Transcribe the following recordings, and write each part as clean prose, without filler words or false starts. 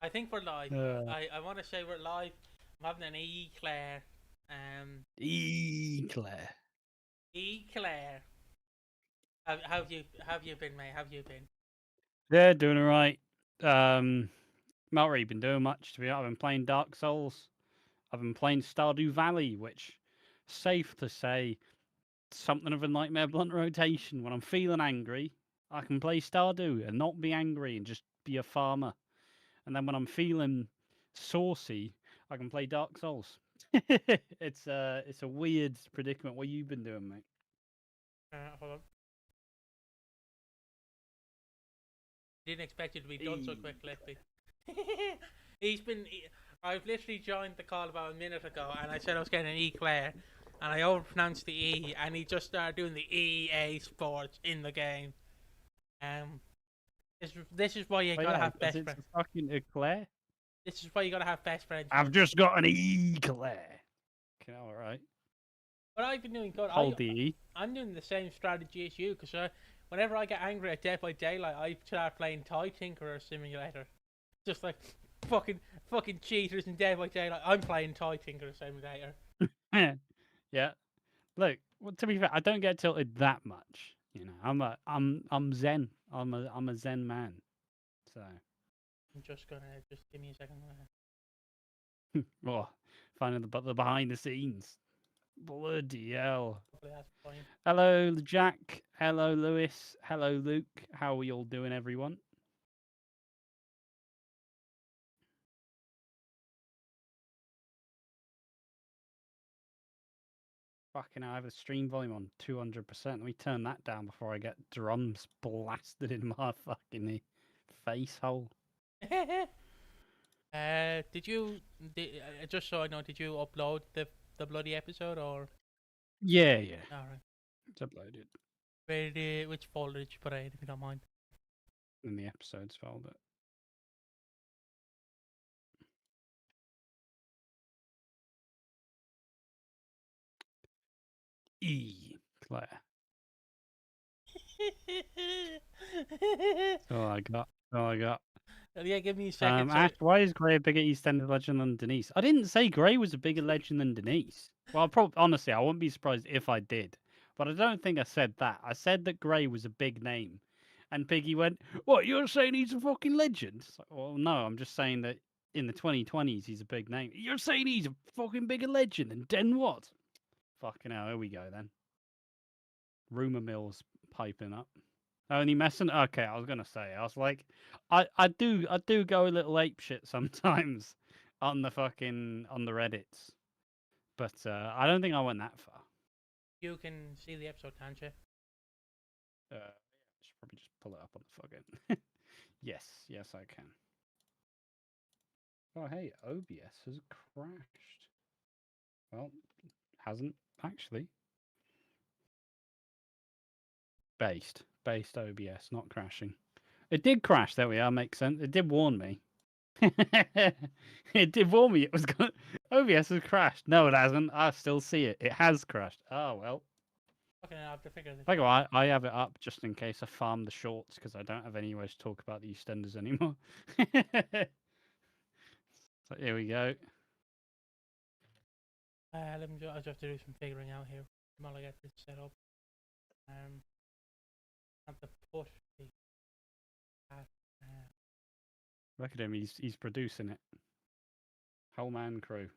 I think we're live. I want to say we're live. I'm having an eclair. Eclair. Eclair. How have you been, mate? How have you been? Yeah, doing all right. Not really been doing much, to be honest. I've been playing Dark Souls. I've been playing Stardew Valley, which, safe to say, something of a nightmare blunt rotation. When I'm feeling angry, I can play Stardew and not be angry and just be a farmer. And then when I'm feeling saucy, I can play Dark Souls. It's a weird predicament. What you been doing, mate? Hold on. Didn't expect you to be done so quickly. I've literally joined the call about a minute ago, and I said I was getting an eclair, and I overpronounced the E, and he just started doing the EA Sports in the game. This is why you gotta have best friends. It's fucking eclair. This is why you gotta have best friends. I've just got an eclair. Okay, all right. But I've been doing good. Hold the E. I'm doing the same strategy as you, because whenever I get angry at Dead by Daylight, I start playing Toy Tinkerer Simulator. Just like fucking cheaters in Dead by Daylight. I'm playing Toy Tinkerer Simulator. Yeah. Look, well, to be fair, I don't get tilted that much. You know, I'm zen. I'm a zen man. So. I'm just give me a second. Oh, finding the behind the scenes. Bloody hell. Hello, Jack. Hello, Lewis. Hello, Luke. How are we all doing, everyone? Fucking hell, I have a stream volume on 200%. Let me turn that down before I get drums blasted in my fucking face hole. Just so I know, did you upload the bloody episode or? Yeah. All right. It's uploaded. Which folder did you put it in, if you don't mind? In the episodes folder. Claire. Oh, I got. Yeah, give me a second. Ash, why is Grey a bigger EastEnders legend than Denise? I didn't say Grey was a bigger legend than Denise. Well, honestly, I wouldn't be surprised if I did. But I don't think I said that. I said that Grey was a big name. And Piggy went, what, you're saying he's a fucking legend? Like, well, no, I'm just saying that in the 2020s, he's a big name. You're saying he's a fucking bigger legend than Den what? Fucking hell, here we go then. Rumour mill's piping up. Only messing. Okay, I was gonna say. I was like, I do go a little ape shit sometimes on the Reddits, but I don't think I went that far. You can see the episode, can't you? I should probably just pull it up on the fucking. Yes, I can. Oh hey, OBS has crashed. Well, hasn't actually. Based OBS, not crashing. It did crash. There we are. Makes sense. It did warn me. It did warn me. It was going. OBS has crashed. No, it hasn't. I still see it. It has crashed. Oh well. Okay, I have to figure this. I have it up just in case I farm the shorts because I don't have anywhere to talk about the EastEnders anymore. So here we go. I just have to do some figuring out here while I get this set up. Have to push the. Look at him. He's producing it. Whole man crew.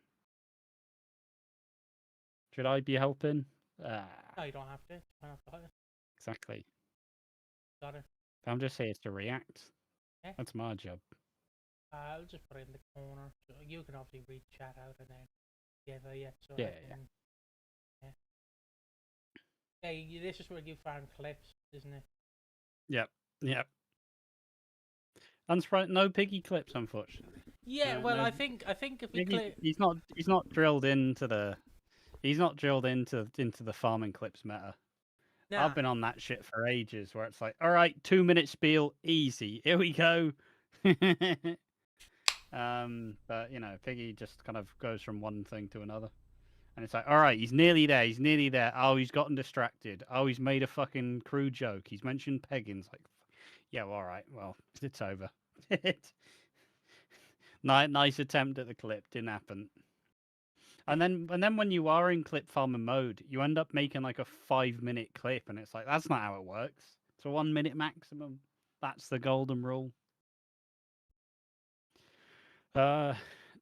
Should I be helping? No, you don't have to. Exactly. Got it. I'm just here to react. Yeah. That's my job. I'll just put it in the corner. So you can obviously read chat out and then So yeah. This is where you find clips, isn't it? Yep. No Piggy clips, unfortunately. Yeah, well, no. I think if we clip, he's not drilled into the farming clips meta. Nah. I've been on that shit for ages, where it's like, all right, 2 minute spiel, easy, here we go. But you know, Piggy just kind of goes from one thing to another. And it's like, all right, he's nearly there. Oh, he's gotten distracted. Oh, he's made a fucking crew joke. He's mentioned pegging. It's like, yeah, well, all right, well, it's over. Nice attempt at the clip. Didn't happen. And then when you are in clip farmer mode, you end up making like a 5-minute clip, and it's like that's not how it works. It's a 1 minute maximum. That's the golden rule.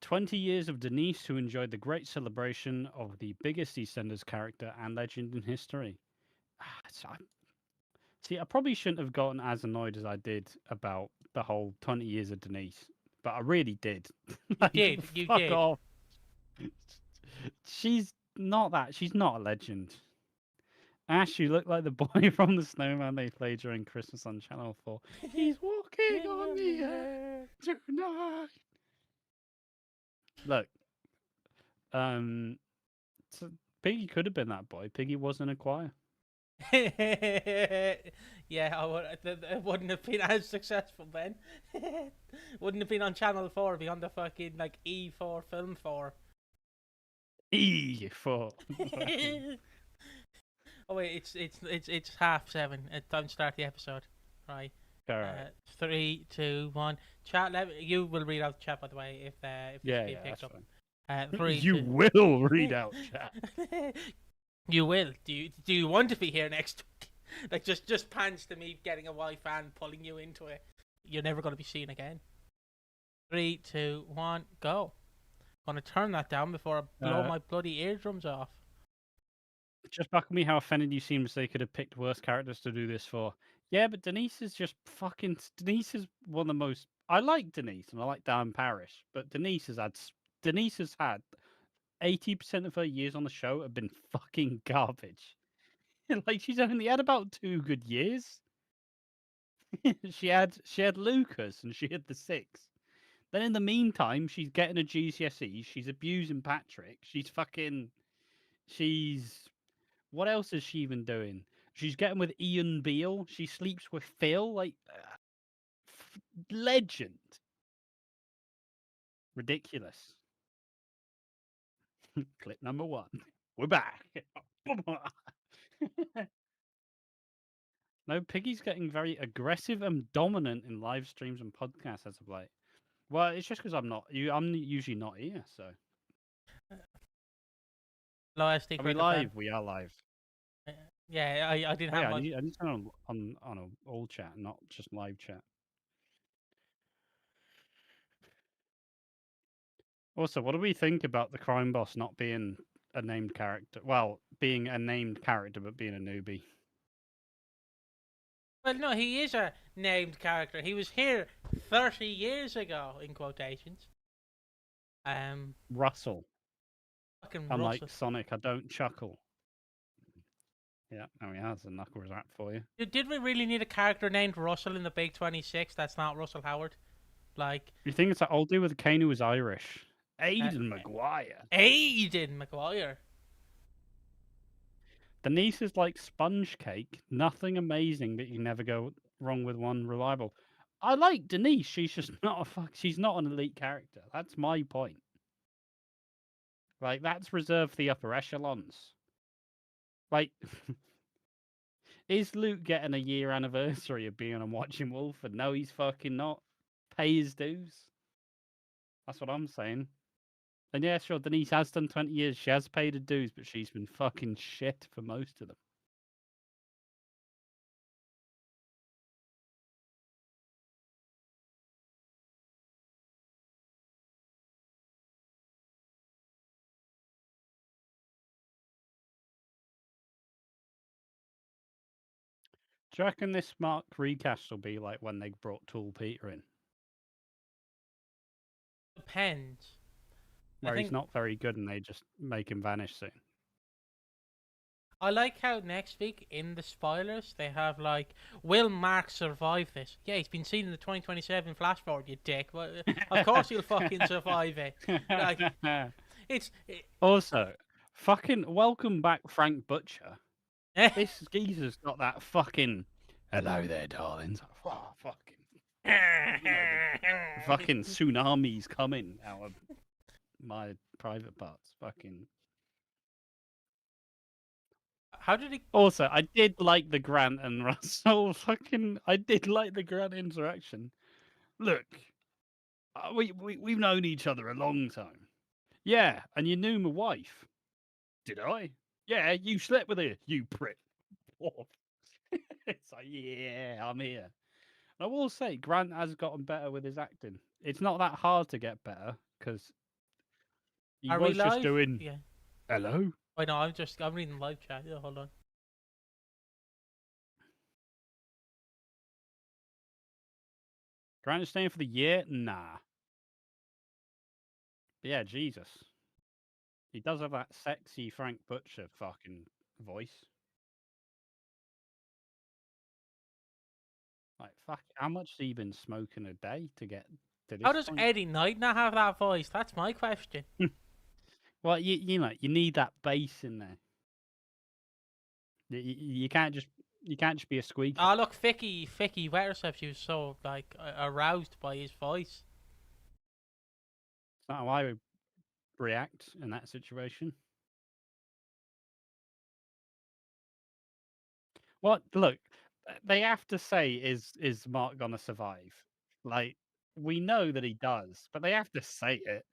20 years of Denise, who enjoyed the great celebration of the biggest EastEnders character and legend in history. See, I probably shouldn't have gotten as annoyed as I did about the whole 20 years of Denise, but I really did. You did. Off. She's not a legend. Ash, you look like the boy from the snowman they played during Christmas on Channel 4. He's walking on the air tonight. Look, so Piggy could have been that boy. Piggy was in a choir. Yeah, it wouldn't have been as successful then. Wouldn't have been on Channel 4, be on the fucking like E4 Film 4. E4. Oh wait, it's 7:30. It's time to start the episode. Right. All right. 3, 2, 1. Chat. You will read out the chat, by the way, if yeah, it's picked up. Fine. 3, you 2... will read out chat. You will. Do you want to be here next week? Like just pans to me getting a wife and pulling you into it. You're never going to be seen again. 3, 2, 1, go. I'm going to turn that down before I blow my bloody eardrums off. Just back at me how offended you seem as they could have picked worse characters to do this for. Yeah, but Denise is just fucking... Denise is one of the most... I like Denise and I like Dan Parrish, but Denise has had 80% of her years on the show have been fucking garbage. Like, she's only had about 2 good years. she had Lucas and she had the 6. Then in the meantime, she's getting a GCSE. She's abusing Patrick. What else is she even doing? She's getting with Ian Beale. She sleeps with Phil. Like, legend. Ridiculous. Clip number 1. We're back. No, Piggy's getting very aggressive and dominant in live streams and podcasts as of late. Well, it's just because I'm usually not here, so. Are we live? We are live. Yeah, I didn't have. I need to turn on all chat, not just live chat. Also, what do we think about the crime boss not being a named character? Well, being a named character, but being a newbie. Well, no, he is a named character. He was here 30 years ago, in quotations. Russell. Fucking Unlike Russell. Sonic, I don't chuckle. Yeah, no, he has a knuckles rap for you. Did we really need a character named Russell in the Big 26? That's not Russell Howard. Like, you think it's that old dude with the cane who was Irish? Aidan Maguire. Aidan Maguire. Denise is like sponge cake. Nothing amazing, but you never go wrong with one reliable. I like Denise. She's just not she's not an elite character. That's my point. Like, that's reserved for the upper echelons. Like, is Luke getting a year anniversary of being on Watching Walford? No, he's fucking not. Pay his dues. That's what I'm saying. And yeah, sure, Denise has done 20 years. She has paid her dues, but she's been fucking shit for most of them. Do you reckon this Mark recast will be like when they brought Tool Peter in? Depends. Where he's not very good and they just make him vanish soon. I like how next week in the spoilers they have like, will Mark survive this? Yeah, he's been seen in the 2027 flash forward, you dick. Well, of course he'll fucking survive it. Like, Also, fucking welcome back Frank Butcher. This geezer's got that fucking hello there, darlings. Oh, fucking fucking tsunamis coming out of my private parts. Fucking. How did he? Also, I did like the Grant and Russell. I did like the Grant interaction. Look, we've known each other a long time. Yeah, and you knew my wife. Did I? Yeah, you slept with her, you prick. It's like, yeah, I'm here. I will say, Grant has gotten better with his acting. It's not that hard to get better because he Are we was just live? doing Yeah. hello. I know. I'm reading live chat. Yeah, hold on. Grant is staying for the year? Nah. But yeah, Jesus. He does have that sexy Frank Butcher fucking voice. Like, fuck, how much has he been smoking a day to get to How this does point? Eddie Knight not have that voice? That's my question. Well, you know, you need that bass in there. You can't just be a squeaker. Oh look, Vicky wet herself. She was so like aroused by his voice. It's not how I would react in that situation. What? Look, they have to say, is Mark gonna survive? Like, we know that he does, but they have to say it.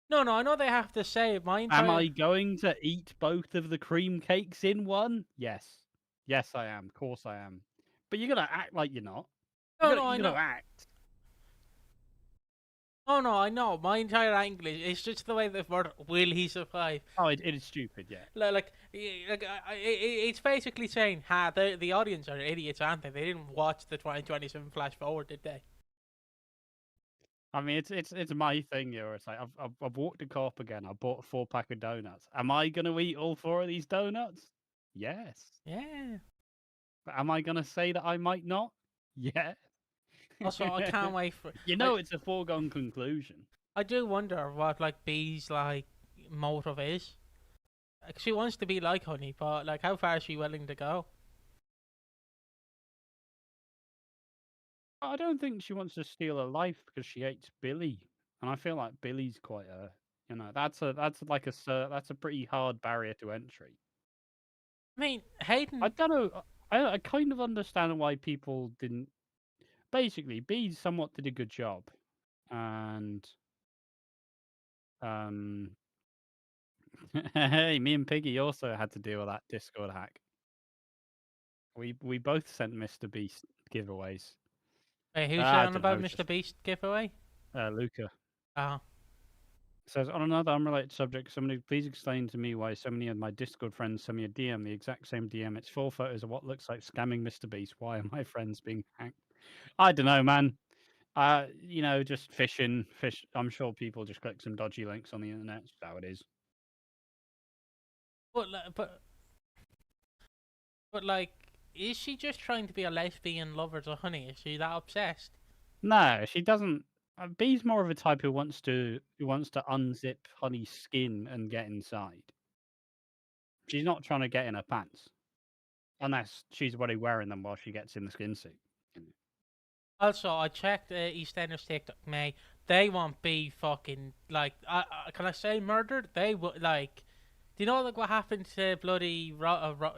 No, no, I know they have to say it. My Am entire I going to eat both of the cream cakes in one? Yes. Yes, I am. Of course I am. But you're gonna act like you're not. no, no, I You're gonna know. act. Oh no, I know. My entire angle is just the way the word "will he survive?" Oh, it is stupid, yeah. It's basically saying, "Ha, the audience are idiots, aren't they? They didn't watch the 2027 flash forward, did they?" I mean, it's my thing, you know. It's like I've walked the co-op again. I bought a 4-pack of donuts. Am I gonna eat all 4 of these donuts? Yes. Yeah. But am I gonna say that I might not? Yeah. Also, I can't wait for. You know, it's a foregone conclusion. I do wonder what like B's like motive is. Like, she wants to be like Honey, but like, how far is she willing to go? I don't think she wants to steal her life because she hates Billy, and I feel like Billy's quite a, you know, that's a pretty hard barrier to entry. I mean, I Hayden. don't know. I kind of understand why people didn't. Basically, B somewhat did a good job, and um, hey, me and Piggy also had to deal with that Discord hack. We both sent Mr. Beast giveaways. Wait, who's I on don't know, about it's Mr. just Beast giveaway? Luca. Oh, Says, on another unrelated subject, somebody please explain to me why so many of my Discord friends send me a DM, the exact same DM. It's 4 photos of what looks like scamming Mr. Beast. Why are my friends being hacked? I don't know, man. You know, just fish. I'm sure people just click some dodgy links on the internet. That's how it is. but like, is she just trying to be a lesbian lover to Honey? Is she that obsessed? No, she doesn't. B's more of a type who wants to unzip Honey's skin and get inside. She's not trying to get in her pants, unless she's already wearing them while she gets in the skin suit. Also, I checked EastEnders TikTok, mate. They won't be fucking like. Can I say murdered? They would like. Do you know like what happened to bloody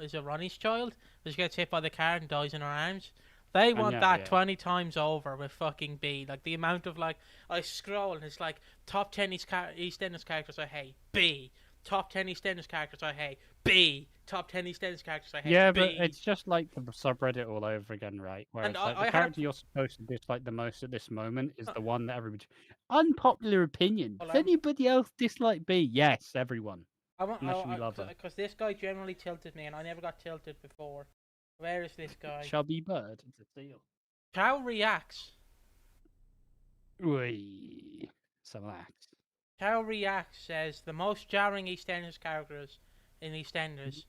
is it Ronnie's child? She gets hit by the car and dies in her arms. They And want yeah, that yeah. 20 times over with fucking B. Like the amount of like I scroll and it's like top 10 EastEnders characters I hate. B. Top 10 EastEnders characters I hate. B. Top 10 EastEnders characters I hate. Yeah, but B. it's just like the subreddit all over again, right? Where And it's like the I had character you're supposed to dislike the most at this moment is the one that everybody. Unpopular opinion. Hold Does on. anybody else dislike B? Yes, everyone. Unless you love her. Because this guy generally tilted me, and I never got tilted before. Where is this guy? Chubby bird. It's a seal. Chow reacts. Oi. So that. Chow reacts says the most jarring EastEnders characters in EastEnders,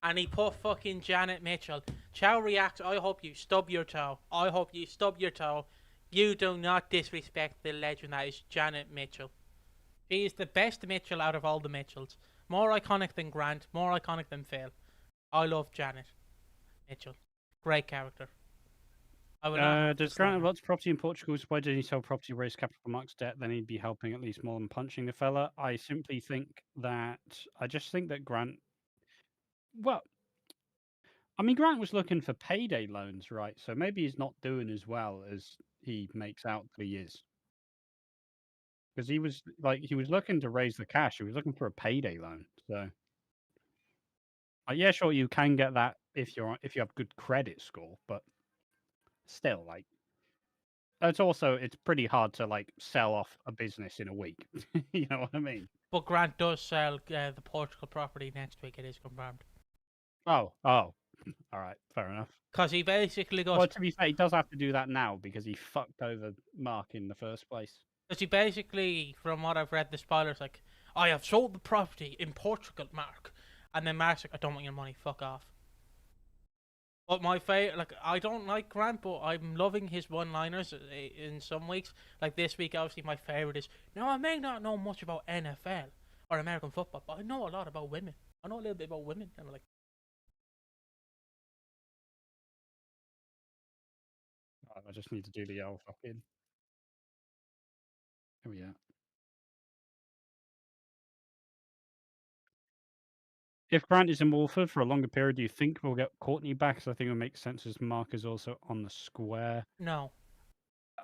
and he put fucking Janet Mitchell. Chow reacts. I hope you stub your toe. I hope you stub your toe. You do not disrespect the legend that is Janet Mitchell. She is the best Mitchell out of all the Mitchells. More iconic than Grant. More iconic than Phil. I love Janet Mitchell. Great character. I would not have Does Grant have lots of property in Portugal? So why did he sell property, raise capital from Mark's debt? Then he'd be helping at least more than punching the fella. I just think that Grant. Well, I mean, Grant was looking for payday loans, right? So maybe he's not doing as well as he makes out that he is. because he was looking to raise the cash. He was looking for a payday loan. So, yeah, sure, you can get that if you have good credit score, but still, like, it's pretty hard to like sell off a business in a week. You know what I mean? But Grant does sell the Portugal property next week. It is confirmed. Oh, all right, fair enough. Because he basically goes. Well, to be fair, he does have to do that now because he fucked over Mark in the first place. Because he basically, from what I've read, the spoilers like, I have sold the property in Portugal, Mark. And then Mark's like, I don't want your money. Fuck off. But my favorite, like, I don't like Grant, but I'm loving his one-liners in some weeks. Like this week, obviously, my favorite is, I may not know much about NFL or American football, but I know a lot about women. I know a little bit about women. And I'm like, I just need to do the old fucking. Here we are. If Grant is in Walford for a longer period, do you think we'll get Courtney back? So I think it would make sense as Mark is also on the square. no.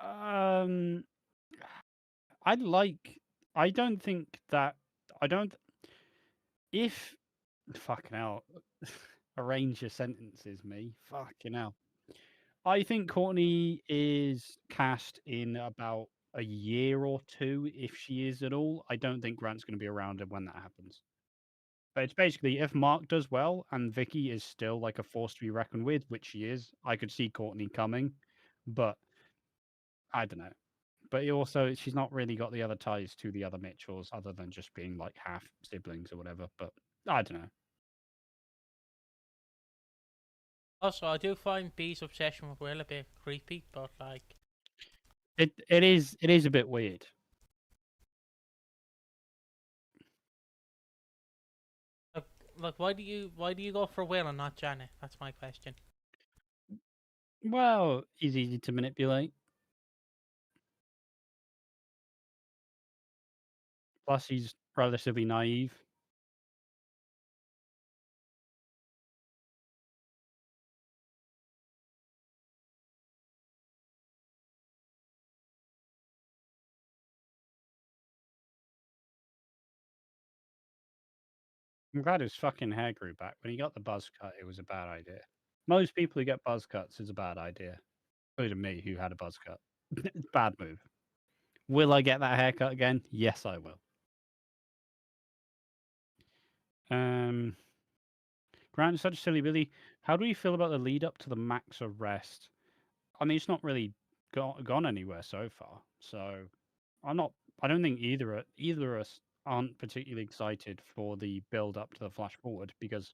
Um, I'd like. I don't think that. I don't. If fucking hell, arrange your sentences, me. Fucking hell. I think Courtney is cast in about a year or two, if she is at all. I don't think Grant's going to be around when that happens. But it's basically if Mark does well and Vicky is still like a force to be reckoned with, which she is, I could see Courtney coming. But I don't know. But she's not really got the other ties to the other Mitchells other than just being like half siblings or whatever. But I don't know. Also, I do find B's obsession with Will a bit creepy, but like, It is a bit weird. like, why do you go for Will and not Janet? That's my question. Well, he's easy to manipulate. Plus, he's relatively naive. I'm glad his fucking hair grew back. When he got the buzz cut, it was a bad idea. Most people who get buzz cuts is a bad idea. Including me, who had a buzz cut. Bad move. Will I get that haircut again? Yes, I will. Grant is such a silly Billy. How do you feel about the lead up to the Max arrest? I mean, it's not really gone anywhere so far. So I'm not. I don't think either of us aren't particularly excited for the build up to the flash forward because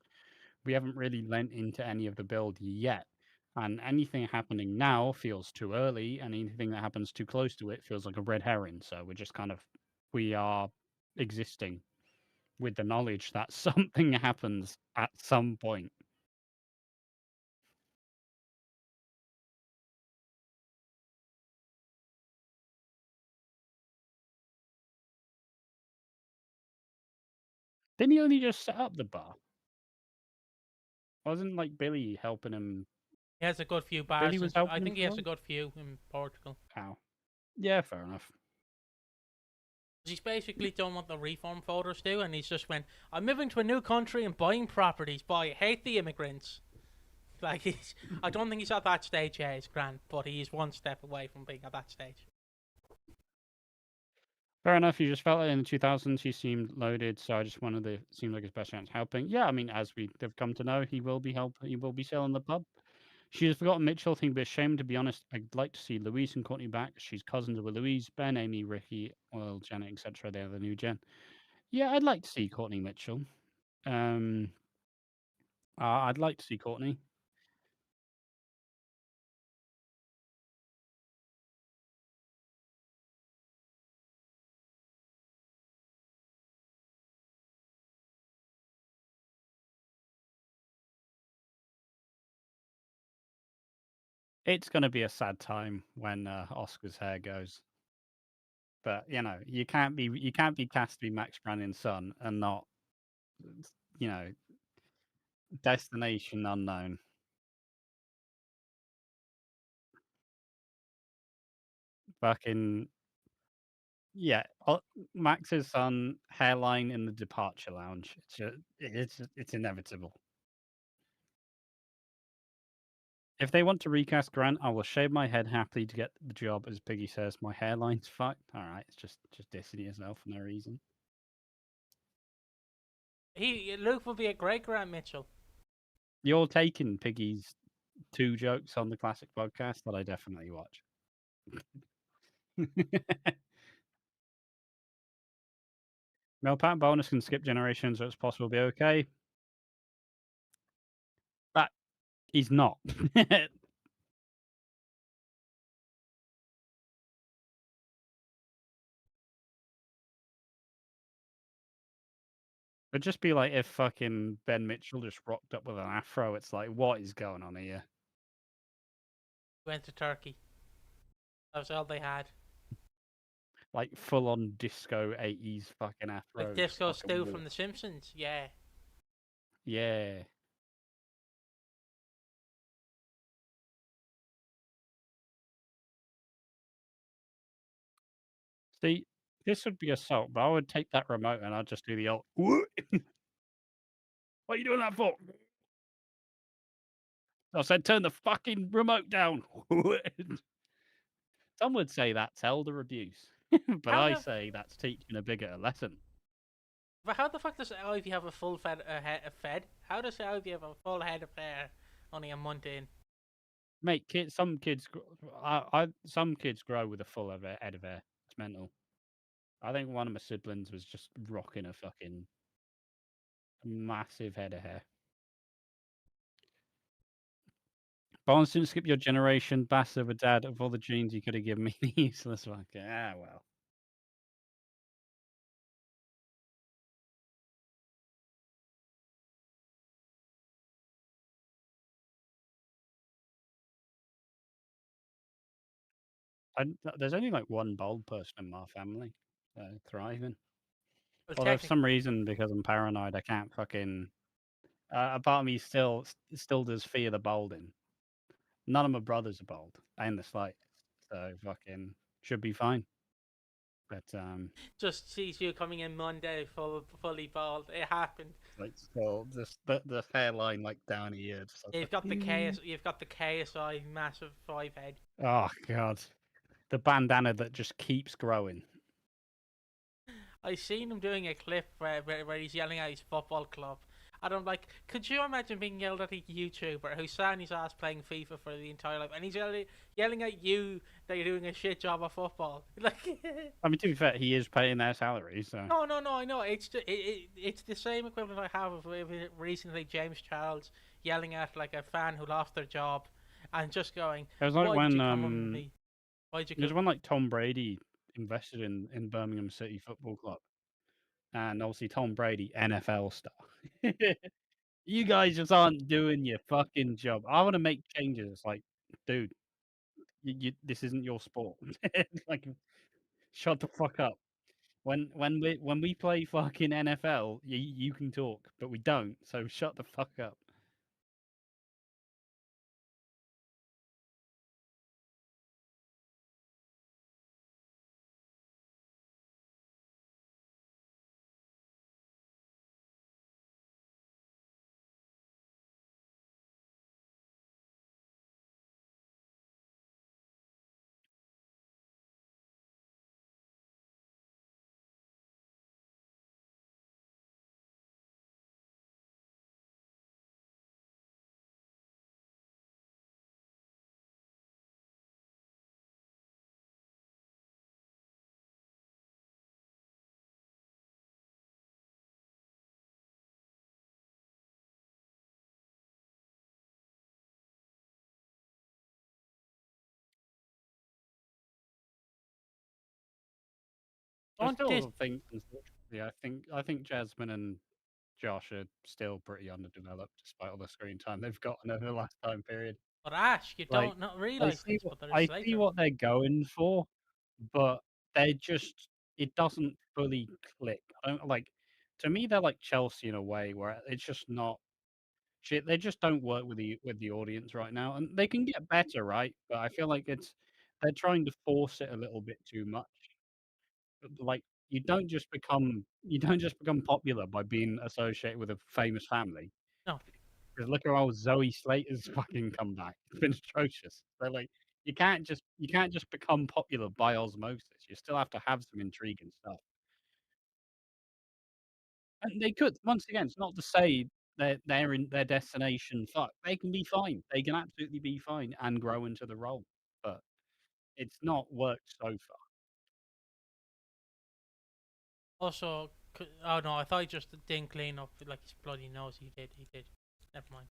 we haven't really lent into any of the build yet. And anything happening now feels too early, and anything that happens too close to it feels like a red herring. So we're just we are existing with the knowledge that something happens at some point. Didn't he only just set up the bar? Wasn't like Billy helping him? He has a good few bars. Billy was helping I him think he for has a long? good few in Portugal. How? Yeah, fair enough. He's basically done what the reform voters do, and he's just went, I'm moving to a new country and buying properties, but I hate the immigrants. Like, I don't think he's at that stage yet, it's Grant, but he is one step away from being at that stage. Fair enough. You just felt like in the 2000s he seemed loaded, so I just seemed like his best chance helping. Yeah, I mean, as have come to know, he will be selling the pub. She has forgotten Mitchell. Think it'd be a shame, to be honest. I'd like to see Louise and Courtney back. She's cousins with Louise, Ben, Amy, Ricky, well, Janet, etc. They're the new gen. Yeah, I'd like to see Courtney Mitchell. I'd like to see Courtney. It's going to be a sad time when Oscar's hair goes. But you can't be cast to be Max Branning's son and not, you know, destination unknown. Fucking Yeah, Max's son hairline in the departure lounge. It's inevitable. If they want to recast Grant, I will shave my head happily to get the job. As Piggy says, my hairline's fine. All right, it's just dissing yourself for no reason. Luke would be a great Grant Mitchell. You're taking Piggy's 2 jokes on the classic podcast that I definitely watch. Melpat bonus can skip generations, so it's possible to be okay. That he's not. It'd just be like if fucking Ben Mitchell just rocked up with an afro. It's like, what is going on here? Went to Turkey. That was all they had. Like full on disco 80s fucking afro. Like Disco fucking Stu walk. from The Simpsons. Yeah. Yeah. See, this would be assault, but I would take that remote and I'd just do the old. What are you doing that for? I said, turn the fucking remote down. Some would say that's elder abuse, but How I the say that's teaching a bigger lesson. But how the fuck does Ivy have a full fed? How does Ivy have a full head of hair only a month in? Mate, some kids, some kids grow with a full head of hair. It's mental. I think one of my siblings was just rocking a fucking massive head of hair. Barnes didn't skip your generation, bastard with dad. Of all the genes you could have given me, the useless one. Ah, well. There's only like one bald person in my family thriving. Well, Although for some reason, because I'm paranoid, I can't fucking. A part of me still does fear the balding. None of my brothers are bald, and the slightest, so fucking should be fine. But just sees you coming in Monday fully bald. It happened. like still just the hairline like down here. Just You've like, got the KS. You've got the KSI massive 5 head. oh god, the bandana that just keeps growing. I seen him doing a clip where he's yelling at his football club. And I'm like, could you imagine being yelled at a YouTuber who's sat on his ass playing FIFA for the entire life, and he's yelling at you that you're doing a shit job of football? Like, I mean, to be fair, he is paying their salary, so no, I know. It's the same equivalent I have of recently James Charles yelling at like a fan who lost their job, and just going, it was like "Why did when you come on me? Why'd you it was come?" when like Tom Brady invested in Birmingham City Football Club, and obviously Tom Brady NFL star. You guys just aren't doing your fucking job. I want to make changes. Like, dude, this isn't your sport. Like, shut the fuck up. When we play fucking NFL, you can talk, but we don't. So shut the fuck up. I Don't this? still think, unfortunately, I think Jasmine and Josh are still pretty underdeveloped, despite all the screen time they've gotten over the last time period. But Ash, you Like, don't not realize this, but I there's see later. what they're going for, but they just it doesn't fully click. I don't like. To me, they're like Chelsea in a way where it's just not shit. They just don't work with the audience right now, and they can get better, right? But I feel like they're trying to force it a little bit too much. Like, you don't just become popular by being associated with a famous family. No. Because look at how Zoe Slater's fucking comeback. It's been atrocious. So like you can't just become popular by osmosis. You still have to have some intrigue and stuff. And they could once again, it's not to say they're in their destination fuck. They can be fine. They can absolutely be fine and grow into the role. But it's not worked so far. Also, oh no, I thought he just didn't clean up like his bloody nose. He did. He did. Never mind.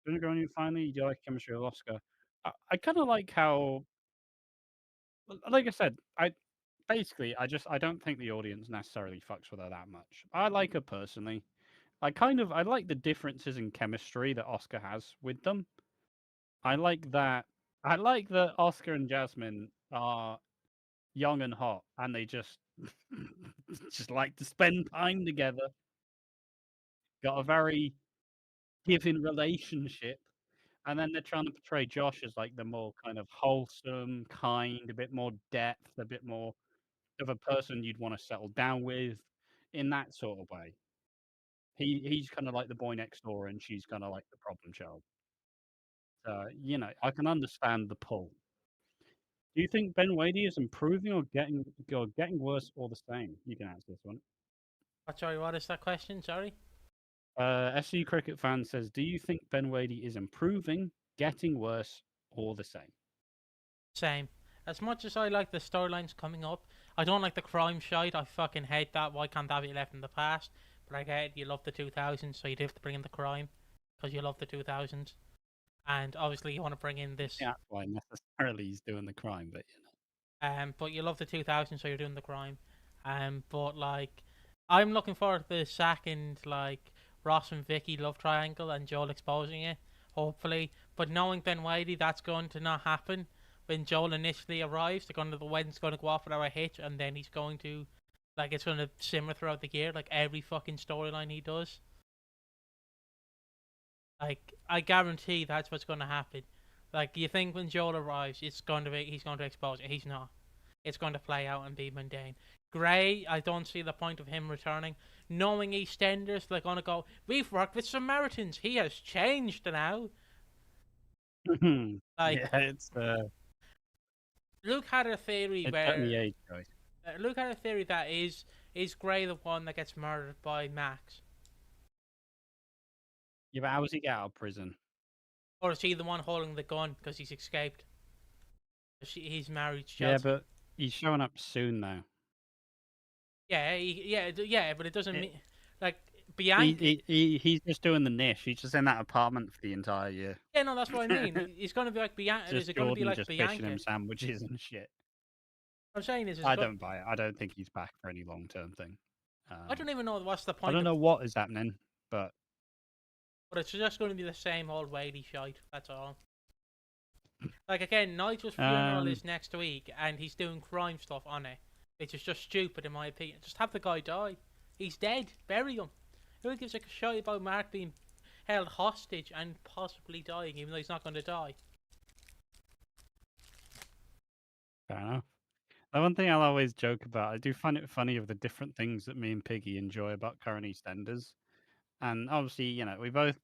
Gonna go on you finally, you like chemistry with Oscar. I kinda like how like I said, I don't think the audience necessarily fucks with her that much. I like her personally. I like the differences in chemistry that Oscar has with them. I like that I like that Oscar and Jasmine are young and hot and they just just like to spend time together. Got a very giving relationship. And then they're trying to portray Josh as like the more kind of wholesome, kind, a bit more depth, a bit more of a person you'd want to settle down with in that sort of way. He's kind of like the boy next door, and she's kind of like the problem child. You know, I can understand the pull. Do you think Ben Wadey is improving or getting worse or the same? You can answer this one. Sorry, what is that question? Sorry. SC Cricket fan says, "Do you think Ben Wadey is improving, getting worse, or the same?" Same. As much as I like the storylines coming up, I don't like the crime shite. I fucking hate that. Why can't that be left in the past? But I get it. You love the 2000s, so you'd have to bring in the crime because you love the 2000s. And obviously, you want to bring in this. Yeah, that's why necessarily he's doing the crime, but you know. But you love the 2000s, so you're doing the crime. But like, I'm looking forward to the second like Ross and Vicky love triangle and Joel exposing it, hopefully. But knowing Ben Whitey, that's going to not happen. When Joel initially arrives, the wedding's going to go off without a hitch, and then he's going to, like, it's going to simmer throughout the year, like every fucking storyline he does. Like, I guarantee that's what's going to happen. Like, you think when Joel arrives, he's going to expose it. He's not. It's going to play out and be mundane. Gray, I don't see the point of him returning. Knowing EastEnders, they're going to go, we've worked with Samaritans. He has changed now. Like, Yeah, Luke had a theory it's where certainly age, guys. Luke had a theory that is Gray the one that gets murdered by Max, Yeah, but how does he get out of prison? or is he the one holding the gun because he's escaped? He's married to Yeah, Chelsea. but he's showing up soon now. Yeah, yeah, but it doesn't It, mean like Bianca. he's just doing the niche. He's just in that apartment for the entire year. Yeah, no, that's what I mean. He's going to be like Bianca. Is Just it going to be Jordan like just fishing Bianca? him sandwiches and shit. What I'm saying is I don't buy it. I don't think he's back for any long term thing. I don't even know what's the I point don't of, know what is happening, but but it's just going to be the same old weighty shite. That's all. Like again, Nigel's funeral is next week, and he's doing crime stuff on it, which is just stupid in my opinion. Just have the guy die. He's dead. Bury him. Who gives a shit about Mark being held hostage and possibly dying, even though he's not going to die? fair enough. The one thing I'll always joke about, I do find it funny of the different things that me and Piggy enjoy about current EastEnders. And obviously, you know, we both,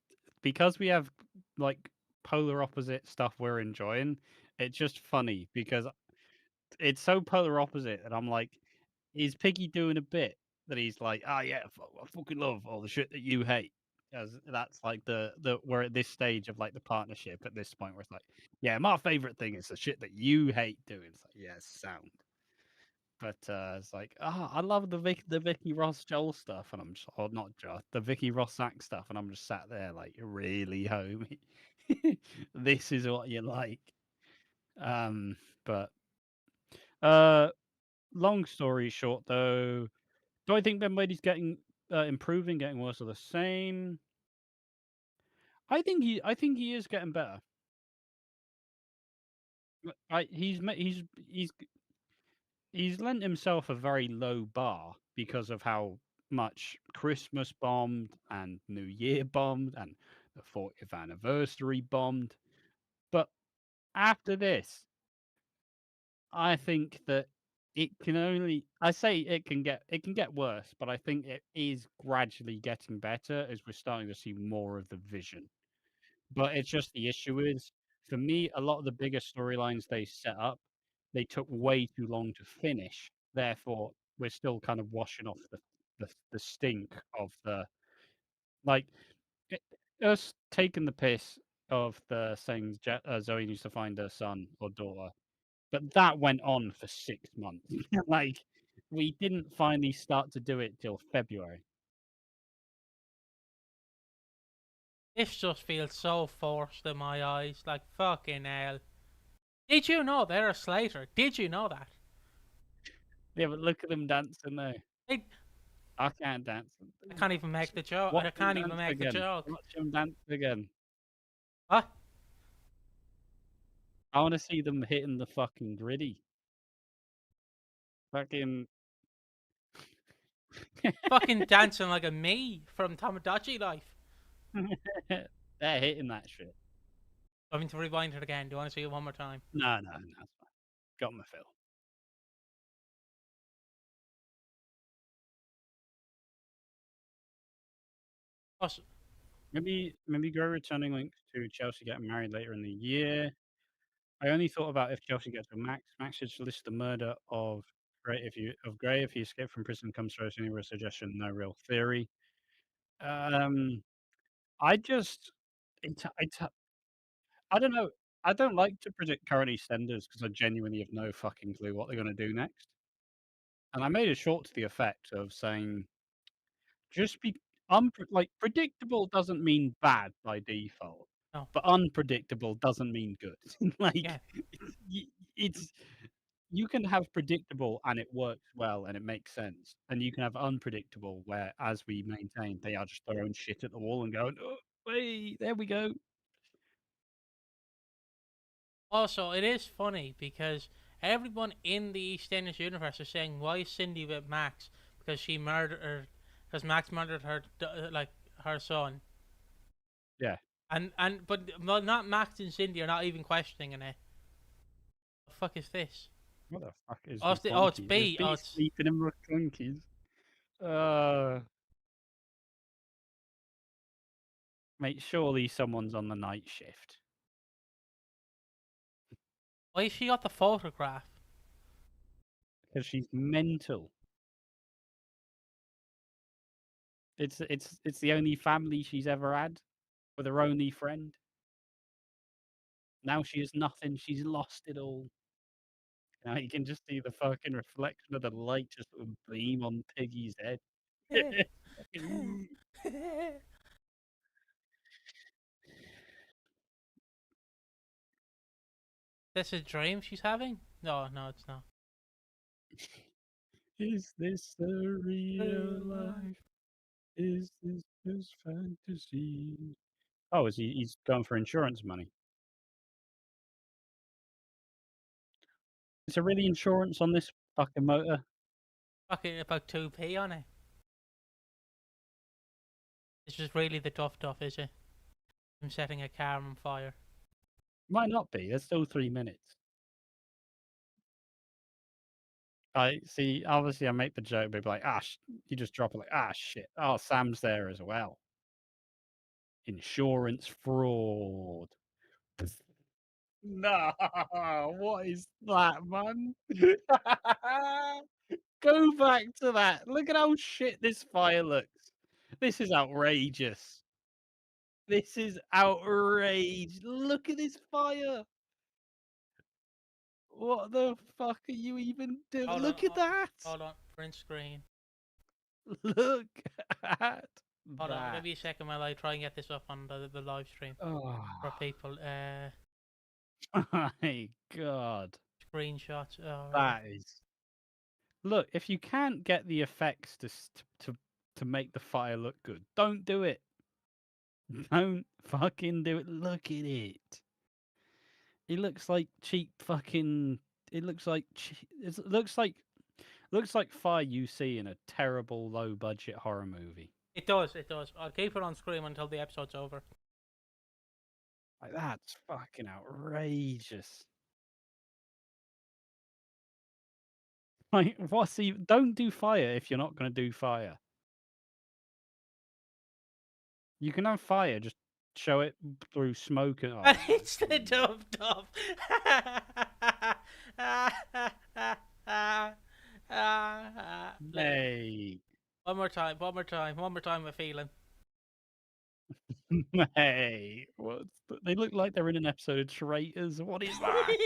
because we have like polar opposite stuff we're enjoying, it's just funny because it's so polar opposite. And I'm like, is Piggy doing a bit that he's like, oh yeah, I fucking love all the shit that you hate? Because that's like we're at this stage of like the partnership at this point where it's like, yeah, my favorite thing is the shit that you hate doing. It's like, yeah, sound. But it's like, I love the Vicky Ross Joel stuff, and I'm just, or not just the Vicky Ross Zach stuff, and I'm just sat there like, really, homie, this is what you like. Um, but uh, long story short, though, do I think Ben Wade's getting improving, getting worse, or the same? I think he is getting better. He's lent himself a very low bar because of how much Christmas bombed and New Year bombed and the 40th anniversary bombed. But after this, I think that it can only. I say it can get worse, but I think it is gradually getting better as we're starting to see more of the vision. But it's just the issue is, for me, a lot of the bigger storylines they set up, they took way too long to finish. Therefore, we're still kind of washing off the stink of the like it, us taking the piss of the saying Zoe needs to find her son or daughter, but that went on for 6 months. Like we didn't finally start to do it till February. This just feels so forced in my eyes. Like, fucking hell. Did you know they're a Slater? Did you know that? Yeah, but look at them dancing now. They, I can't dance. I can't even make the joke. Watch I him can't even dance make the again. joke. Watch him dance again. What? I want to see them hitting the fucking gritty. Fucking. Fucking dancing like a me from Tamagotchi life. They're hitting that shit. I'm going to rewind it again. Do you want to see it one more time? No, no, that's fine. Got my fill. Also, Maybe Grow returning links to Chelsea getting married later in the year. I only thought about if Chelsea gets with Max. Max should list the murder of Gray if he escaped from prison comes through as any real suggestion, no real theory. Um, I just it, it, I don't know. I don't like to predict current EastEnders because I genuinely have no fucking clue what they're going to do next. And I made a short to the effect of saying just be like predictable doesn't mean bad by default, no. but unpredictable doesn't mean good. Like Yeah. it's you can have predictable and it works well and it makes sense, and you can have unpredictable where, as we maintain, they are just throwing shit at the wall and going, oh, wait, there we go. Also, it is funny because everyone in the EastEnders universe is saying, "Why is Cindy with Max? Because she murdered, because Max murdered like her son." Yeah. But not Max and Cindy are not even questioning it. The fuck is this? What the fuck is It's McClunky? Is B. B sleeping in McClunky's? Uh, Mate, surely someone's on the night shift. Why she got the photograph? Because she's mental. It's the only family she's ever had with her only friend. Now she has nothing. She's lost it all. Now you can just see the fucking reflection of the light just sort of beam on Piggy's head. This a dream she's having? No, no, it's not. Is this the real life? Is this just fantasy? Oh, he's going for insurance money. Is there really insurance on this fucking motor? Fucking about 2p on it. It's just really the duff, is it? I'm setting a car on fire. Might not be. There's still 3 minutes. I see. Obviously, I make the joke, but like, you just drop it like, shit. Oh, Sam's there as well. Insurance fraud. No, what is that, man? Go back to that. Look at how shit this fire looks. This is outrageous. This is outrage. Look at this fire. What the fuck are you even doing? Hold on, Look at that. hold on. Print screen. Look at Hold on, that. give me a second while I try and get this up on the live stream Oh for people. my god. Screenshots. Oh, right. That is. Look, if you can't get the effects to make the fire look good, don't do it. Don't fucking do it. Look at it. It looks like cheap fucking. It looks like it looks like fire you see in a terrible low budget horror movie. It does, it does. I'll keep it on screen until the episode's over. Like that's fucking outrageous. Like, what's even? Don't do fire if you're not going to do fire. You can have fire, just show it through smoke and. And Oh, it's the dub dub. Mate. One more time, a feeling. Mate, they look like they're in an episode of Traitors. What is that?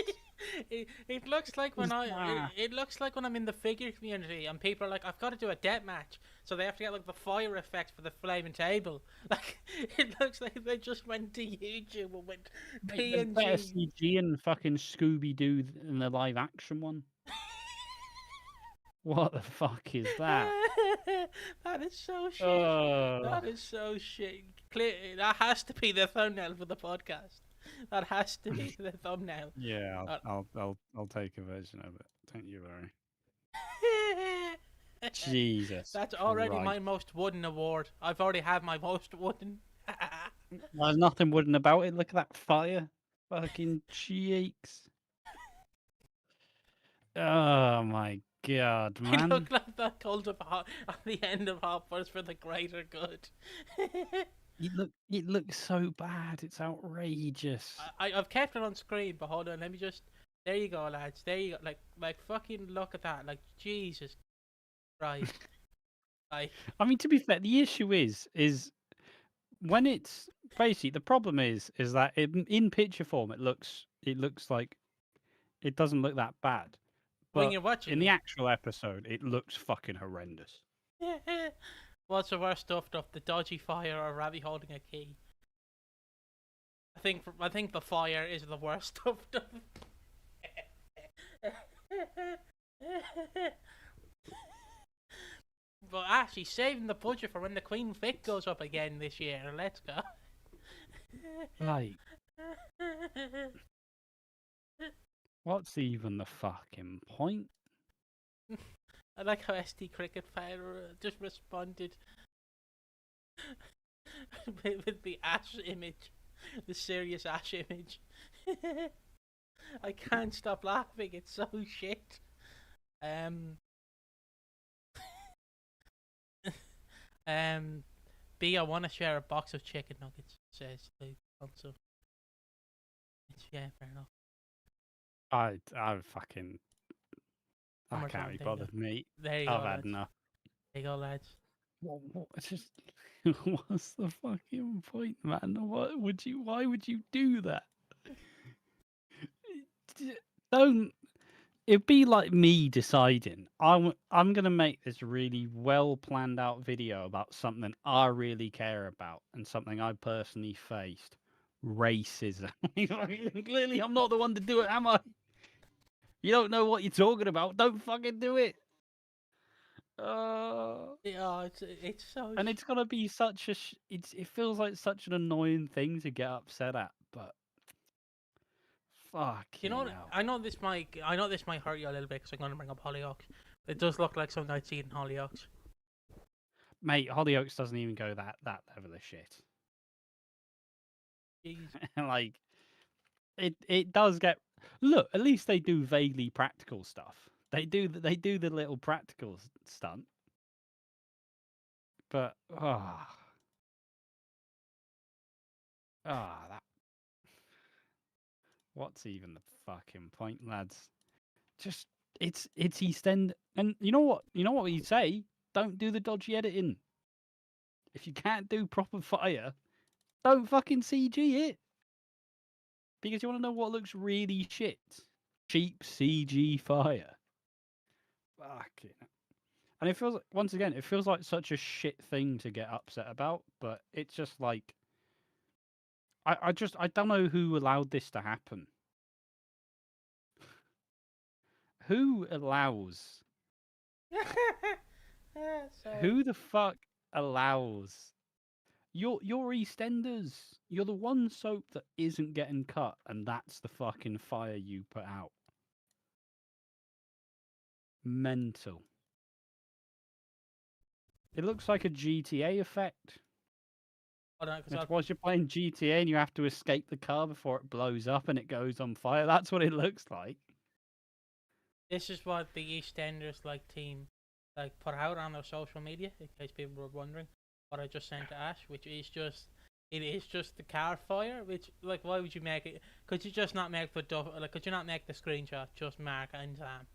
It looks like when What's that? it looks like when I'm in the figure community and people are like, I've got to do a death match, so they have to get like the fire effect for the flaming table. Like it looks like they just went to YouTube and went Mate, there's better PNG. CG and fucking Scooby Doo in the live action one. What the fuck is that? That is so shit. Oh, That is so shit. That has to be the thumbnail for the podcast. That has to be the thumbnail. yeah, I'll take a version of it. Don't you worry. Jesus. That's already Christ. my most wooden award. I've already had my most wooden. There's nothing wooden about it. Look at that fire. Fucking cheeks. Oh my god, I man. look like that cult of at the end of Hoppers for the greater good. It looks so bad. It's outrageous. I've kept it on screen, but hold on, let me just. There you go, lads. There you go. Like fucking look at that. Like Jesus, right. Like I mean, to be fair, the issue is when it's basically the problem is that in picture form it looks like it doesn't look that bad, when but you're watching in the it. actual episode it looks fucking horrendous. What's the worst stuffed up? The dodgy fire or Ravi holding a key? I think the fire is the worst stuffed up. But actually, saving the budget for when the Queen Vic goes up again this year. Let's go. Like, what's even the fucking point? I like how ST Cricket Fire just responded with the Ash image, the serious Ash image. I can't stop laughing. It's so shit. B, I want to share a box of chicken nuggets. Says Luke. Also, yeah, fair enough. I One more can't time, be there you bothered, mate. There you I've go, had lads. enough. There you go, lads. What it's just what's the fucking point, man? Why would you do that? Don't. It'd be like me deciding I'm gonna make this really well planned out video about something I really care about and something I personally faced. Racism. Clearly I'm not the one to do it, am I? You don't know what you're talking about. Don't fucking do it. Yeah, it's so. And it's gonna be such a. It feels like such an annoying thing to get upset at, but fuck. You know, I know this might hurt you a little bit because I'm going to bring up Hollyoaks. It does look like something I'd see in Hollyoaks. Mate, Hollyoaks doesn't even go that level of shit. Jeez. Like, it does get. Look, at least they do vaguely practical stuff. They do the little practical stunt. But that. What's even the fucking point, lads? Just it's EastEnders, and you know what we say? Don't do the dodgy editing. If you can't do proper fire, don't fucking CG it. Because you want to know what looks really shit? Cheap CG fire. Fucking. And it feels, once again, it feels like such a shit thing to get upset about, but it's just like, I don't know who allowed this to happen. Who allows? Who the fuck allows? You're EastEnders. You're the one soap that isn't getting cut, and that's the fucking fire you put out. Mental. It looks like a GTA effect. It's whilst you're playing GTA and you have to escape the car before it blows up and it goes on fire. That's what it looks like. This is what the EastEnders team put out on their social media, in case people were wondering what I just sent to Ash, which is just it is just the car fire. Which why would you make it? Could you just not make could you not make the screenshot just Mark and Sam?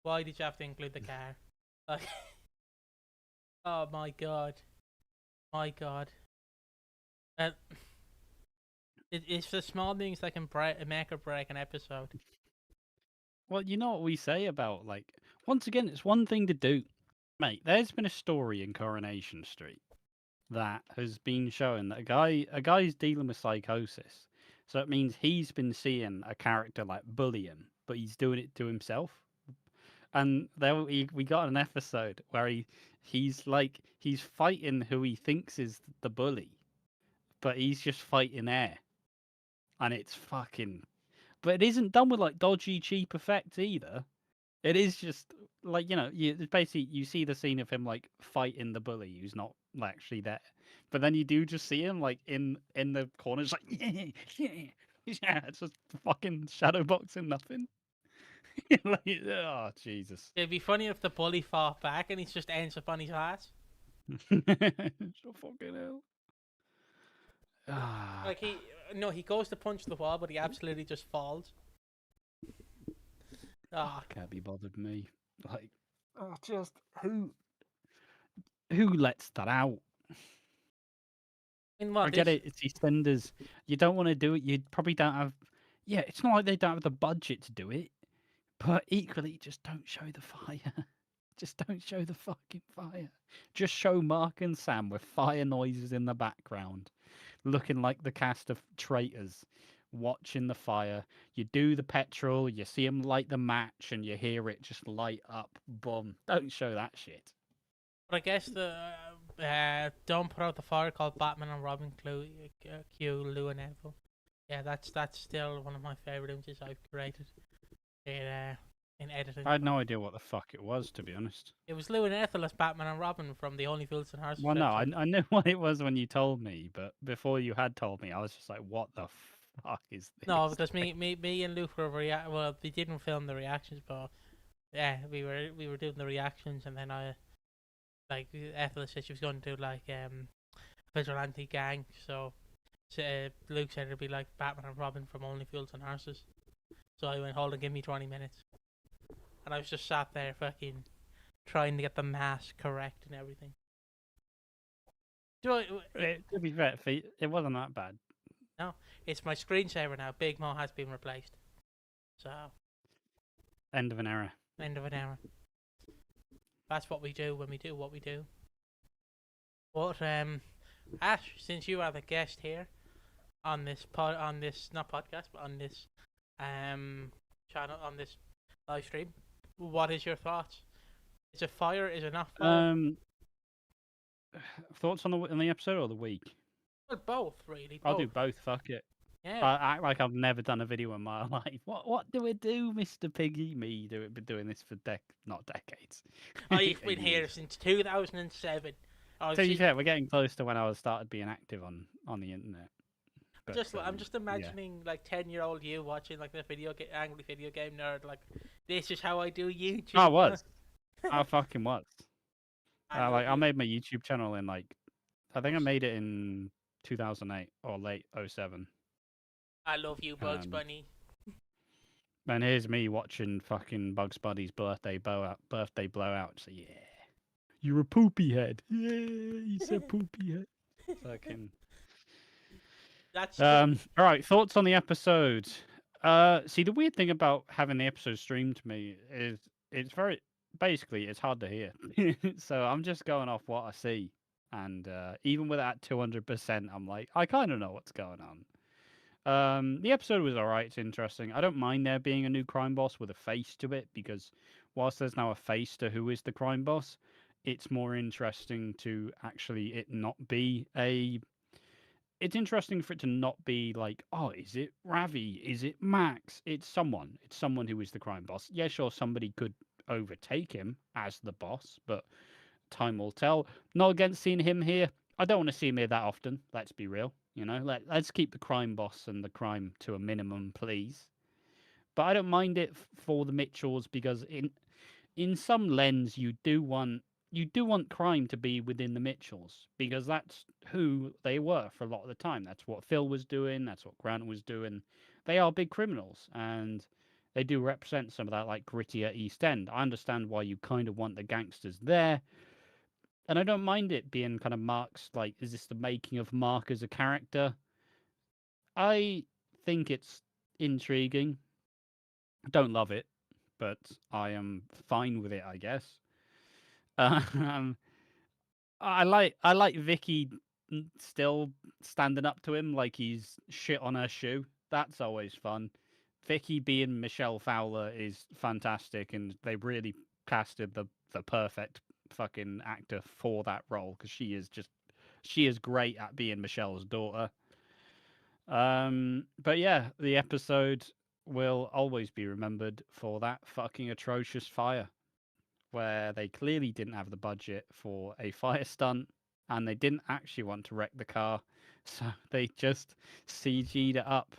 Why did you have to include the car? Like, oh my god, my god. It's the small things that can make or break an episode. Well, you know what we say about once again, it's one thing to do, mate. There's been a story in Coronation Street that has been showing that a guy's dealing with psychosis, so it means he's been seeing a character bully him, but he's doing it to himself. And we got an episode where he's fighting who he thinks is the bully, but he's just fighting air, and it's fucking. But it isn't done with dodgy, cheap effects either. It is just it's basically you see the scene of him fighting the bully who's not actually there, but then you do just see him in the corners yeah, it's just fucking shadow boxing nothing. Oh Jesus! It'd be funny if the bully fought back and he just ends up on his ass. So fucking hell. He goes to punch the wall, but he absolutely just falls. Can't be bothered me. Just who lets that out? I get it. It's EastEnders. You don't want to do it. You probably don't have. Yeah, it's not like they don't have the budget to do it, but equally, just don't show the fire. Just don't show the fucking fire. Just show Mark and Sam with fire noises in the background, looking like the cast of traitors, watching the fire. You do the petrol, you see them light the match, and you hear it just light up. Boom. Don't show that shit. But I guess the Don't Put Out the Fire called Batman and Robin Q, Lou and Neville. Yeah, that's still one of my favourite images I've created in editing. I had no idea what the fuck it was, to be honest. It was Lou and Ethel as Batman and Robin from the Only Fools and Horses. Well, no, I knew what it was when you told me, but before you had told me, I was just like, what the fuck is this? No, because me and Luke were well, we didn't film the reactions, but yeah, we were doing the reactions, and then Ethel said she was going to do vigilante gang, so Luke said it'd be like Batman and Robin from Only Fools and Horses. So I went, hold on, give me 20 minutes. And I was just sat there fucking trying to get the mask correct and everything. To be fair, it wasn't that bad. No, it's my screensaver now. Big Mo has been replaced. So. End of an era. End of an era. That's what we do when we do what we do. But Ash, since you are the guest here on this not podcast, but on this channel, on this live stream, what is your thoughts? Is it fire? Is it not fire? Thoughts on the episode or the week? Well, both really. I'll do both. Fuck it. Yeah. I act like I've never done a video in my life. What do we do, Mr. Piggy? Been doing this for not decades. I've been here since 2007. To be fair, we're getting close to when I started being active on the internet. But, I'm just imagining 10-year-old you watching the angry video game nerd. This is how I do YouTube. I was. I fucking was. I made my YouTube channel in I think I made it in 2008 or late 07. I love you, Bugs Bunny. And here's me watching fucking Bugs Bunny's birthday blowout. So yeah, you're a poopy head. Yeah, he's a poopy head. Fucking. That's all right. Thoughts on the episode? See, the weird thing about having the episode streamed to me is it's hard to hear. So I'm just going off what I see, and even with that 200%, I'm like, I kind of know what's going on. The episode was alright. It's interesting. I don't mind there being a new crime boss with a face to it, because whilst there's now a face to who is the crime boss, it's more interesting to actually it not be a. It's interesting for it to not be oh, is it Ravi? Is it Max? It's someone. It's someone who is the crime boss. Yeah, sure, somebody could overtake him as the boss, but time will tell. Not against seeing him here. I don't want to see him here that often. Let's be real. Let's keep the crime boss and the crime to a minimum, please. But I don't mind it for the Mitchells because in some lens you do want crime to be within the Mitchells because that's who they were for a lot of the time. That's what Phil was doing. That's what Grant was doing. They are big criminals, and they do represent some of that like grittier East End. I understand why you kind of want the gangsters there, and I don't mind it being kind of Mark's like, is this the making of Mark as a character? I think it's intriguing. Don't love it, but I am fine with it, I guess. Um, I like Vicky still standing up to him like he's shit on her shoe. That's always fun. Vicky being Michelle Fowler is fantastic, and they really casted the perfect fucking actor for that role because she is great at being Michelle's daughter. But yeah, the episode will always be remembered for that fucking atrocious fire where they clearly didn't have the budget for a fire stunt and they didn't actually want to wreck the car, so they just CG'd it up.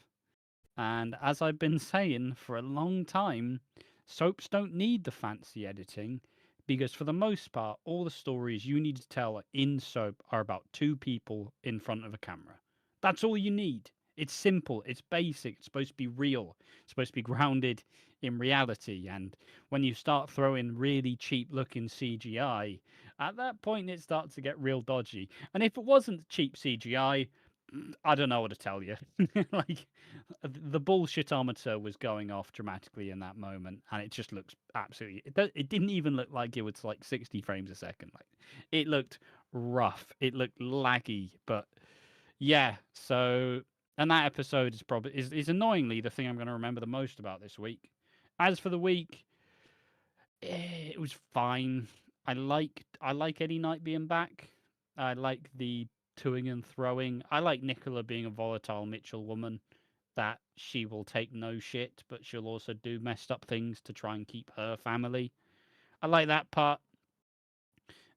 And as I've been saying for a long time, soaps don't need the fancy editing because, for the most part, all the stories you need to tell in soap are about two people in front of a camera. That's all you need. It's simple, it's basic, it's supposed to be real, it's supposed to be grounded in reality. And when you start throwing really cheap looking CGI, at that point it starts to get real dodgy. And if it wasn't cheap CGI, I don't know what to tell you. Like, the bullshitometer was going off dramatically in that moment, and it just looks absolutely. It didn't even look like it was like 60 frames a second. Like, it looked rough. It looked laggy, but yeah. So, and that episode is probably is annoyingly the thing I'm going to remember the most about this week. As for the week, it was fine. I like Eddie Knight being back. I like the toing and throwing. I like Nicola being a volatile Mitchell woman that she will take no shit, but she'll also do messed up things to try and keep her family. I like that part.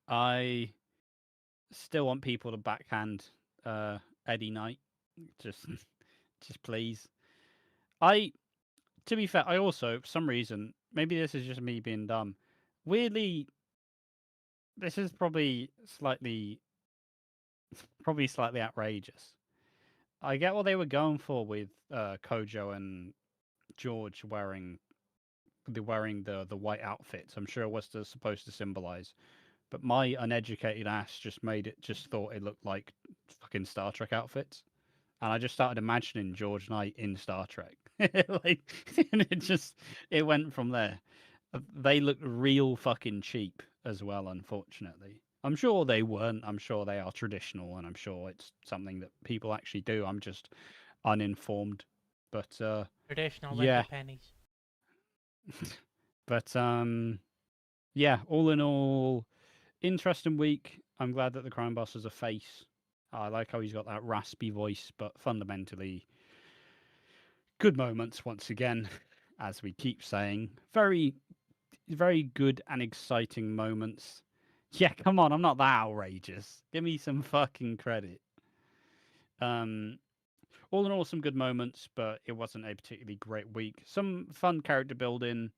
I still want people to backhand Eddie Knight. Just just please. I To be fair, I also, for some reason, maybe this is just me being dumb. Weirdly, this is probably slightly outrageous. I get what they were going for with Kojo and George wearing the white outfits. I'm sure it was supposed to symbolize, but my uneducated ass just thought it looked like fucking Star Trek outfits, and I just started imagining George Knight in Star Trek. Like, and it went from there. They looked real fucking cheap as well, unfortunately. I'm sure they weren't. I'm sure they are traditional, and I'm sure it's something that people actually do. I'm just uninformed. But Traditional like yeah. the pennies. But yeah, all in all, interesting week. I'm glad that the crime boss has a face. I like how he's got that raspy voice, but fundamentally, good moments once again, as we keep saying. Very, very good and exciting moments. Yeah, come on, I'm not that outrageous. Give me some fucking credit. Um, all in all, some good moments, but it wasn't a particularly great week. Some fun character building.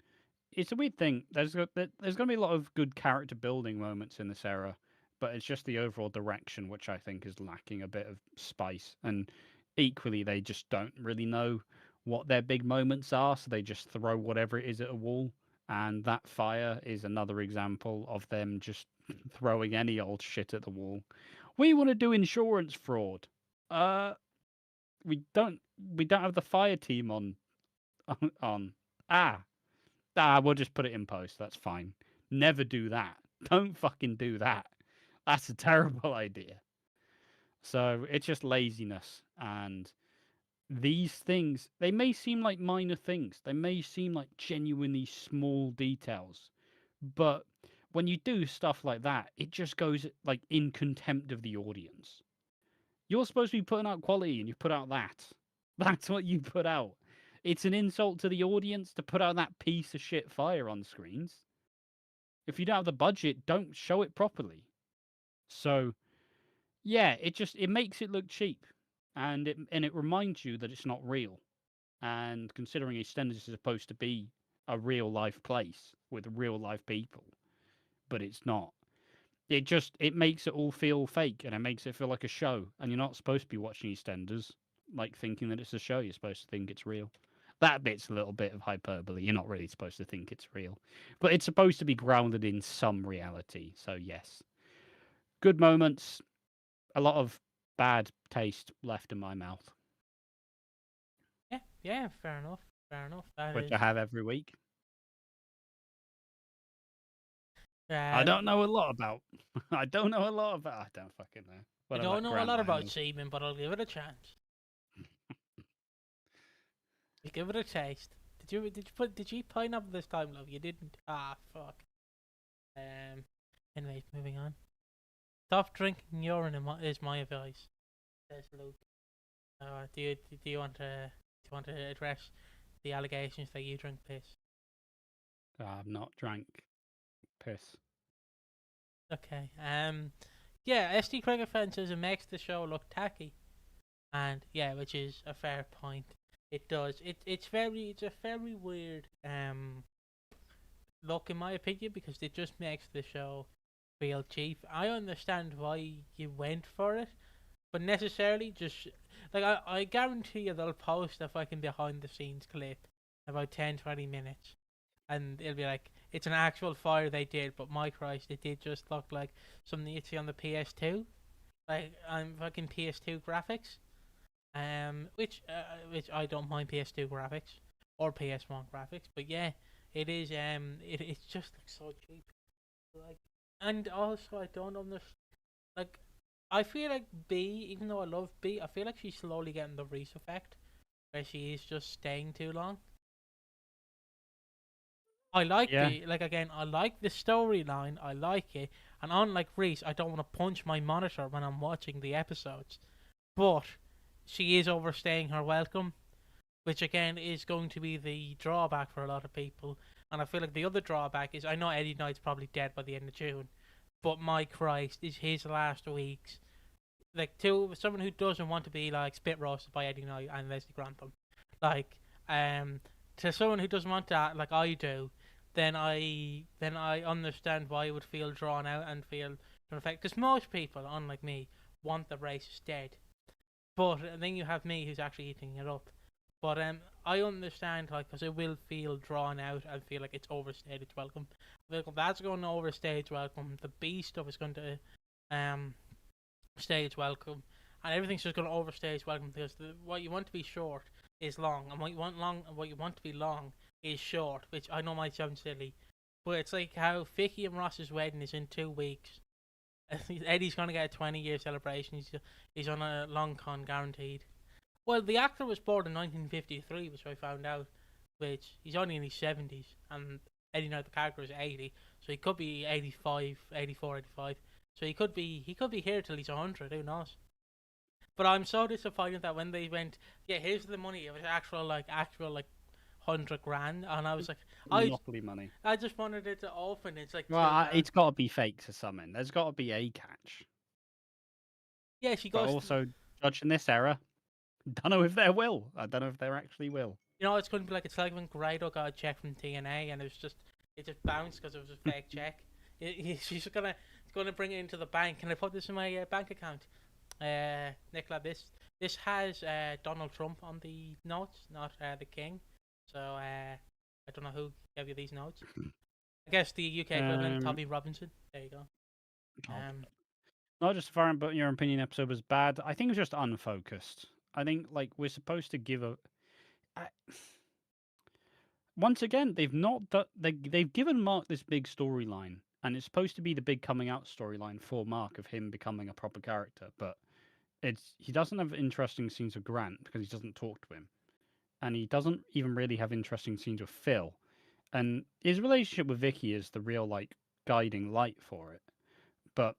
It's a weird thing. There's going to be a lot of good character building moments in this era, but it's just the overall direction which I think is lacking a bit of spice. And equally, they just don't really know what their big moments are, so they just throw whatever it is at a wall. And that fire is another example of them just throwing any old shit at the wall. We want to do insurance fraud. Uh, we don't. We don't have the fire team on. On. Ah, we'll just put it in post. That's fine. Never do that. Don't fucking do that. That's a terrible idea. So it's just laziness. And these things, they may seem like minor things, they may seem like genuinely small details. But when you do stuff like that, it just goes like in contempt of the audience. You're supposed to be putting out quality and you put out that. That's what you put out. It's an insult to the audience to put out that piece of shit fire on screens. If you don't have the budget, don't show it properly. So, yeah, it makes it look cheap, and it reminds you that it's not real. And considering EastEnders is supposed to be a real life place with real life people, but it's not. It makes it all feel fake, and it makes it feel like a show. And you're not supposed to be watching EastEnders like thinking that it's a show. You're supposed to think it's real. That bit's a little bit of hyperbole. You're not really supposed to think it's real, but it's supposed to be grounded in some reality. So yes, good moments. A lot of bad taste left in my mouth, Yeah, fair enough. Fair enough. That which is. I have every week. I Uh, don't know a lot about. I don't know a lot about. I don't fucking know. I What don't about know a Grant lot that I about know? semen, but I'll give it a chance. I'll give it a taste. Did you pineapple this time, love? You didn't. Ah, fuck. Anyways, moving on. Stop drinking urine is my advice. Says Luke. Do you want to address the allegations that you drink piss? I've not drank piss. Okay. Yeah. SD Cricket fan says it makes the show look tacky, and yeah, which is a fair point. It does. It's a very weird look in my opinion because it just makes the show feel cheap. I understand why you went for it, but necessarily just like I guarantee you they'll post a fucking behind the scenes clip about 10-20 minutes, and it'll be like it's an actual fire they did, but my Christ, it did just look like something you'd see on the PS2, like I'm fucking PS2 graphics, which I don't mind PS2 graphics or PS1 graphics, but yeah, it is it just looks so cheap, like, and also I don't understand, like, I feel like B, even though I love B, I feel like she's slowly getting the Reese effect, where she is just staying too long. I like Yeah, the, like, again, I like the storyline, I like it, and unlike Reese, I don't want to punch my monitor when I'm watching the episodes, but she is overstaying her welcome, which again is going to be the drawback for a lot of people. And I feel like the other drawback is I know Eddie Knight's probably dead by the end of June, but my Christ, is his last weeks, like, to someone who doesn't want to be like spit roasted by Eddie Knight and Leslie Grantham, like, to someone who doesn't want that like I do, then I understand why it would feel drawn out and feel affect, because most people, unlike me, want the races dead, but then you have me who's actually eating it up. But I understand, like, because it will feel drawn out and feel like it's overstayed its welcome. Like, if that's going to overstay its welcome, the B stuff is going to stay its welcome, and everything's just going to overstay its welcome because what you want to be short is long, and what you want to be long is short, which I know might sound silly, but it's like how Vicky and Ross's wedding is in 2 weeks. Eddie's going to get a 20-year celebration. He's on a long con guaranteed. Well, the actor was born in 1953, which I found out, which he's only in his 70s, and Eddie Knight, the character, is 80, so he could be 85, 84, 85. So he could be here till he's 100, who knows? But I'm so disappointed that when they went, yeah, here's the money, it was actual like 100 grand, and I was like, monopoly money. I just wanted it to open. It's like Well, 2 grand. it's got to be fake to something. There's got to be a catch. Yeah, she But goes. also, judging this era, don't know if there will. I don't know if there actually will. You know, it's going to be like it's like when Grado got a check from TNA, and it just bounced because it was a fake check. She's gonna bring it into the bank. Can I put this in my bank account? Nicola, this has Donald Trump on the notes, not the King. So I don't know who gave you these notes. I guess the UK equivalent, Tommy Robinson. There you go. Not just far, but your opinion episode was bad. I think it was just unfocused. I think like we're supposed to give a. Once again, they've given Mark this big storyline, and it's supposed to be the big coming out storyline for Mark of him becoming a proper character. But he doesn't have interesting scenes with Grant because he doesn't talk to him, and he doesn't even really have interesting scenes with Phil. And his relationship with Vicky is the real like guiding light for it. But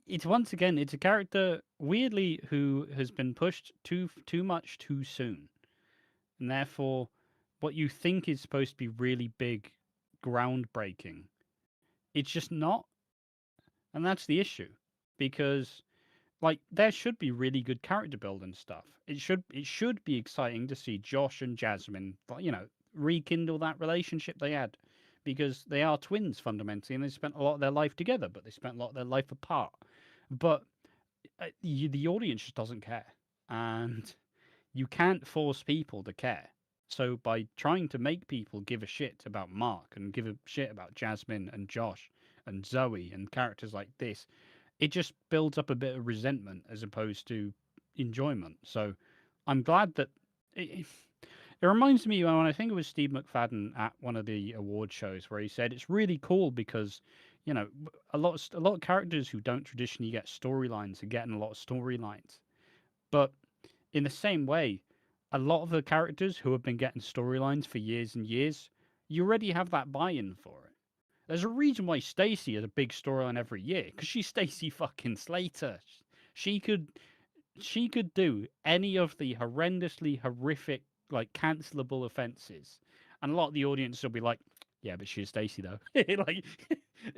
it's once again it's a character weirdly who has been pushed too much too soon, and therefore what you think is supposed to be really big, groundbreaking, it's just not, and that's the issue because like there should be really good character building stuff. It should be exciting to see Josh and Jasmine, rekindle that relationship they had, because they are twins fundamentally, and they spent a lot of their life together, but they spent a lot of their life apart. But the audience just doesn't care, and you can't force people to care. So by trying to make people give a shit about Mark and give a shit about Jasmine and Josh and Zoe and characters like this, it just builds up a bit of resentment as opposed to enjoyment. So I'm glad that it reminds me when I think it was Steve McFadden at one of the award shows where he said it's really cool because a lot of characters who don't traditionally get storylines are getting a lot of storylines, but in the same way, a lot of the characters who have been getting storylines for years and years, you already have that buy-in for it. There's a reason why Stacy has a big storyline every year, because she's Stacy fucking Slater. She could she could do any of the horrendously horrific, like cancelable offenses, and a lot of the audience will be like, "Yeah, but she's Stacy though." Like,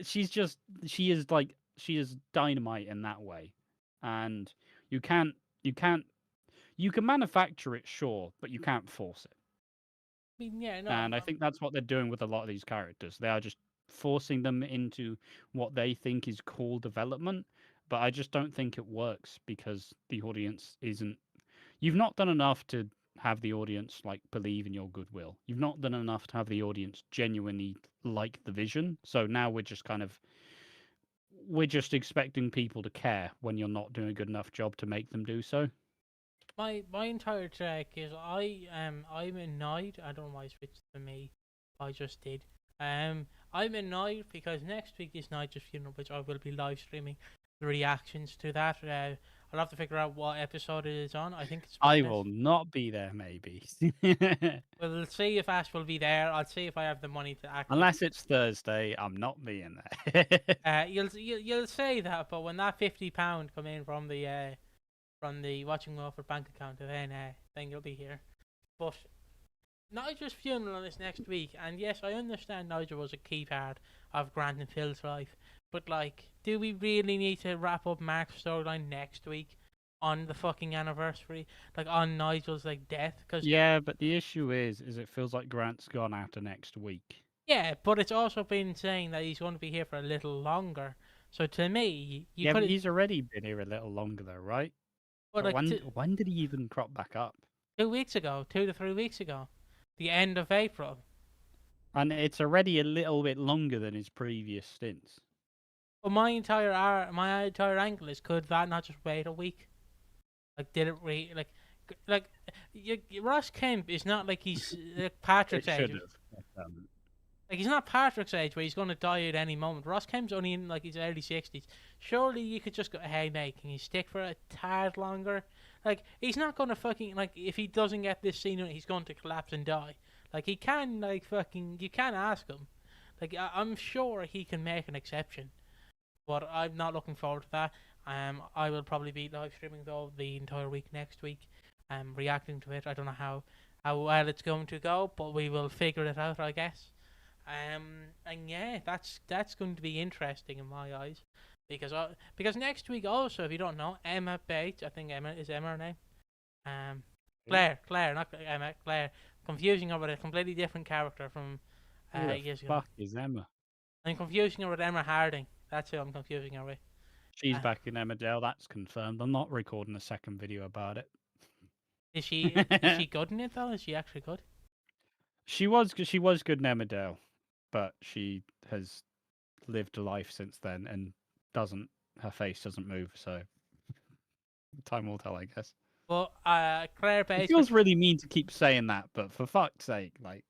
she's just she is dynamite in that way, and you can't you can't you can manufacture it, sure, but you can't force it. I mean, yeah, no, And I think that's what they're doing with a lot of these characters. They are just forcing them into what they think is cool development, but I just don't think it works because the audience isn't. You've not done enough to have the audience like believe in your goodwill. You've not done enough to have the audience genuinely like the vision. So now we're just expecting people to care when you're not doing a good enough job to make them do so. my entire track is I'm annoyed. I don't know why it switched to me. I just did. I'm annoyed because next week is Nigel's funeral, which I will be live streaming the reactions to that. I'll have to figure out what episode it is on. I think it's. I will not be there, maybe. We'll see if Ash will be there. I'll see if I have the money to actually. Unless it's Thursday, I'm not being there. You'll say that, but when that £50 come in from the Watching Walford bank account, then you'll be here. But Nigel's funeral is next week, and yes, I understand Nigel was a key part of Grant and Phil's life, but like, do we really need to wrap up Mark's storyline next week on the fucking anniversary, like on Nigel's like death? Cause Yeah, but the issue is it feels like Grant's gone after next week. yeah, but it's also been saying that he's going to be here for a little longer. So to me, you Yeah, but could. he's already been here a little longer, though, right? But But like when did he even crop back up? 2 weeks ago, 2 to 3 weeks ago, the end of April. And it's already a little bit longer than his previous stints. But my entire angle is, could that not just wait a week? Like, did it like Ross Kemp is not like he's like Patrick's It age. should have. Like, he's not Patrick's age where he's going to die at any moment. Ross Kemp's only in like his early 60s. Surely you could just go, hey mate, can you stick for a tad longer? Like, he's not going to fucking, like, if he doesn't get this scene, he's going to collapse and die. Like, he can, like, fucking, you can ask him. Like, I'm sure he can make an exception. But I'm not looking forward to that. I will probably be live streaming though the entire week next week. Reacting to it. I don't know how well it's going to go, but we will figure it out, I guess. And yeah, that's going to be interesting in my eyes, because next week also, if you don't know, Emma Bates, I think Emma her name. Claire, not Emma, Claire. Confusing her with a completely different character from Who the years ago. fuck is Emma? I'm confusing her with Emma Harding. That's who I'm confusing her with. She's back in Emmerdale, that's confirmed. I'm not recording a second video about it. Is she good in it though? Is she actually good? She was good in Emmerdale, but she has lived a life since then and her face doesn't move, so time will tell, I guess. But Claire Bates. It feels really mean to keep saying that, but for fuck's sake, like.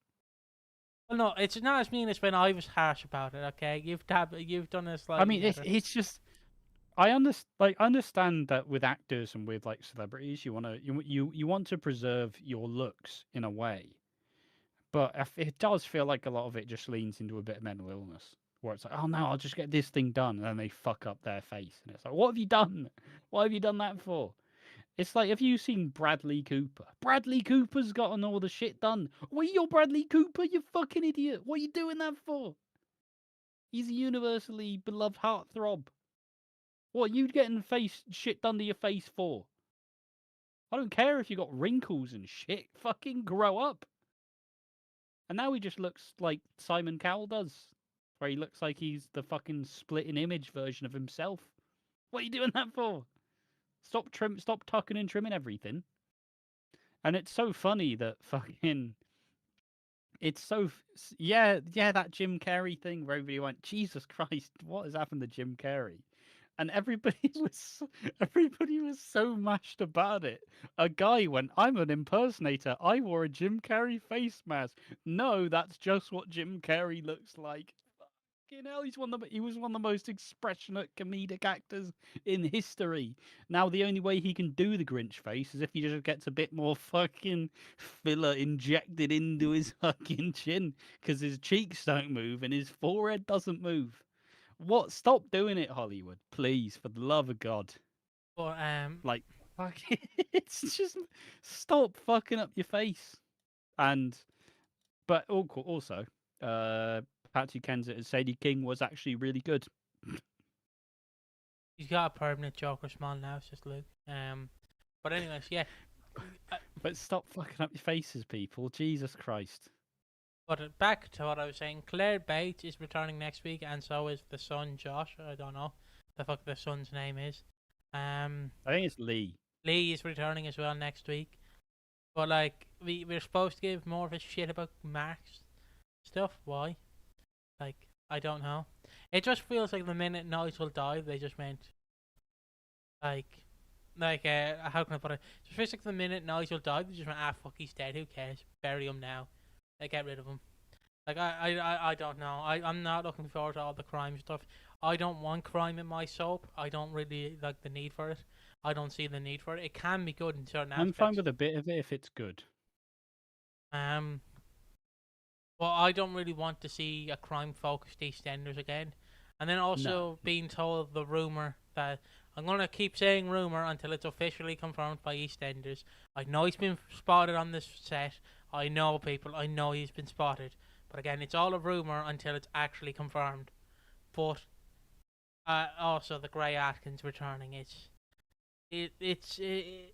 Well, no, it's not as mean as when I was harsh about it. Okay, you've done this like. I mean, it's just. I understand that with actors and with like celebrities, you want to preserve your looks in a way, but it does feel like a lot of it just leans into a bit of mental illness, where it's like, oh no, I'll just get this thing done, and then they fuck up their face, and it's like, what have you done? What have you done that for? It's like, have you seen Bradley Cooper? Bradley Cooper's gotten all the shit done. Well, you're Bradley Cooper, you fucking idiot. What are you doing that for? He's a universally beloved heartthrob. What are you getting shit done to your face for? I don't care if you got wrinkles and shit. Fucking grow up. And now he just looks like Simon Cowell does, where he looks like he's the fucking splitting image version of himself. What are you doing that for? Stop tucking and trimming everything. And it's so funny that fucking it's so yeah, that Jim Carrey thing where everybody went, Jesus Christ, what has happened to Jim Carrey? And everybody was so mashed about it. A guy went, I'm an impersonator. I wore a Jim Carrey face mask. No, that's just what Jim Carrey looks like. Fucking hell, he was one of the most expressionate comedic actors in history. Now the only way he can do the Grinch face is if he just gets a bit more fucking filler injected into his fucking chin, because his cheeks don't move and his forehead doesn't move. What? Stop doing it, Hollywood, please, for the love of God. But Like, fuck, it's just stop fucking up your face. But also, Patsy Kensit and Sadie King was actually really good. he's got a permanent Joker smile now. It's just Luke. But anyways, yeah. But stop fucking up your faces, people. Jesus Christ. But back to what I was saying, Claire Bates is returning next week, and so is the son Josh. I don't know the fuck the son's name is. I think it's Lee. Lee is returning as well next week. But like we're supposed to give more of a shit about Mark's stuff. Why? Like I don't know. It just feels like the minute Nigel died, they just went like how can I put it? It just feels like the minute Nigel died, they just went fuck, he's dead. Who cares? Bury him now. They get rid of him. Like I don't know. I'm not looking forward to all the crime stuff. I don't want crime in my soap. I don't really like the need for it. I don't see the need for it. It can be good in certain aspects. I'm fine with a bit of it if it's good. Well, I don't really want to see a crime-focused EastEnders again. And then also being told the rumour that I'm gonna keep saying rumour until it's officially confirmed by EastEnders. I know he's been spotted on this set. I know people. I know he's been spotted. But again, it's all a rumour until it's actually confirmed. But also the Grey Atkins returning. The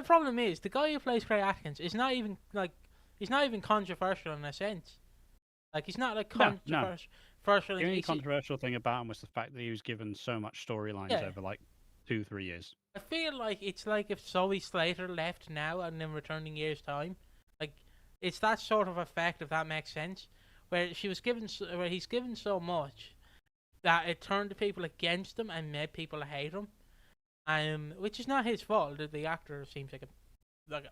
problem is the guy who plays Grey Atkins is not even like he's not even controversial in a sense. Like he's not like controversial. The only controversial thing about him was the fact that he was given so much storylines over like 2-3 years. I feel like it's like if Zoe Slater left now and then returning years time. Like it's that sort of effect, if that makes sense, where he's given so much that it turned the people against him and made people hate him. Which is not his fault. The actor seems like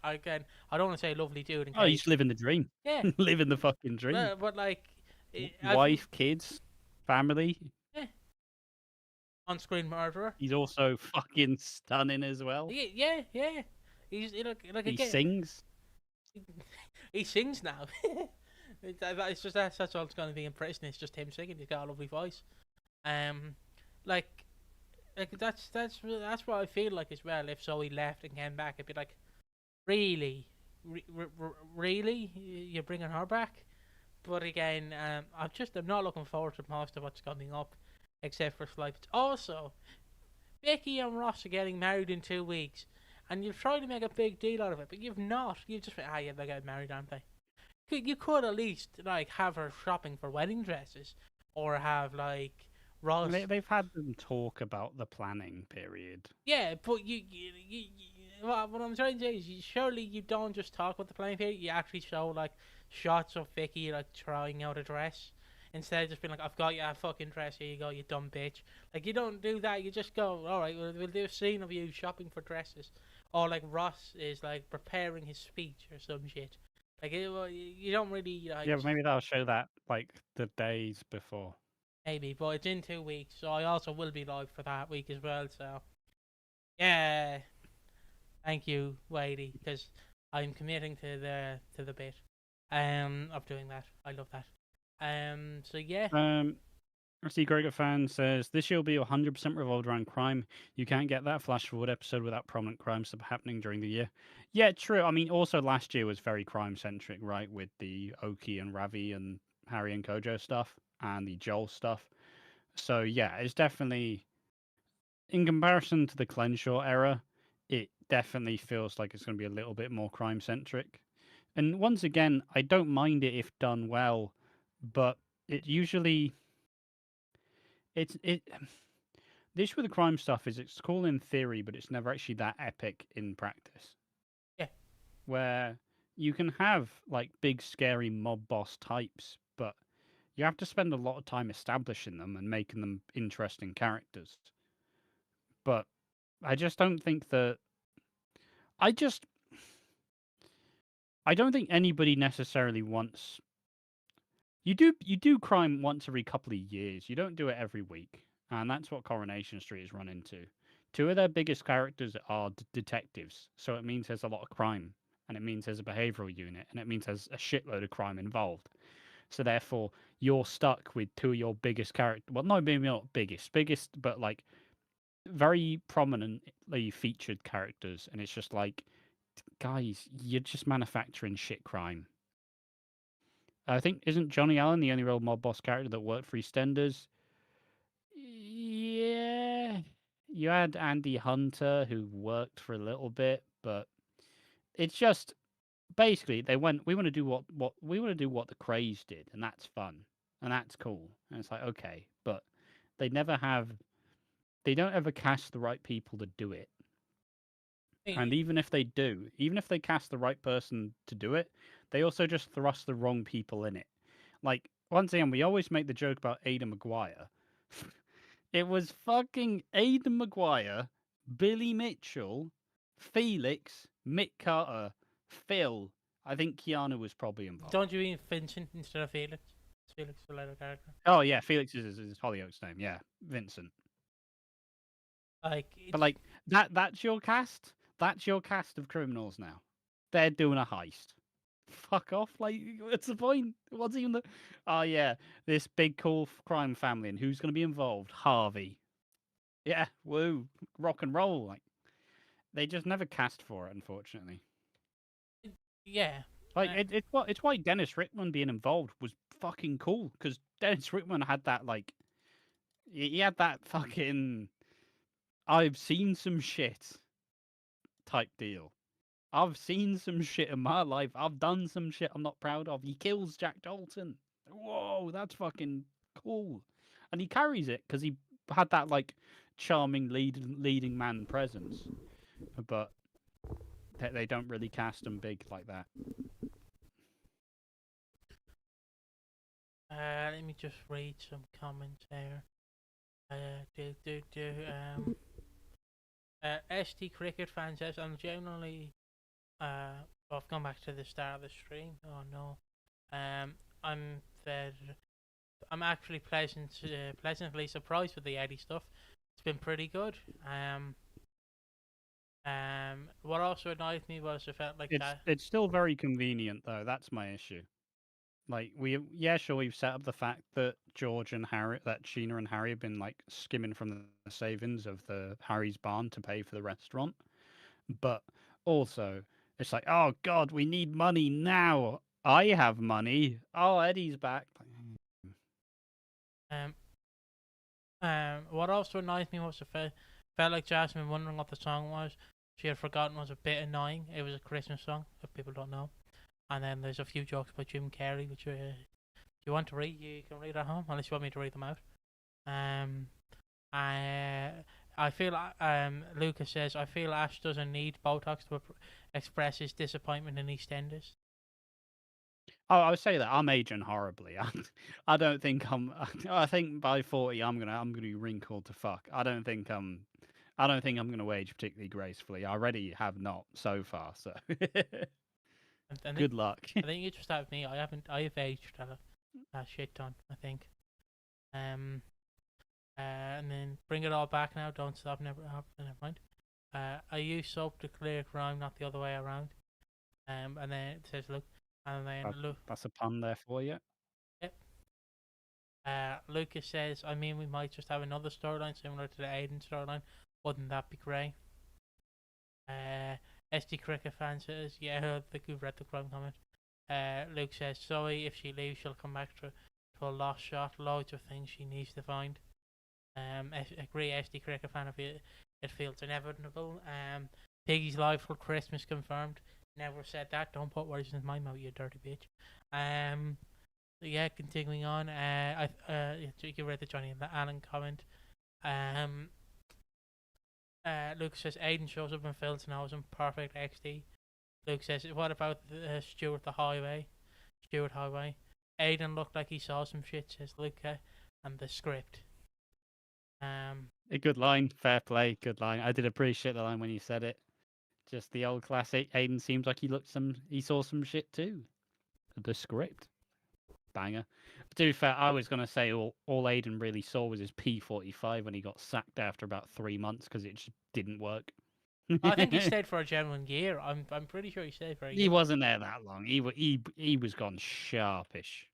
I don't want to say a lovely dude. He's living the dream. Yeah, living the fucking dream. But like, wife, kids, family. Yeah. On-screen murderer. He's also fucking stunning as well. Yeah. He's like he sings. He sings now. It's just that's all it's going to be in prison. It's just him singing. He's got a lovely voice. Like that's what I feel like as well. If Zoe left and came back, I'd be like, really, really, you're bringing her back? But again, I'm not looking forward to most of what's coming up, except for Slipped. Also, Becky and Ross are getting married in 2 weeks, and you've tried to make a big deal out of it, but you've not. You've just been, yeah, they're getting married, aren't they? You could at least like have her shopping for wedding dresses, or have like Ross. They've had them talk about the planning period. Yeah, but what I'm trying to say is, surely you don't just talk about the planning period. You actually show like shots of Vicky like trying out a dress, instead of just being like, "I've got you a fucking dress. Here you go, you dumb bitch." Like you don't do that. You just go, "All right, we'll do a scene of you shopping for dresses," or like Ross is like preparing his speech or some shit. Like you don't really like. Yeah, but maybe that'll show that like the days before. Maybe, but it's in 2 weeks, so I also will be live for that week as well. So, yeah, thank you, Wadey, because I'm committing to the bit of doing that. I love that. So yeah. I see Gregor fan says this year will be 100% revolved around crime. You can't get that flash forward episode without prominent crime stuff happening during the year. Yeah, true. I mean, also last year was very crime centric, right? With the Oki and Ravi and Harry and Kojo stuff and the Joel stuff. So yeah, it's definitely in comparison to the Clenshaw era, it definitely feels like it's going to be a little bit more crime centric. And once again, I don't mind it if done well, but it usually it the issue with the crime stuff is it's cool in theory, but it's never actually that epic in practice. Yeah. Where you can have like big scary mob boss types, but you have to spend a lot of time establishing them and making them interesting characters. But I just don't think that I just I don't think anybody necessarily wants you do crime once every couple of years. You don't do it every week. And that's what Coronation Street has run into. Two of their biggest characters are detectives, so it means there's a lot of crime, and it means there's a behavioral unit, and it means there's a shitload of crime involved. So therefore, you're stuck with two of your biggest characters. Well, no, maybe not biggest, but like very prominently featured characters, and it's just like, guys, you're just manufacturing shit crime. I think isn't Johnny Allen the only real mob boss character that worked for EastEnders? Yeah, you had Andy Hunter who worked for a little bit, but it's just basically they went. We want to do what we want to do what the Craze did, and that's fun and that's cool. And it's like okay, but they never have. They don't ever cast the right people to do it. And even if they do, even if they cast the right person to do it, they also just thrust the wrong people in it. Like, once again, we always make the joke about Aidan Maguire. It was fucking Aidan Maguire, Billy Mitchell, Felix, Mick Carter, Phil. I think Keanu was probably involved. Don't you mean Vincent instead of Felix? Felix is the later character. Oh, yeah, Felix is his Hollyoaks name. Yeah, Vincent. Like, but like that's your cast. That's your cast of criminals now. They're doing a heist. Fuck off! Like, what's the point? What's even the? Oh yeah, this big cool crime family, and who's going to be involved? Harvey. Yeah, woo, rock and roll. Like, they just never cast for it, unfortunately. Yeah. Like, it's why Dennis Rickman being involved was fucking cool, because Dennis Rickman had that like, he had that fucking, I've seen some shit type deal. I've seen some shit in my life. I've done some shit I'm not proud of. He kills Jack Dalton. Whoa, that's fucking cool. And he carries it because he had that like charming leading man presence. But they don't really cast him big like that. Let me just read some comments here. ST Cricket fan says, I'm generally I've gone back to the start of the stream. Oh no. I'm actually pleasantly surprised with the Eddie stuff. It's been pretty good. What also annoyed me was it felt like it's still very convenient though. That's my issue. Like sure, we've set up the fact that George and Harry, that Sheena and Harry have been like skimming from the savings of the Harry's barn to pay for the restaurant, but also it's like, oh god, we need money now. I have money. Oh, Eddie's back. What also annoyed me was it felt like Jasmine wondering what the song was. She had forgotten was a bit annoying. It was a Christmas song, if people don't know. And then there's a few jokes by Jim Carrey, which if you want to read, you can read at home, unless you want me to read them out. I feel Lucas says, I feel Ash doesn't need Botox to express his disappointment in EastEnders. Oh, I would say that I'm aging horribly. I don't think I think by 40 I'm gonna be wrinkled to fuck. I don't think I'm gonna age particularly gracefully. I already have not so far. So good luck. I think you just have me. I've aged a shit ton, I think. And then bring it all back now. Don't stop. Never mind. I use soap to clear crime, not the other way around. And then it says, look. And then that's a pun there for you. Yep. Lucas says, I mean, we might just have another storyline similar to the Aiden storyline. Wouldn't that be great? SD Cricket fan says, yeah, I think we've read the crime comment. Luke says, sorry, if she leaves, she'll come back to a lost shot. Loads of things she needs to find. Agree, SD cricket fan. If it feels inevitable. Piggy's live for Christmas confirmed. Never said that. Don't put words in my mouth, you dirty bitch. Yeah, continuing on. You read the Johnny and the Allen comment. Luke says Aiden shows up in Phil's nose and perfect XD. Luke says, what about Stuart Highway? Aiden looked like he saw some shit, says Luke, and the script. A good line, fair play, good line. I did appreciate the line when you said it. Just the old classic. Aiden seems like he saw some shit too. The script, banger. But to be fair, I was gonna say all Aiden really saw was his P45 when he got sacked after about 3 months because it just didn't work. I think he stayed for a genuine year. I'm pretty sure he stayed for a year. He wasn't there that long. He was gone sharpish.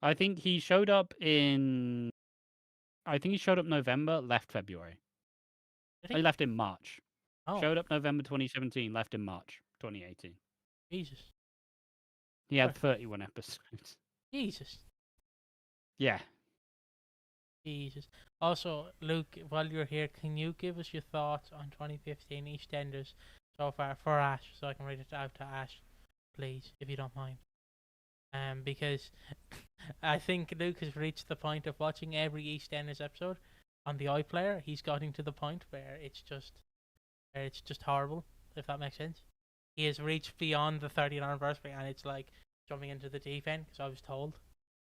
I think he showed up November, left February. He left in March. Oh. Showed up November 2017, left in March 2018. Jesus. He had 31 episodes. Jesus. Yeah. Jesus. Also, Luke, while you're here, can you give us your thoughts on 2015 EastEnders so far for Ash, so I can read it out to Ash, please, if you don't mind. Because I think Luke has reached the point of watching every EastEnders episode on the iPlayer. He's gotten to the point where it's just horrible, if that makes sense. He has reached beyond the 30th anniversary, and it's like jumping into the deep end, because I was told.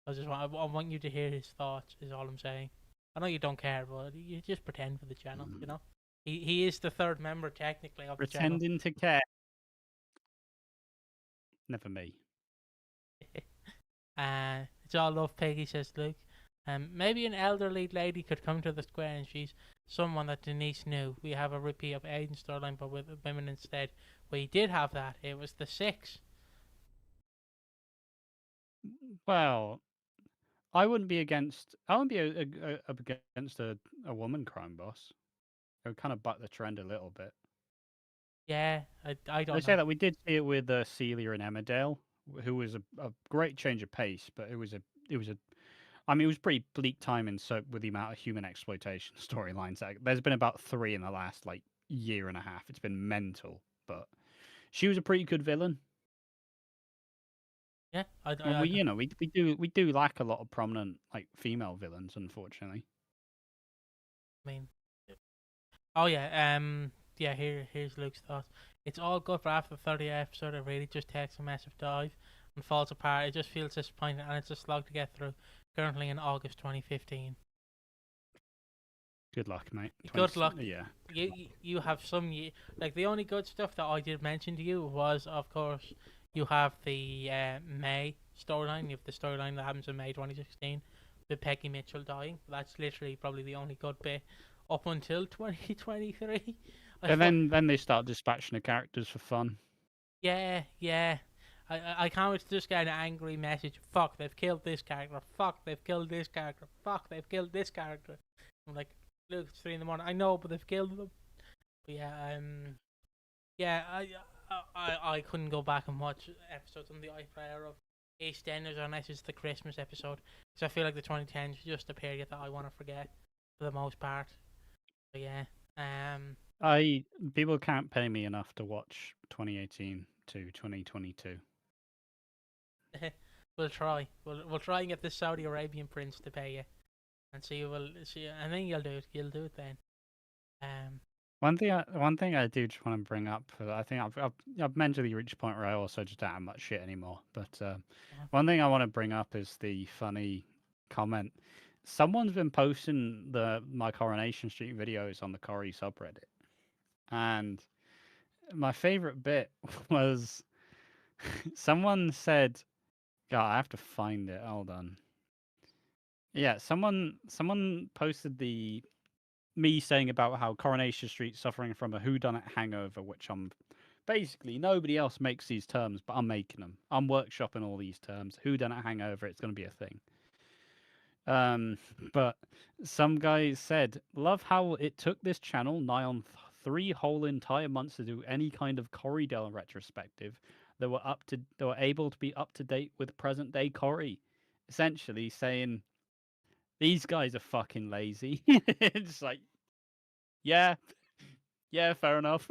I want you to hear his thoughts, is all I'm saying. I know you don't care, but you just pretend for the channel, you know? He is the third member, technically, of the channel. Pretending to care. Never me. It's all love, Peggy, says Luke. Maybe an elderly lady could come to the square and she's someone that Denise knew. We have a repeat of Aiden's storyline, but with women instead. We did have that. It was the 6. Well, I wouldn't be against a woman crime boss. It would kind of buck the trend a little bit. Yeah, I don't know. Say that we did see it with Celia and Emmerdale, who was a great change of pace, but it was pretty bleak timing. So with the amount of human exploitation storylines, there's been about 3 in the last year and a half. It's been mental, but she was a pretty good villain. Yeah, we do lack a lot of prominent female villains, unfortunately. I mean, oh yeah, here's Luke's thoughts. It's all good for after the 30th episode. It really just takes a massive dive and falls apart. It just feels disappointing, and it's a slog to get through. Currently in August 2015. Good luck, mate. Good luck. Yeah. You have some the only good stuff that I did mention to you was, of course, you have the May storyline. You have the storyline that happens in May 2016 with Peggy Mitchell dying. That's literally probably the only good bit up until 2023. And then they start dispatching the characters for fun. Yeah. I can't wait to just get an angry message. Fuck, they've killed this character. Fuck, they've killed this character. Fuck, they've killed this character. I'm like, look, it's 3 in the morning. I know, but they've killed them. But yeah, I couldn't go back and watch episodes on the iPlayer of EastEnders unless it's the Christmas episode, because I feel like the 2010s is just a period that I want to forget for the most part. But yeah, people can't pay me enough to watch 2018 to 2022. We'll try. We'll try and get the Saudi Arabian prince to pay you, and see. And then you'll do it. You'll do it then. One thing I do just want to bring up, I think I've mentally reached a point where I also just don't have much shit anymore. But one thing I want to bring up is the funny comment. Someone's been posting my Coronation Street videos on the Corrie subreddit, and my favorite bit was someone said, God, I have to find it. Hold on. Yeah, someone posted me saying about how Coronation Street's suffering from a whodunit hangover, which I'm basically, nobody else makes these terms, but I'm making them. I'm workshopping all these terms. Whodunit hangover, it's going to be a thing. But some guy said, love how it took this channel nigh on 3 whole entire months to do any kind of Corriedale retrospective. They were able to be up to date with present day Corrie, essentially saying These guys are fucking lazy. It's like, yeah, fair enough.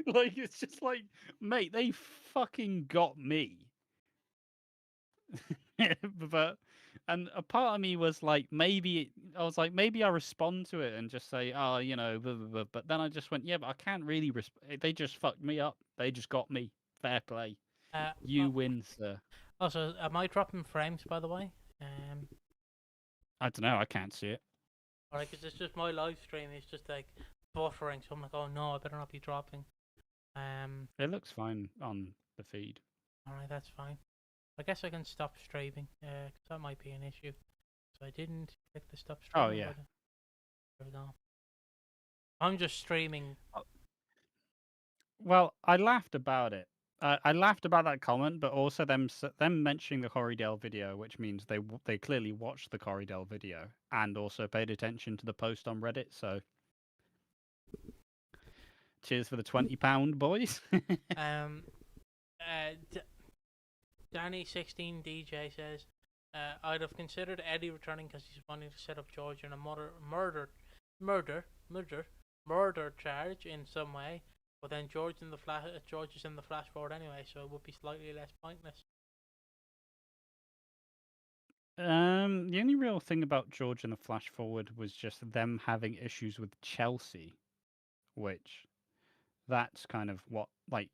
Like, it's just like, mate, they fucking got me. But, and a part of me was like, I was like, maybe I respond to it and just say, oh, blah, blah, blah. But then I just went, yeah, but I can't really. They just fucked me up. They just got me. Fair play. You win, sir. Also, am I dropping frames, by the way? I don't know. I can't see it. Alright, because it's just my live stream. It's just like buffering, so I'm like, oh no, I better not be dropping. It looks fine on the feed. Alright, that's fine. I guess I can stop streaming, because that might be an issue. So I didn't click the stop streaming. Oh yeah. Button. There we go. I'm just streaming. Well, I laughed about it. I laughed about that comment, but also them mentioning the Corriedale video, which means they clearly watched the Corriedale video and also paid attention to the post on Reddit. So, cheers for the £20, boys. Danny16 DJ says, I'd have considered Eddie returning because he's wanting to set up George in a murder charge in some way. But then George is in the flash forward anyway, so it would be slightly less pointless. The only real thing about George in the flash forward was just them having issues with Chelsea, which that's kind of what like.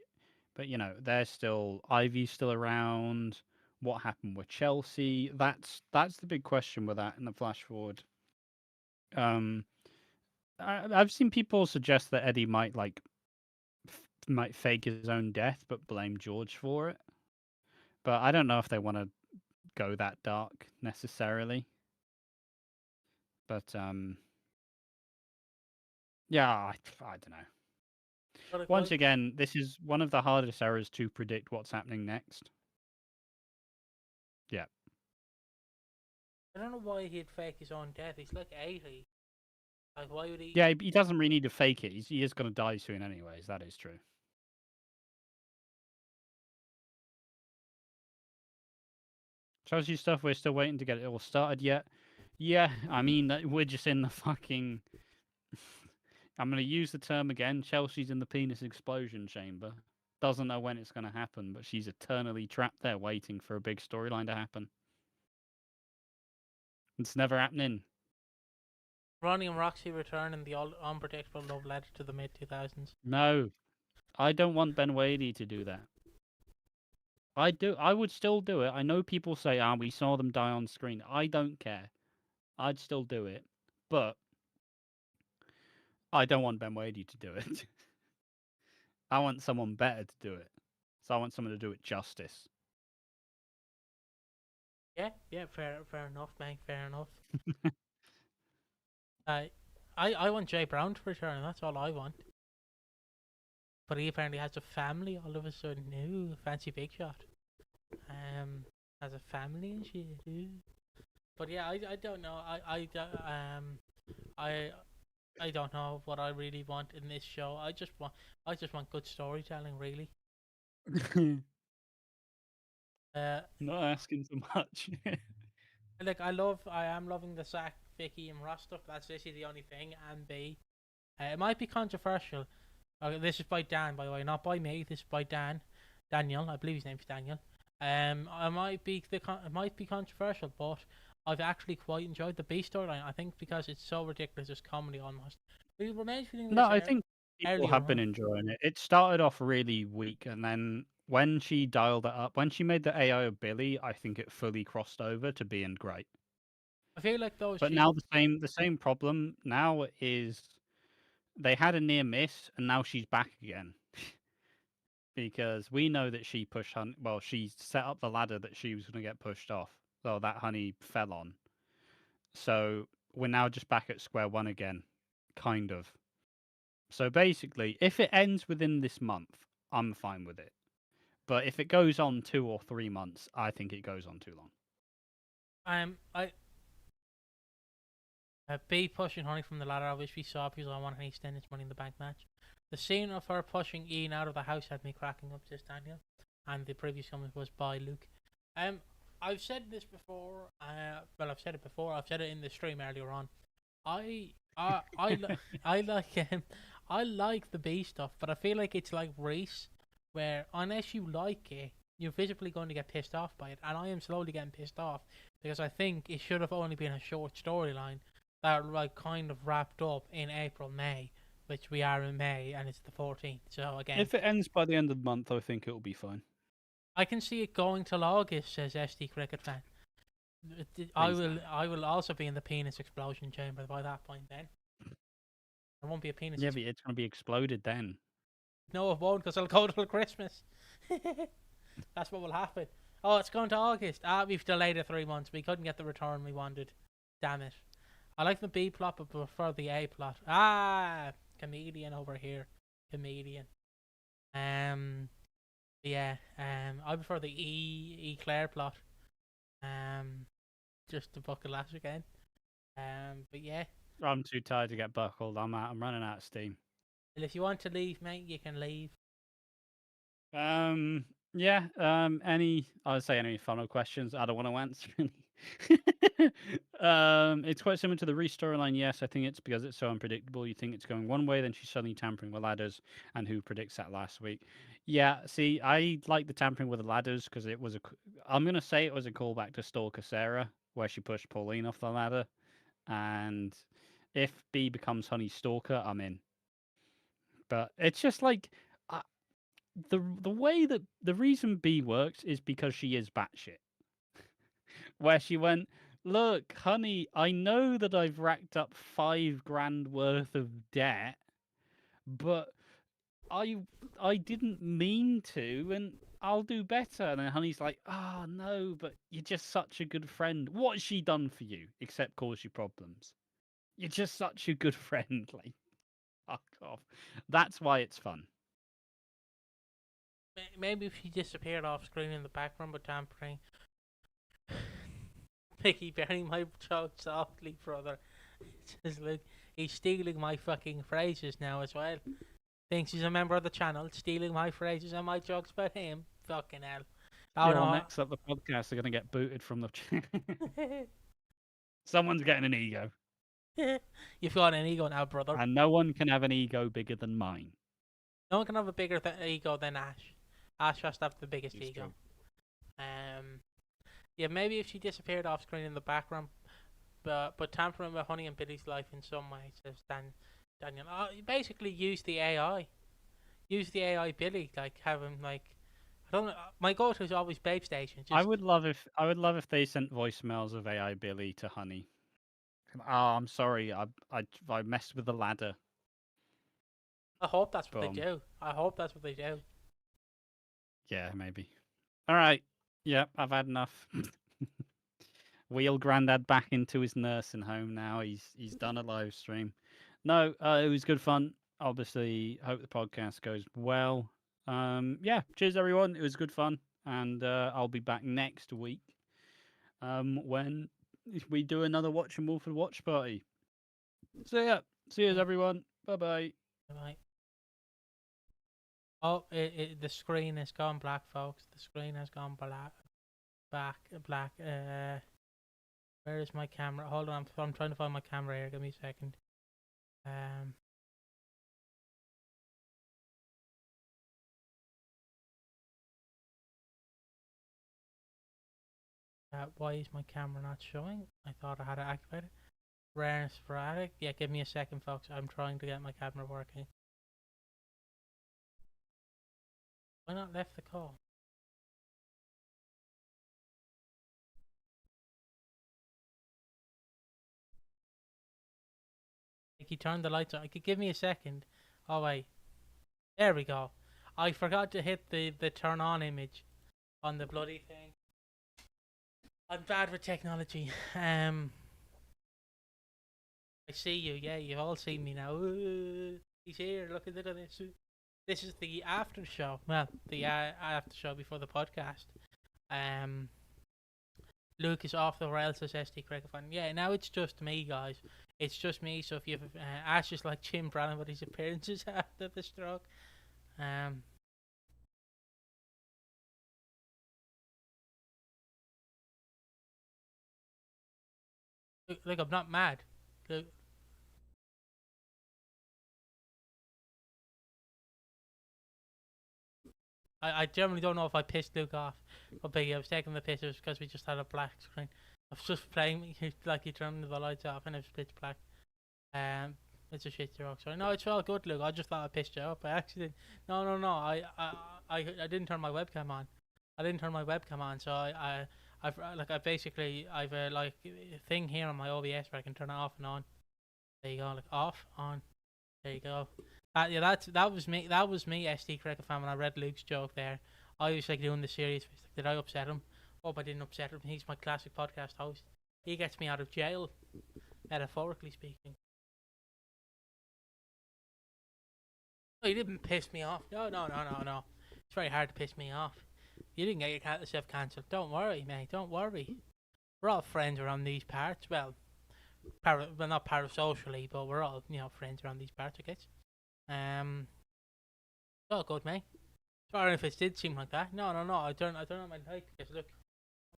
But they're still Ivy's still around. What happened with Chelsea? That's the big question with that in the flash forward. I've seen people suggest that Eddie might fake his own death, but blame George for it. But I don't know if they want to go that dark necessarily. But yeah, I don't know. Once again, this is one of the hardest errors to predict what's happening next. Yeah. I don't know why he'd fake his own death. He's like 80. Like, why would he? Yeah, he doesn't really need to fake it. He is going to die soon anyways. That is true. Chelsea stuff, we're still waiting to get it all started yet. Yeah, I mean, we're just in the fucking... I'm going to use the term again. Chelsea's in the penis explosion chamber. Doesn't know when it's going to happen, but she's eternally trapped there waiting for a big storyline to happen. It's never happening. Ronnie and Roxy return in the unpredictable love letter to the mid-2000s. No. I don't want Ben Wadey to do that. I would still do it. I know people say, we saw them die on screen. I don't care. I'd still do it. But I don't want Ben Wadey to do it. I want someone better to do it. So I want someone to do it justice. Yeah, fair enough, mate. Fair enough. I want Jay Brown to return. That's all I want. But he apparently has a family all of a sudden. Ooh, fancy big shot. Has a family and shit. Ooh. But yeah, I don't know. I don't know what I really want in this show. I just want good storytelling, really. Not asking so much. Like I am loving the Zach, Vicky, and Ross stuff. That's literally the only thing. And B, it might be controversial. This is by Dan, by the way, not by me. This is by Daniel. I believe his name's Daniel. It might be controversial, but I've actually quite enjoyed the B storyline. I think because it's so ridiculous, it's comedy almost. No, I think people have been enjoying it. It started off really weak, and then when she dialed it up, when she made the AI of Billy, I think it fully crossed over to being great. I feel like those. But now the same problem now is they had a near miss, and now she's back again. Because we know that she pushed Honey. Well, she set up the ladder that she was going to get pushed off. So that Honey fell on. So we're now just back at square one again, kind of. So basically, if it ends within this month, I'm fine with it. But if it goes on 2 or 3 months, I think it goes on too long. B pushing Honey from the ladder, I wish we saw because I want an EastEnders Money in the Bank match. The scene of her pushing Ian out of the house had me cracking up, says Daniel. And the previous comment was by Luke. I've said this before. Well, I've said it before. I've said it in the stream earlier on. I like I like the B stuff, but I feel like it's like Reese, where unless you like it, you're visibly going to get pissed off by it, and I am slowly getting pissed off because I think it should have only been a short storyline that like kind of wrapped up in April, May, which we are in May, and it's the 14th. So again, If it ends by the end of the month, I think it'll be fine. I can see it going till August, says SD Cricket Fan. Please. I will also be in the penis explosion chamber by that point. Then there won't be a penis. Yeah, but it's going to be exploded then. No, it won't, because I'll go till Christmas. That's what will happen. Oh, it's going to August. We've delayed it 3 months. We couldn't get the return we wanted. Damn it. I like the B plot, but prefer the A plot. Comedian over here. Comedian. Yeah. I prefer the E Claire plot. Just to buckle last again. But yeah. I'm too tired to get buckled. I'm running out of steam. Well, if you want to leave, mate, you can leave. Yeah. Any final questions? I don't want to answer any. It's quite similar to the Reese storyline. Yes, I think it's because it's so unpredictable. You think it's going one way, then she's suddenly tampering with ladders, and who predicts that last week? Yeah, see, I like the tampering with the ladders because it was I'm gonna say it was a callback to Stalker Sarah, where she pushed Pauline off the ladder, and if B becomes Honey Stalker, I'm in. But it's just like the way that the reason B works is because she is batshit. Where she went, look, honey, I know that I've racked up $5,000 worth of debt, but I didn't mean to, and I'll do better. And then honey's like, oh no, but you're just such a good friend. What's she done for you except cause you problems? You're just such a good friend. Like, fuck off. That's why it's fun. Maybe if she disappeared off screen in the background but tampering. Piggy, bury my joke softly, brother. Says, look, he's stealing my fucking phrases now as well. Thinks he's a member of the channel, stealing my phrases and my jokes about him. Fucking hell. Oh Yeah, no. well, next up, the podcast are going to get booted from the channel. Someone's getting an ego. You've got an ego now, brother. And no one can have an ego bigger than mine. No one can have a bigger ego than Ash. Ash has to have the biggest ego. True. Yeah, maybe if she disappeared off screen in the background, but tampering with Honey and Billy's life in some way, says Daniel. Basically, use the AI. Use the AI Billy, like have him like. I don't know. My go-to is always Babe Station. I would love if they sent voicemails of AI Billy to Honey. Oh, I'm sorry, I messed with the ladder. I hope that's what they do. I hope that's what they do. Yeah, maybe. All right. Yep, I've had enough. Wheel Grandad back into his nursing home now. He's done a live stream. No, it was good fun. Obviously, hope the podcast goes well. Yeah, cheers everyone. It was good fun, and I'll be back next week. When we do another Watching Walford watch party. So yeah, cheers everyone. Bye bye. Bye. Oh, the screen has gone black, folks. The screen has gone black. Black. Where is my camera? Hold on, I'm trying to find my camera here. Give me a second. Why is my camera not showing? I thought I had it activated. Rare and sporadic. Yeah, give me a second, folks. I'm trying to get my camera working. Why not left the call? Like he turned the lights on. I could give me a second. Oh wait. There we go. I forgot to hit the turn on image on the bloody thing. I'm bad with technology. I see you. Yeah, you've all seen me now. He's here. Look at this. This is the after show. Well, the after show before the podcast. Luke is off the rails as SD Cricket Fan. Yeah, now it's just me, guys. It's just me. So if you've Ash is like Jim Brannan with his appearances after the stroke. Like I'm not mad. Like, I generally don't know if I pissed Luke off. But Piggy, I was taking the pictures because we just had a black screen. I was just playing like you turned the lights off and it was pitch black. Um, it's a shit joke. Sorry, no, it's all good, Luke. I just thought I pissed you up by accident. No, no, no. I didn't turn my webcam on. I didn't turn my webcam on, so I've like a thing here on my OBS where I can turn it off and on. There you go, like off, on. There you go. Yeah, that was me. That was me, SD Cricket fan. When I read Luke's joke there, I was like doing the serious face. Like, did I upset him? Hope I didn't upset him. He's my classic podcast host. He gets me out of jail, metaphorically speaking. No, he didn't piss me off. No, no, no, no, no. It's very hard to piss me off. You didn't get yourself cancelled. Don't worry, mate. Don't worry. We're all friends around these parts. Well, not parasocially, but we're all friends around these parts, I guess. It's all good, mate. Sorry if it did seem like that. No, no, no. I don't know my life because look,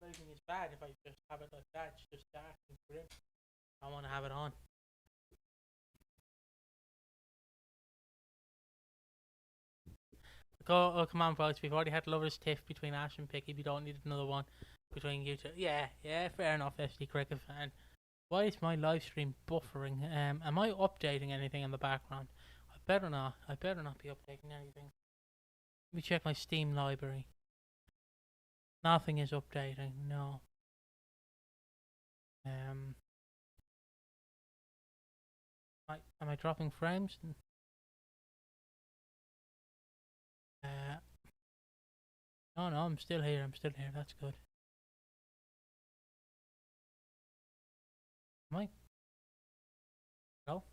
everything is bad if I just have it like that. It's just dark and grim. I want to have it on. Oh, come on, folks. We've already had lovers tiff between Ash and Piggy. We don't need another one between you two. Yeah, yeah, fair enough, SD Cricket fan. Why is my live stream buffering? Am I updating anything in the background? I better not. I better not be updating anything. Let me check my Steam library. Nothing is updating. No. Am I dropping frames? No, no, I'm still here. I'm still here. That's good. Am I? No.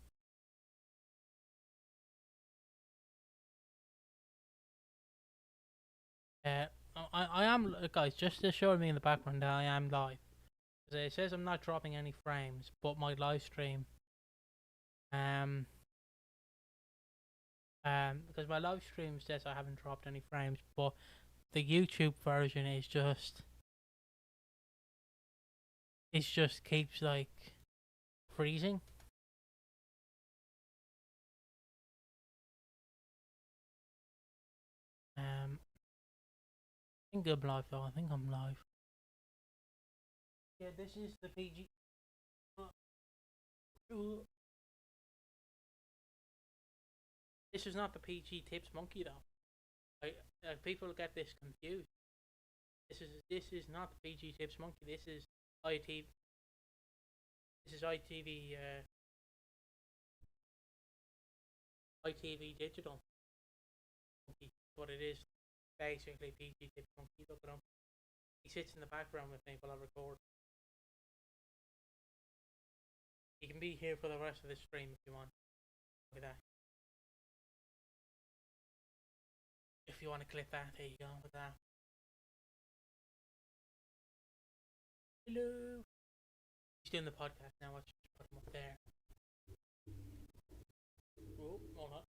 I am, guys. Just to show me in the background that I am live. It says I'm not dropping any frames, but my live stream, because my live stream says I haven't dropped any frames, but the YouTube version is just, keeps like freezing. I think I'm live though. I think I'm live. Yeah, this is the PG. This is not the PG Tips Monkey though. People get this confused. This is not the PG Tips Monkey. This is ITV. This is ITV. ITV Digital Monkey. What it is, basically PG Tips Monkey. Look at him. He sits in the background with me while I record. You can be here for the rest of the stream if you want. Look at that. If you want to clip that, there you go with that. Hello. He's doing the podcast now. I'll just put him up there. Oh, hold on.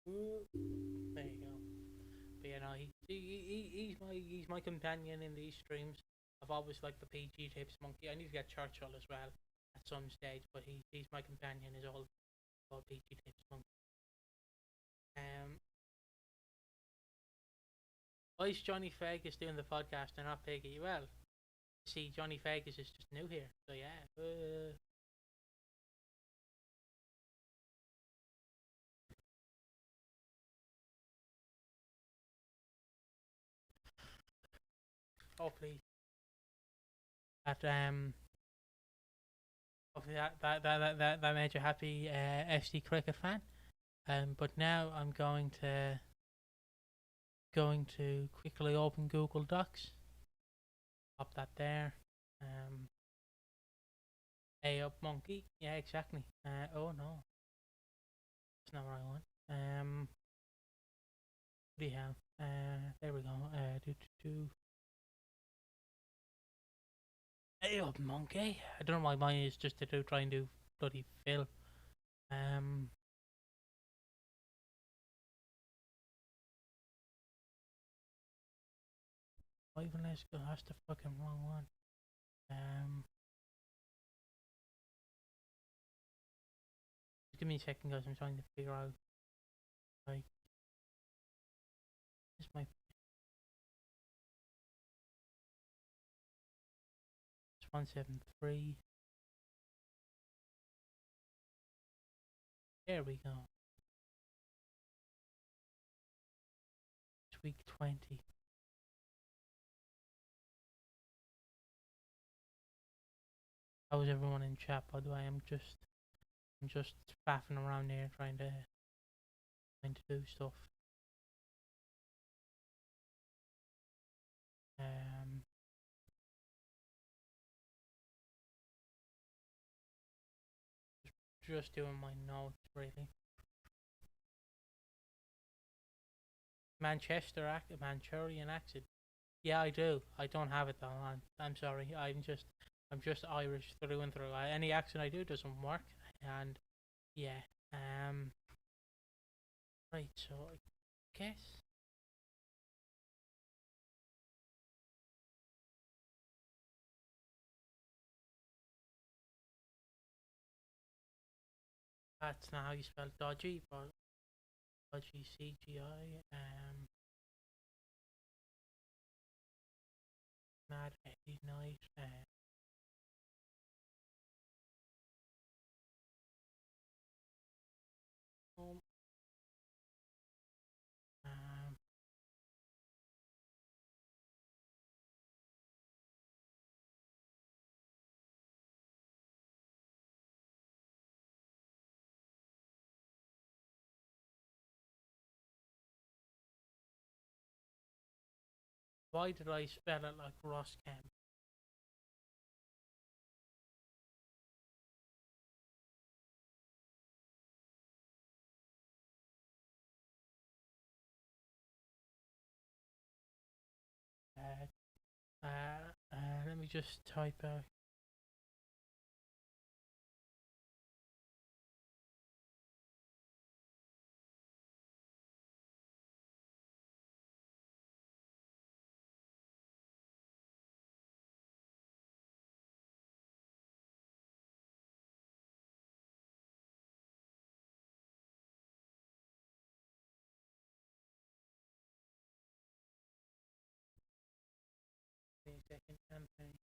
Ooh, there you go. But yeah, no, he's my companion in these streams. I've always liked the PG Tips Monkey. I need to get Churchill as well at some stage, but he's my companion. Is all about PG Tips Monkey. Why is Johnny Vegas doing the podcast and not Piggy? Well, see, Johnny Vegas is just new here, so yeah. Oh please. Hopefully that made you happy, FC Cricket fan. But now I'm going to quickly open Google Docs. Pop that there. Hey up monkey. Yeah, exactly. Oh no, that's not what I want. What do you have? There we go. Hey up monkey. I don't know why mine is just to try and do bloody Phil. Even let's go. That's the fucking wrong one. Just give me a second, guys. I'm trying to figure out. Like, this might. It's 173. There we go. It's week 20. How is everyone in chat, by the way? I'm just faffing around here trying to do stuff. Just doing my notes, really. Manchurian accent. Yeah, I do. I don't have it though. I'm sorry. I'm just Irish through and through. Any accent I do doesn't work. And yeah. Right. So I guess. That's not how you spell dodgy, but dodgy CGI. Mad Eddie Knight. Why did I spell it like Ross Kemp? Let me just type out. Wait a second, Anthony.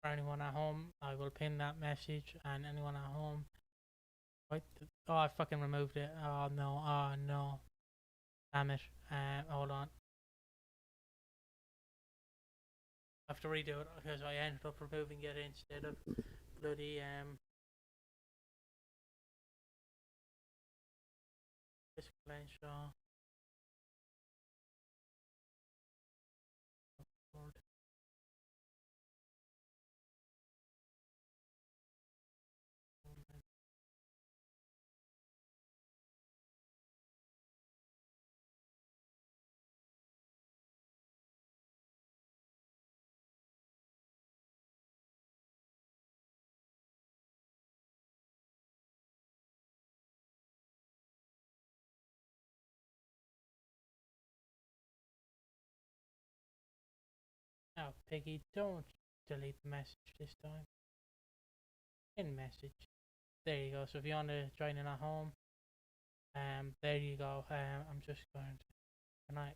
For anyone at home, I will pin that message, and anyone at home. What? Oh, I fucking removed it. Oh no. Oh no. Damn it. Hold on. I have to redo it because I ended up removing it instead of bloody Shaw. Now, Piggy, don't delete the message this time. In message. There you go. So if you want to join in at home, there you go. I'm just going to. Can I?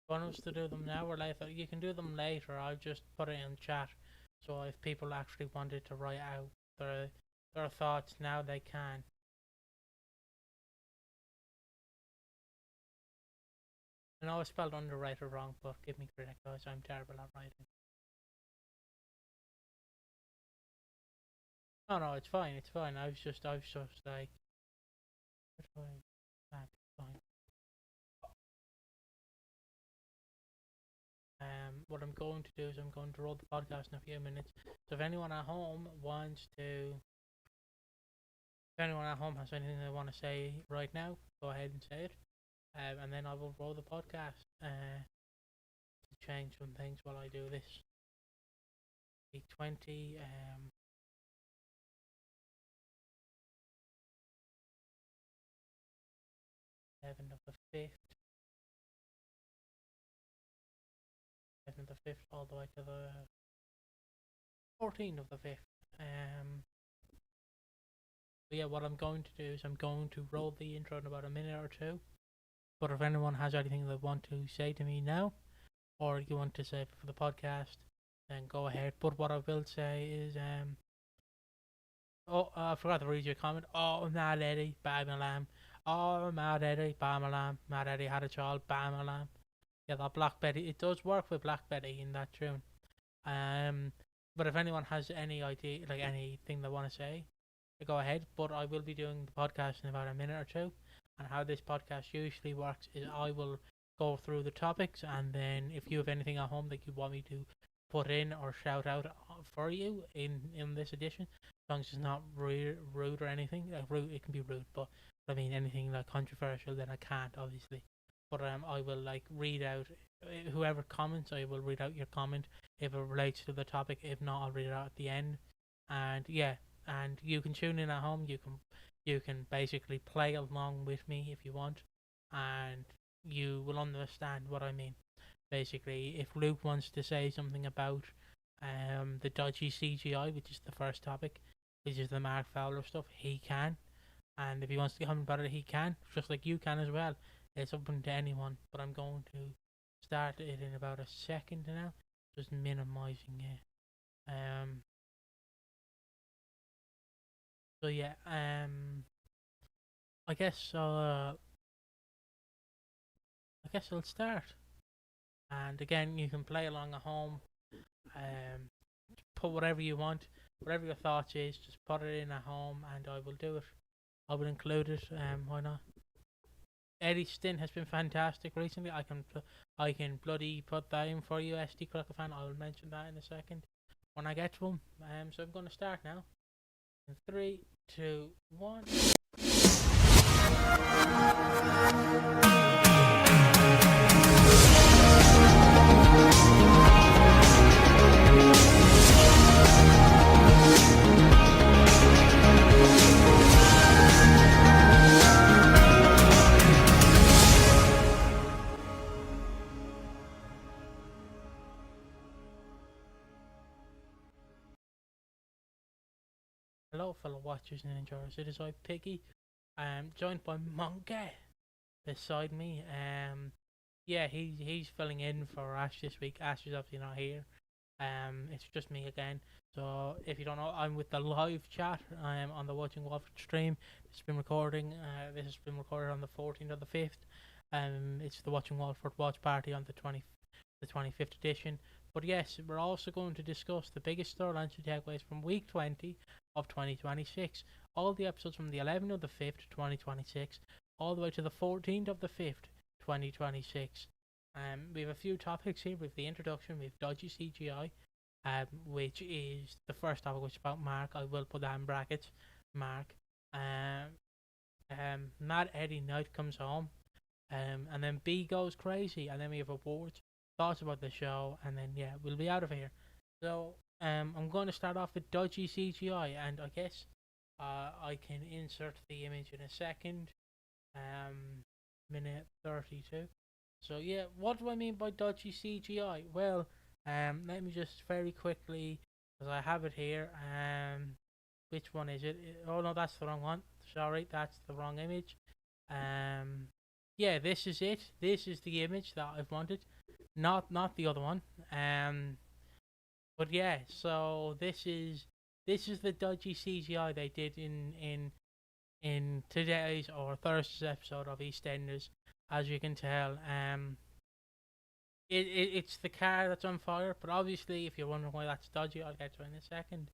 Want us to do them now or later? You can do them later. I'll just put it in chat. So if people actually wanted to write out their thoughts now, they can. I know I spelled underwriter wrong, but give me credit, guys. I'm terrible at writing. Oh no, it's fine. It's fine. I was just like, it's fine. What I'm going to do is I'm going to roll the podcast in a few minutes. So if anyone at home has anything they want to say right now, go ahead and say it. And then I will roll the podcast to change some things while I do this. Week 20. 11th of the 5th. 11th of the 5th all the way to the 14th of the 5th. But yeah, what I'm going to do is I'm going to roll the intro in about a minute or two. But if anyone has anything they want to say to me now, or you want to say it for the podcast, then go ahead. But what I will say is, I forgot to read your comment. Oh, Mad Eddie, bam a lamb. Oh, Mad Eddie, bam a lamb. Mad Eddie had a child, bam a lamb. Yeah, that Black Betty, it does work with Black Betty in that tune. But if anyone has any idea, like anything they want to say, go ahead. But I will be doing the podcast in about a minute or two. And how this podcast usually works is I will go through the topics, and then if you have anything at home that you want me to put in or shout out for you in this edition, as long as it's not rude or anything. Like rude, it can be rude, but I mean anything like controversial, then I can't obviously. But I will like read out whoever comments. I will read out your comment if it relates to the topic. If not, I'll read it out at the end. And yeah, and you can tune in at home. You can basically play along with me if you want, and you will understand what I mean. Basically, if Luke wants to say something about the dodgy CGI, which is the first topic, which is the Mark Fowler stuff, he can. And if he wants to comment about it, he can, just like you can as well. It's open to anyone, but I'm going to start it in about a second now, just minimizing it. So yeah, I guess I'll start. And again, you can play along at home. Put whatever you want, whatever your thoughts is, just put it in at home, and I will do it. I will include it. Why not? Eddie's stint has been fantastic recently. I can bloody put that in for you, SD Cracker fan. I will mention that in a second when I get to him. So I'm going to start now. In 3, 2, 1. Hello, fellow watchers and enjoyers. It is I, Piggy. Joined by Monkey beside me. Yeah, he's filling in for Ash this week. Ash is obviously not here. It's just me again. So if you don't know, I'm with the live chat. On the Watching Walford stream. This has been recorded on the 14th of the 5th. It's the Watching Walford watch party on the 25th edition. But yes, we're also going to discuss the biggest storylines and takeaways from week 20 of 2026. All the episodes from the 11th of the 5th, 2026, all the way to the 14th of the 5th, 2026. We have a few topics here. We have the introduction, we have dodgy CGI, which is the first topic, which is about Mark. I will put that in brackets, Mark. Mad Eddie Knight comes home, and then B goes crazy, and then we have awards, thoughts about the show, and then yeah, we'll be out of here. So I'm going to start off with dodgy CGI, and I guess I can insert the image in a second. Minute 32. So yeah, what do I mean by dodgy CGI? Well, let me just very quickly, because I have it here. Which one is it? Oh no, that's the wrong one. Sorry, that's the wrong image. Yeah, this is it. This is the image that I've wanted, not the other one. But yeah, so this is the dodgy CGI they did in today's or Thursday's episode of EastEnders. As you can tell, It's the car that's on fire. But obviously, if you're wondering why that's dodgy, I'll get to it in a second.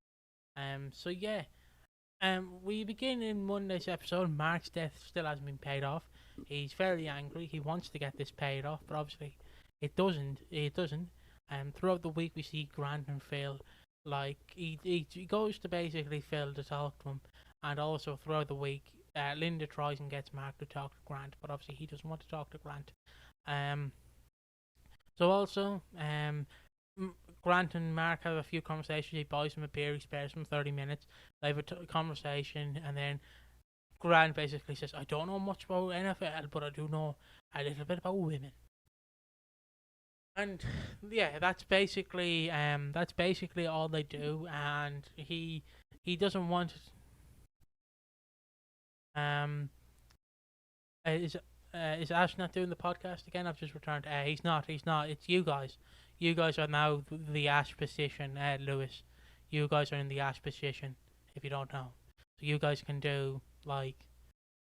So yeah. We begin in Monday's episode. Mark's death still hasn't been paid off. He's very angry. He wants to get this paid off, but obviously it doesn't. It doesn't. Throughout the week we see Grant and Phil. Like he goes to basically Phil to talk to him, and also throughout the week, Linda tries and gets Mark to talk to Grant, but obviously he doesn't want to talk to Grant. Um, so also, Grant and Mark have a few conversations. He buys him a beer. He spares him 30 minutes. They have a conversation, and then Grant basically says, "I don't know much about NFL, but I do know a little bit about women." And yeah, that's basically all they do. And he doesn't want um is Ash not doing the podcast again? I've just returned. He's not. He's not. It's you guys. You guys are now the Ash position, Lewis. You guys are in the Ash position. If you don't know, so you guys can do like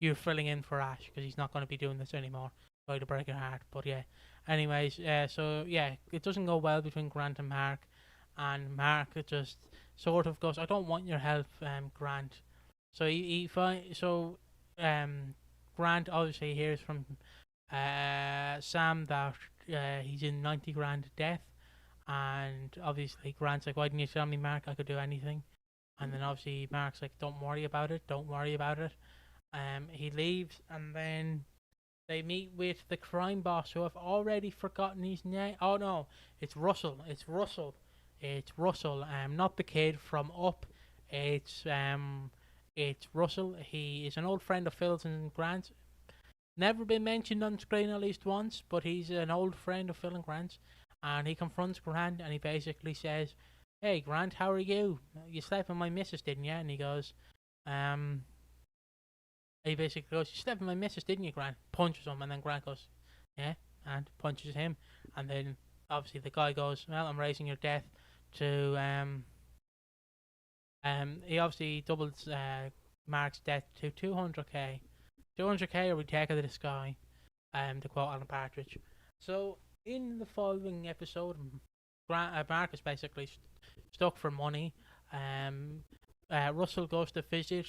you're filling in for Ash because he's not going to be doing this anymore. Sorry to break your heart, but yeah. Anyways, so yeah, it doesn't go well between Grant and Mark it just sort of goes, "I don't want your help, Grant." So um Grant obviously hears from Sam that he's in 90 grand debt, and obviously Grant's like, "Why didn't you tell me, Mark? I could do anything." And then obviously Mark's like, "Don't worry about it. Don't worry about it." He leaves, and then they meet with the crime boss, who I've already forgotten his name. Oh no, it's Russell. It's Russell. It's Russell. Not the kid from Up. It's um, it's Russell. He is an old friend of Phil's and Grant's. Never been mentioned on screen at least once, but he's an old friend of Phil and Grant's, and he confronts Grant, and he basically says, "Hey Grant, how are you? You slept with my missus, didn't you?" And he goes, um, he basically goes, "You slept with my missus, didn't you, Grant?" Punches him, and then Grant goes, "Yeah," and punches him, and then obviously the guy goes, "Well, I'm raising your death to he obviously doubles Mark's death to 200k, 200k, or we take it to the sky, to quote Alan Partridge. So in the following episode, Mark is basically stuck for money. Russell goes to visit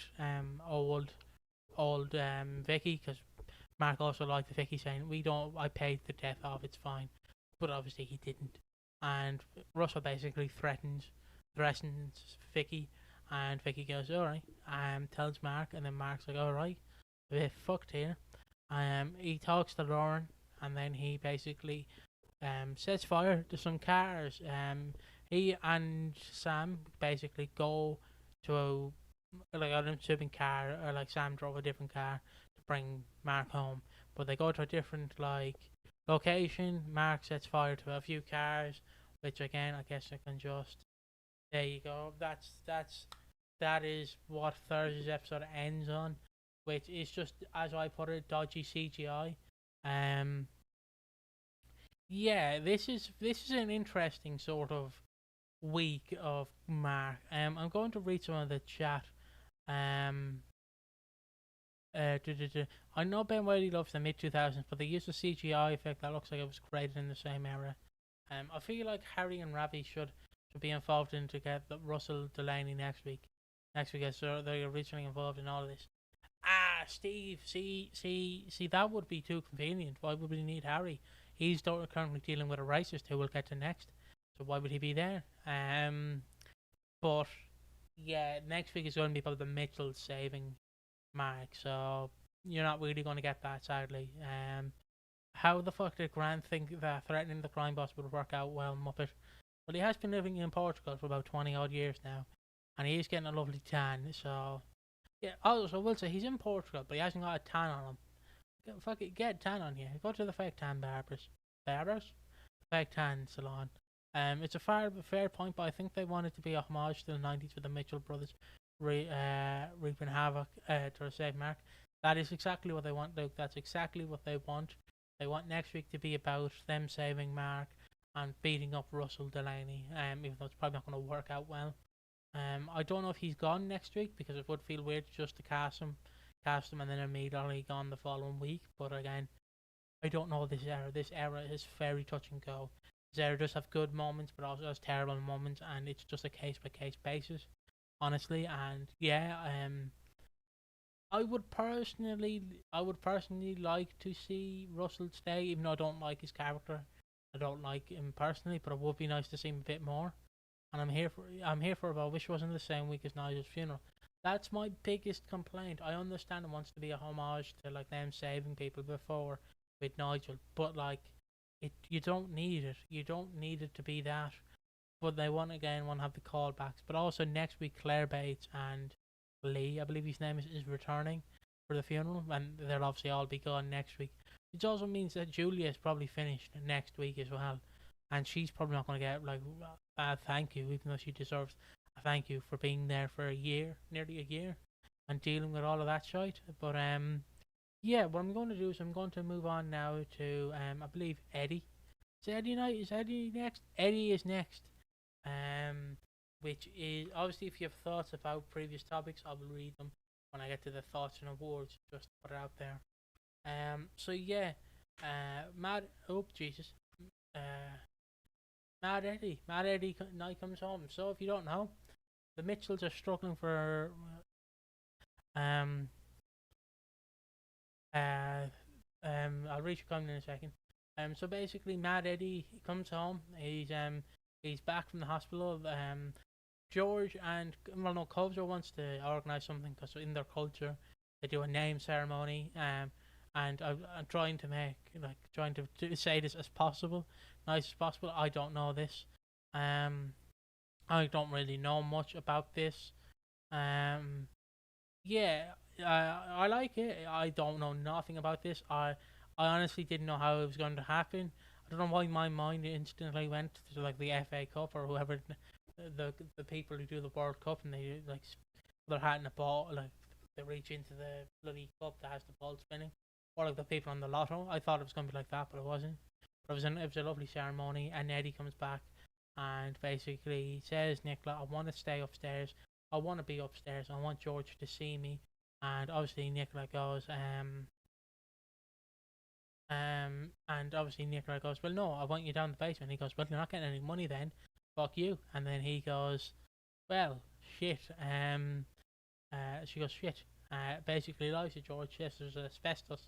old Vicky, because Mark also liked the Vicky, saying, "We don't. I paid the death off. It's fine," but obviously he didn't. And Russell basically threatens Vicky, and Vicky goes, "All right," tells Mark, and then Mark's like, "All right, a bit fucked here." He talks to Lauren, and then he basically sets fire to some cars. He and Sam basically go to like an unsubing car, or like Sam drove a different car to bring Mark home, but they go to a different like location. Mark sets fire to a few cars, which again I guess I can just there you go. That is what Thursday's episode ends on, which is just, as I put it, dodgy CGI. Um, yeah, this is an interesting sort of week of Mark. I'm going to read some of the chat. Um, I know Ben Whaley loves the mid 2000s, but they used a CGI effect that looks like it was created in the same era. I feel like Harry and Ravi should be involved in to get Russell Delaney next week. Next week, so they're originally involved in all of this. Steve, see, that would be too convenient. Why would we need Harry? He's currently dealing with a racist who we'll get to next. So why would he be there? But yeah, next week is going to be about the Mitchells saving Mark. So you're not really going to get that, sadly. How the fuck did Grant think that threatening the crime boss would work out well, Muppet? Well, he has been living in Portugal for about 20 odd years now, and he is getting a lovely tan. So yeah. Also, I will say he's in Portugal, but he hasn't got a tan on him. Get tan on you. Go to the fake tan barbers, fake tan salon. It's a fair point, but I think they wanted to be a homage to the '90s with the Mitchell brothers reaping havoc to save Mark. That is exactly what they want, Luke. That's exactly what they want. They want next week to be about them saving Mark and beating up Russell Delaney. Even though it's probably not going to work out well. I don't know if he's gone next week, because it would feel weird just to cast him, and then immediately gone the following week. But again, I don't know this era. This era is very touch and go. This era does have good moments, but also has terrible moments, and it's just a case by case basis, honestly. And yeah, I would personally like to see Russell stay, even though I don't like his character. I don't like him personally, but it would be nice to see him a bit more. And I'm here for about. Wish wasn't the same week as Nigel's funeral. That's my biggest complaint. I understand it wants to be a homage to like them saving people before with Nigel, but like it, you don't need it. You don't need it to be that. But they want to have the callbacks. But also next week, Claire Bates and Lee, I believe his name is returning for the funeral, and they'll obviously all be gone next week. Which also means that Julia is probably finished next week as well, and she's probably not going to get like a thank you, even though she deserves a thank you for being there for a year, nearly a year, and dealing with all of that shite. But yeah, what I'm going to do is I'm going to move on now to I believe Eddie. Is Eddie night? Is Eddie next? Eddie is next. Um, which is obviously if you have thoughts about previous topics, I will read them when I get to the thoughts and awards. Just to put it out there. So yeah, Mad. Oh Jesus. Mad Eddie night comes home. So if you don't know, the Mitchells are struggling for um I'll reach your comment in a second. So basically, Mad Eddie comes home. He's back from the hospital. George and Culver wants to organise something because in their culture they do a name ceremony. And I'm trying to say this as possible, nice as possible. I don't know this. I don't really know much about this. Yeah, I like it. I don't know nothing about this. I honestly didn't know how it was going to happen. I don't know why my mind instantly went to like the FA Cup or whoever the people who do the World Cup, and they like put their hat in a ball, like they reach into the bloody cup that has the ball spinning, or like the people on the lotto. I thought it was going to be like that, but it wasn't. But it was a lovely ceremony, and Eddie comes back and basically says, Nicola, I want to stay upstairs. I want to be upstairs. I want George to see me. And obviously Nicola goes, and obviously Nicola goes, well, no, I want you down the basement. He goes, well, you're not getting any money then. Fuck you. And then he goes, well, shit. She goes, shit. Basically lies to George. Yes, there's asbestos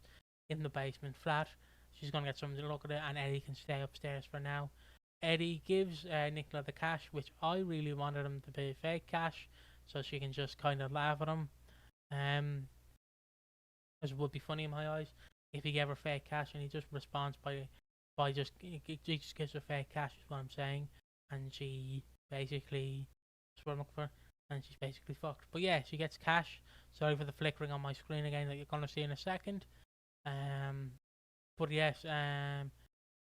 in the basement flat. She's gonna get someone to look at it, and Eddie can stay upstairs for now. Eddie gives Nicola the cash, which I really wanted him to be fake cash, so she can just kind of laugh at him. As it would be funny in my eyes if he gave her fake cash and he just responds by just he just gives her fake cash is what I'm saying, and she basically that's what I'm looking for, and she's basically fucked. But yeah, she gets cash. Sorry for the flickering on my screen again that you're gonna see in a second. But yes, as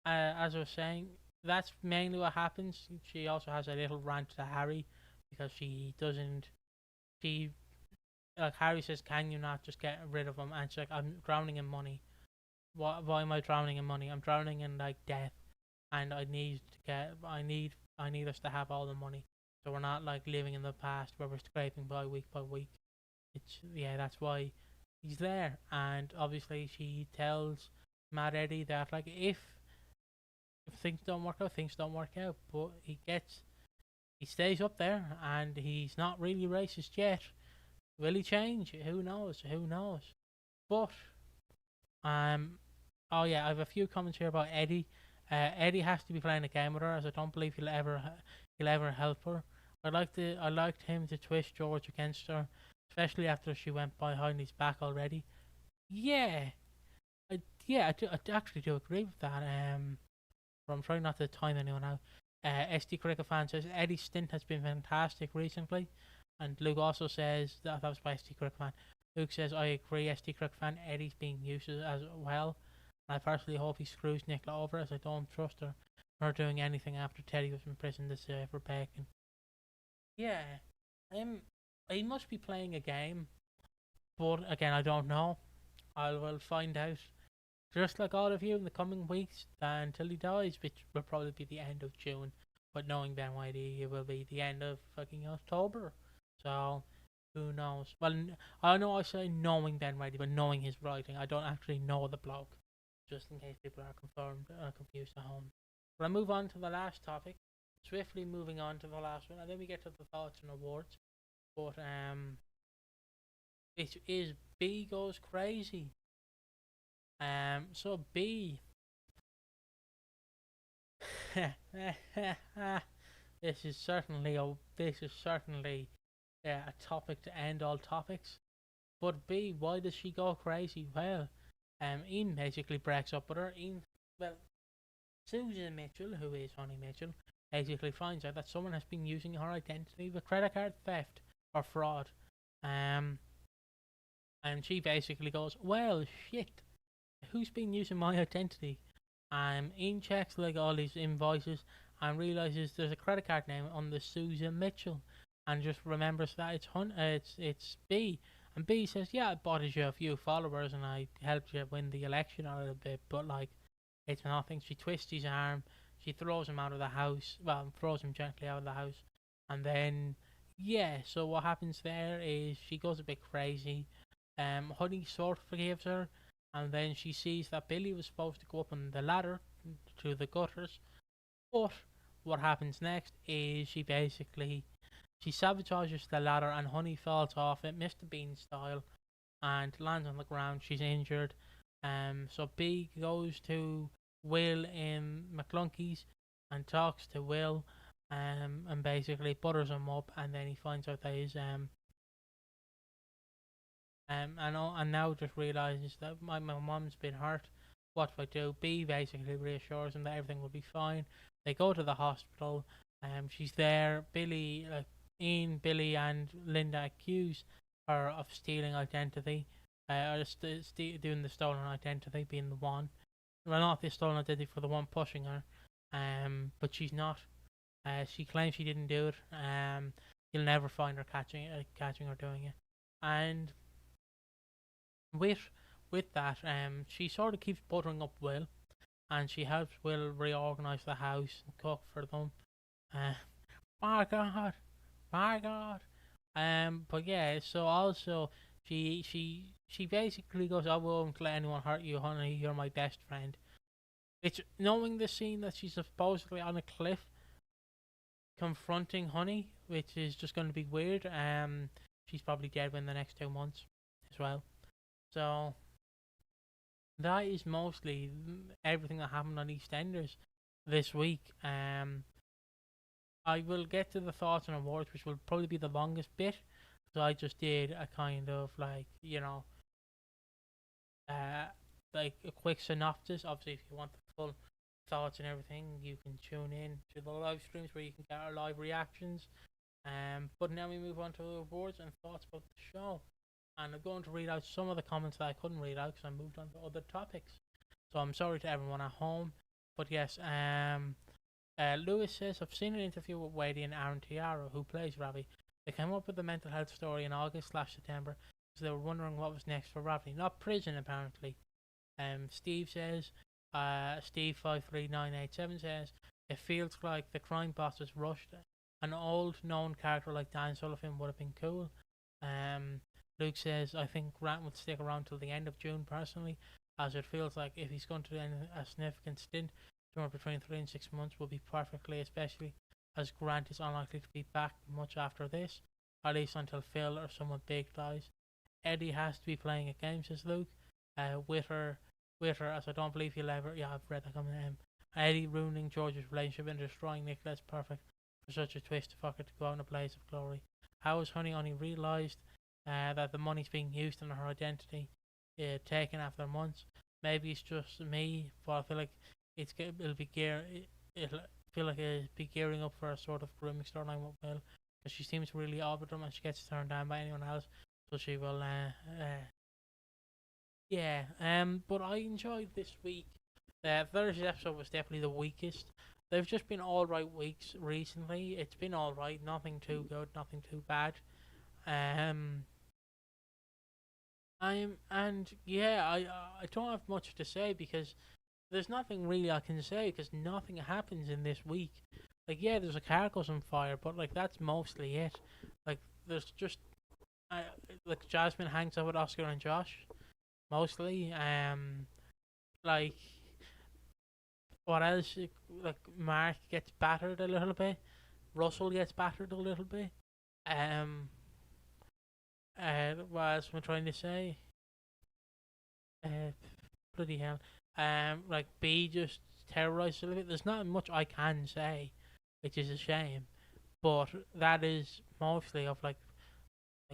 I was saying, that's mainly what happens. She also has a little rant to Harry because she doesn't. She like Harry says, "Can you not just get rid of him?" And she's like, "I'm drowning in money. Why am I drowning in money? I'm drowning in like death, and I need us to have all the money, so we're not like living in the past where we're scraping by week by week." That's why he's there, and obviously she tells Mad Eddie that like if things don't work out, things don't work out, but he stays up there, and he's not really racist yet. Will he change? Who knows? Who knows? But oh yeah, I have a few comments here about Eddie. Eddie has to be playing a game with her, as I don't believe he'll ever help her. I liked him to twist George against her, especially after she went behind his back already. Yeah, I actually do agree with that. But I'm trying not to time anyone out. SD Cricket fan says Eddie's stint has been fantastic recently, and Luke also says that was by SD Cricket fan. Luke says I agree, SD Cricket fan. Eddie's being used as well. And I personally hope he screws Nicola over, as I don't trust her doing anything after Teddy was in prison this for bacon. Yeah, he must be playing a game, but again I don't know. I will find out. Just like all of you in the coming weeks until he dies, which will probably be the end of June. But knowing Ben Whitey, it will be the end of fucking October. So, who knows? Well, I know I say knowing Ben Whitey, but knowing his writing. I don't actually know the bloke. just in case people are confused at home. But I move on to the last topic. Swiftly moving on to the last one, and then we get to the thoughts and awards. But it is B goes crazy. So B. This is certainly a topic to end all topics. But B, why does she go crazy? Well, Ian basically breaks up with her. Susan Mitchell, who is Honey Mitchell, basically finds out that someone has been using her identity with credit card theft or fraud. And she basically goes, well, shit, who's been using my identity? Ian checks like all these invoices and realizes there's a credit card name on the Susan Mitchell, and just remembers that it's B. And B says, yeah, I bought you a few followers and I helped you win the election a little bit, but like, it's nothing. She twists his arm, she throws him out of the house, throws him gently out of the house, and then, so what happens there is she goes a bit crazy. Honey sort of forgives her, and then she sees that Billy was supposed to go up on the ladder to the gutters, but what happens next is she sabotages the ladder and Honey falls off it, Mr. Bean style, and lands on the ground. She's injured. So B goes to Will in McClunky's and talks to Will, and basically butters him up, and then he finds out that he's and now just realizes that my mom's been hurt. What do I do? B basically reassures him that everything will be fine. They go to the hospital. She's there. Billy, Ian, Billy, and Linda accuse her of stealing identity, or doing the stolen identity, being the one. Well, not the stolen identity for the one pushing her. But she's not. She claims she didn't do it. You'll never find her catching her doing it. And with that, she sort of keeps buttering up Will, and she helps Will reorganize the house and cook for them. My God. But yeah, so also she basically goes, I won't let anyone hurt you, honey. You're my best friend. It's knowing the scene that she's supposedly on a cliff confronting Honey, which is just going to be weird. She's probably dead within the next 2 months as well. So that is mostly everything that happened on EastEnders this week. I will get to the thoughts and awards, which will probably be the longest bit, so I just did a kind of like like a quick synopsis. Obviously, if you want the full thoughts and everything, you can tune in to the live streams where you can get our live reactions. But now we move on to the awards and thoughts about the show. And I'm going to read out some of the comments that I couldn't read out because I moved on to other topics. So I'm sorry to everyone at home. But yes, Lewis says, I've seen an interview with Wadey and Aaron Tiara, who plays Ravi. They came up with the mental health story in August/September because they were wondering what was next for Ravi. Not prison, apparently. Steve says, Steve53987 says, it feels like the crime boss was rushed. An old known character like Dan Sullivan would have been cool. Luke says, I think Grant would stick around till the end of June personally, as it feels like if he's going to do a significant stint, somewhere between 3 and 6 months will be perfectly, especially as Grant is unlikely to be back much after this, at least until Phil or someone big dies. Eddie has to be playing a game, says Luke. With her, as I don't believe he'll ever, I've read that comment. Eddie ruining George's relationship and destroying Nick, that's perfect for such a twist to fuck it to go out in a blaze of glory. How has Honey only realised that the money's being used in her identity, taken after months? Maybe it's just me, but I feel like it'll feel like it'll be gearing up for a sort of grooming storyline with Will, because she seems really odd with him and she gets turned down by anyone else, so she will but I enjoyed this week. Thursday's episode was definitely the weakest. They've just been alright weeks recently. It's been alright, nothing too good, nothing too bad. I don't have much to say because there's nothing really I can say because nothing happens in this week. Like, yeah, there's a car goes on fire, but like that's mostly it. Like, there's just like Jasmine hangs out with Oscar and Josh, mostly. Like, what else? Like, Mark gets battered a little bit. Russell gets battered a little bit. Um, what else am I trying to say? Uh, bloody hell. Like B just terrorized a little bit. There's not much I can say, which is a shame. But that is mostly of like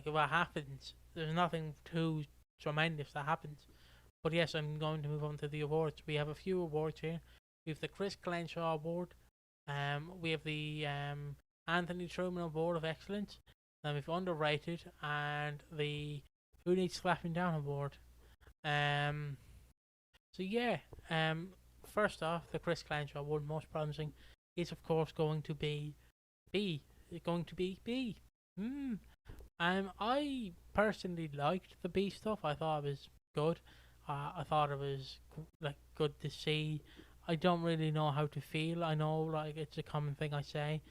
what happens. There's nothing too tremendous that happens. But yes, I'm going to move on to the awards. We have a few awards here. We have the Chris Glenshaw Award. We have the Anthony Truman Award of Excellence. Then we've Underrated and the Who Needs Slapping Down Award. Um, so yeah, first off, the Chris Glenshaw Award, most promising, is of course going to be B. It's going to be B. Hmm. I personally liked the B stuff. I thought it was good. I thought it was like good to see. I don't really know how to feel. I know like it's a common thing I say,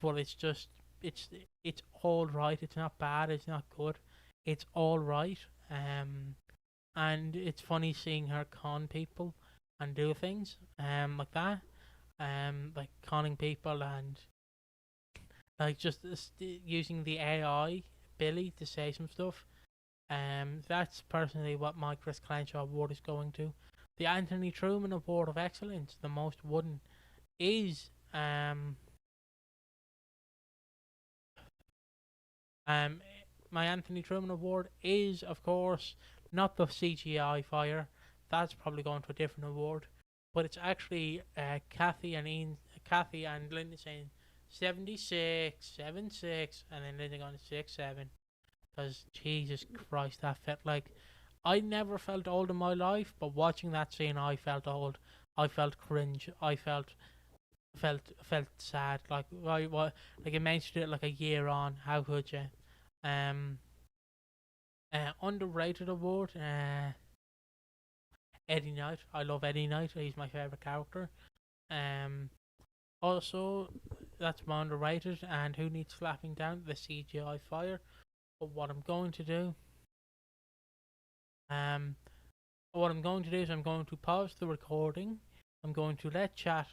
but it's just it's it's all right. It's not bad. It's not good. It's all right. And it's funny seeing her con people and do things like that. Like conning people and like just using the AI Billy to say some stuff. That's personally what my Chris Clanshaw Award is going to. The Anthony Truman Award of Excellence, the most wooden, is um my Anthony Truman Award is of course not the CGI fire. That's probably going to a different award, but it's actually Kathy and Linda saying 76, 76, and then Linda going 6, 7. Because Jesus Christ, that felt like I never felt old in my life, but watching that scene, I felt old. I felt cringe. I felt sad. Like like I mentioned it like a year on. How could you? Um, Underrated award. Eddie Knight. I love Eddie Knight. He's my favorite character. Um, Also, that's my underrated. And who needs slapping down? The CGI fire. But what I'm going to do, um, what I'm going to do is I'm going to pause the recording. I'm going to let chat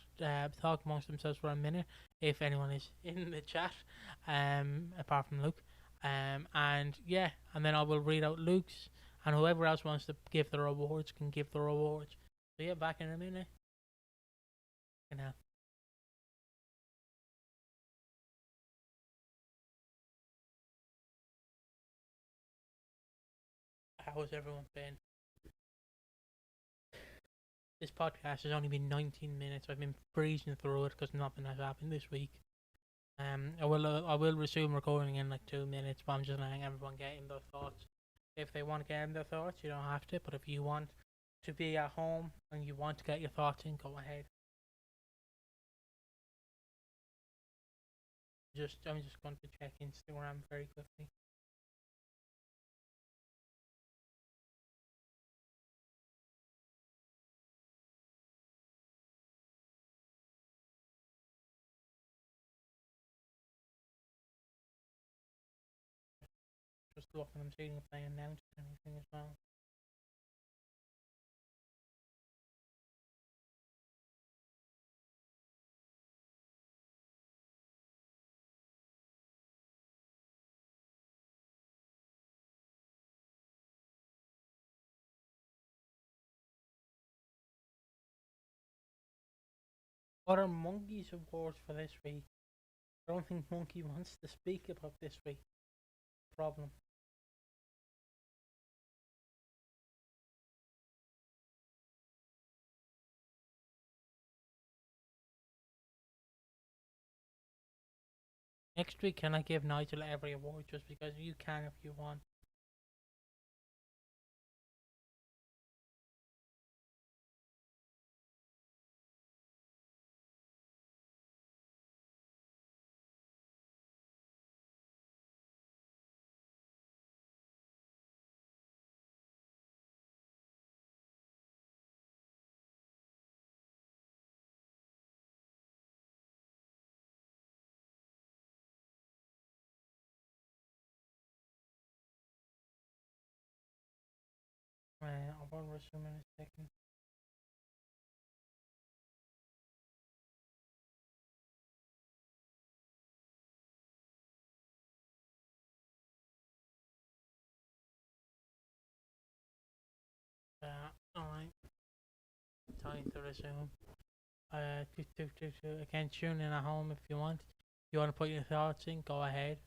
talk amongst themselves for a minute, if anyone is in the chat, apart from Luke. And yeah, and then I will read out Luke's, and whoever else wants to give their awards can give their awards. So yeah, back in a minute. You know, how has everyone been? This podcast has only been 19 minutes. I've been breezing through it because nothing has happened this week. I will resume recording in like 2 minutes, but I'm just letting everyone get in their thoughts. If they want to get in their thoughts, you don't have to. But if you want to be at home and you want to get your thoughts in, go ahead. I'm just going to check Instagram very quickly. Just looking, I'm seeing if they announced anything as well. What are Monkey's awards for this week? I don't think Monkey wants to speak about this week. Problem. Next week, can I give Nigel every award just because you can if you want? I will resume in a second. time to resume. Again, tune in at home if you want. If you want to put your thoughts in, go ahead.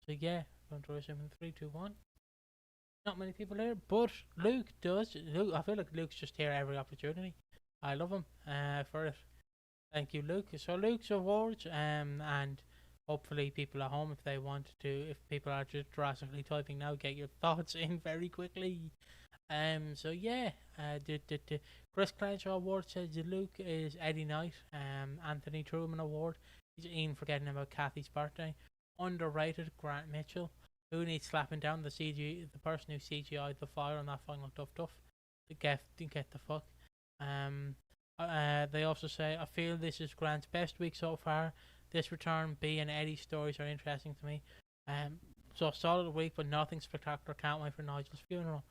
So yeah, going to resume in 3, 2, 1. Not many people here, but Luke does. Luke, I feel like Luke's just here every opportunity. I love him for it. Thank you, Luke. So Luke's awards, and hopefully people at home, if they want to, if people are just drastically typing now, get your thoughts in very quickly. So yeah, the Chris Crenshaw Award says Luke is Eddie Knight. Anthony Truman Award is Ian forgetting about Kathy's birthday. Underrated Grant Mitchell. Who needs slapping down the person who CGI'd the fire on that final Duff? Get the fuck. They also say, I feel this is Grant's best week so far. This return, B and Eddie's stories are interesting to me. So a solid week, but nothing spectacular. Can't wait for Nigel's funeral.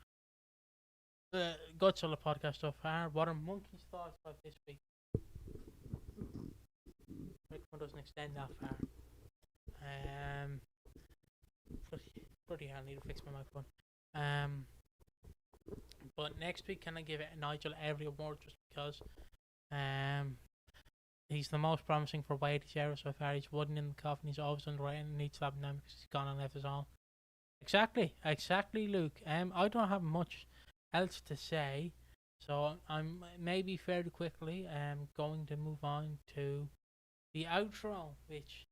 Guts on the podcast so far. What are Monkey's thoughts about this week? Microphone doesn't extend that far. Bloody hell, I need to fix my microphone. But next week, can I give Nigel every award just because? He's the most promising for Wadey's era so far. He's wooden in the coffin. He's always underrated and needs slapping down because he's gone and left us all. Exactly, Luke. I don't have much else to say, so I'm maybe fairly quickly going to move on to the outro, which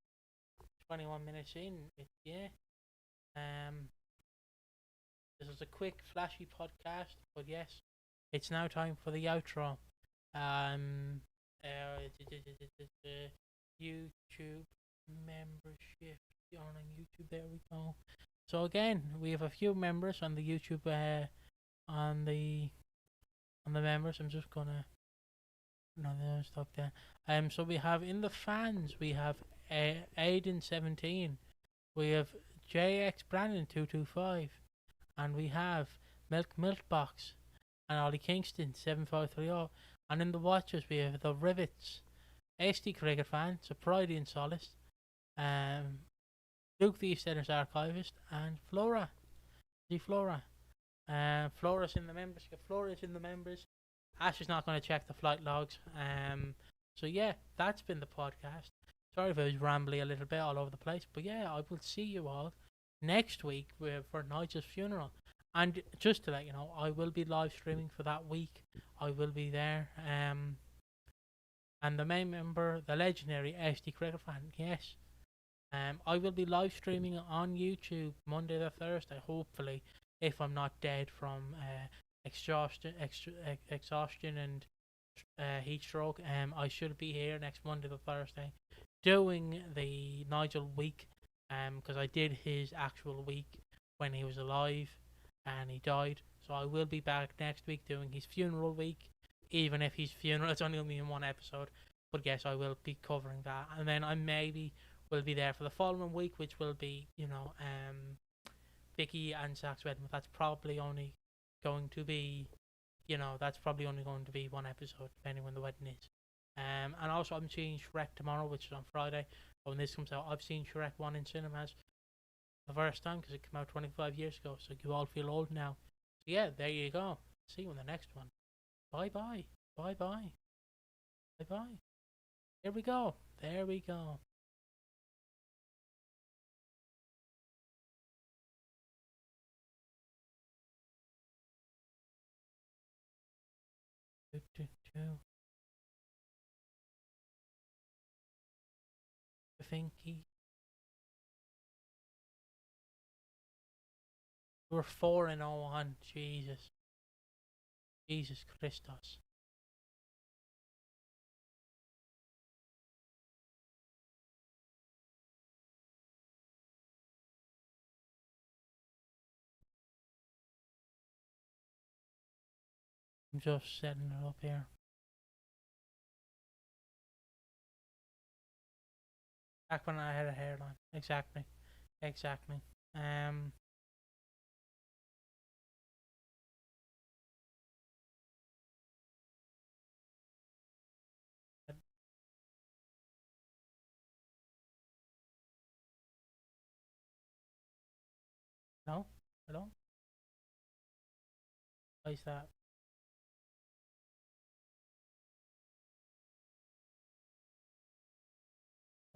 21 minutes in. This is a quick, flashy podcast, but yes, it's now time for the outro. YouTube membership on YouTube. There we go. So again, we have a few members on the YouTube. On the members, I'm just gonna stop there. So we have in the fans, we have Aiden17, we have JX Brandon 225, and we have Milkbox and Ollie Kingston 7530. And in the watchers, we have the Rivets, SD Cricket Fan, so Pride and Solace, Luke the EastEnders Archivist, and Flora. Flora's in the members. Flora's in the members. Ash is not going to check the flight logs. So yeah, that's been the podcast. Sorry if I was rambly a little bit all over the place, but yeah, I will see you all next week for Nigel's funeral. And just to let you know, I will be live streaming for that week. I will be there. And the main member, the legendary SD Cricket Fan, yes. I will be live streaming on YouTube Monday to Thursday, hopefully, if I'm not dead from exhaustion and heat stroke. I should be here next Monday to Thursday doing the Nigel week, because I did his actual week when he was alive and he died. So I will be back next week doing his funeral week, even if his funeral is only going to be in one episode. But yes, I will be covering that, and then I maybe will be there for the following week, which will be, Piggy and Zach's wedding. But that's probably only going to be, one episode, depending when the wedding is. And also I'm seeing Shrek tomorrow, which is on Friday. But when this comes out, I've seen Shrek 1 in cinemas the first time because it came out 25 years ago. So you all feel old now. So yeah, there you go. See you in the next one. Bye bye. Bye bye. Bye bye. There we go. There we go. Finky. We're 4-0 on. Jesus Christos. I'm just setting it up here. Back when I had a hairline. Exactly. No? Hello? Why is that?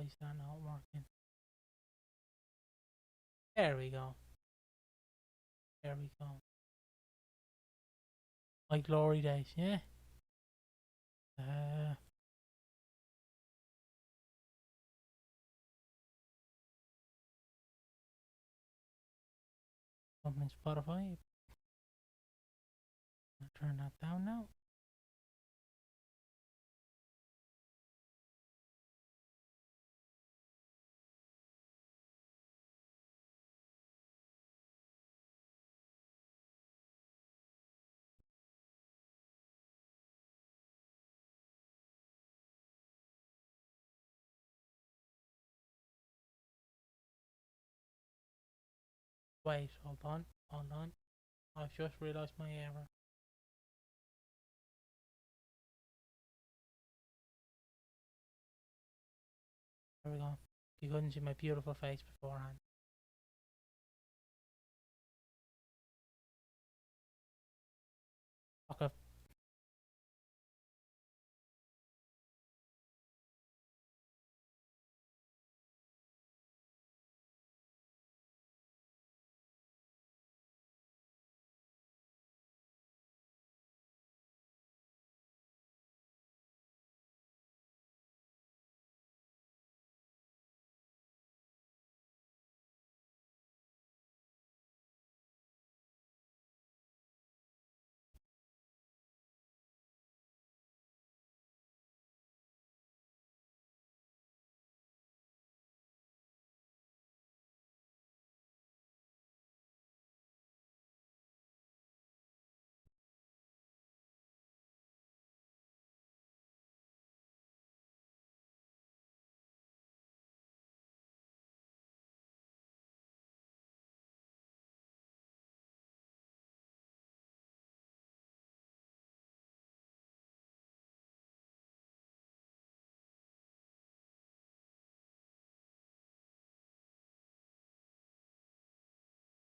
Why is that not working? There we go. There we go. My glory days, yeah. Uh, Opening Spotify. I'll turn that down now. Wait, hold on, hold on. I've just realised my error. There we go. You couldn't see my beautiful face beforehand. Okay.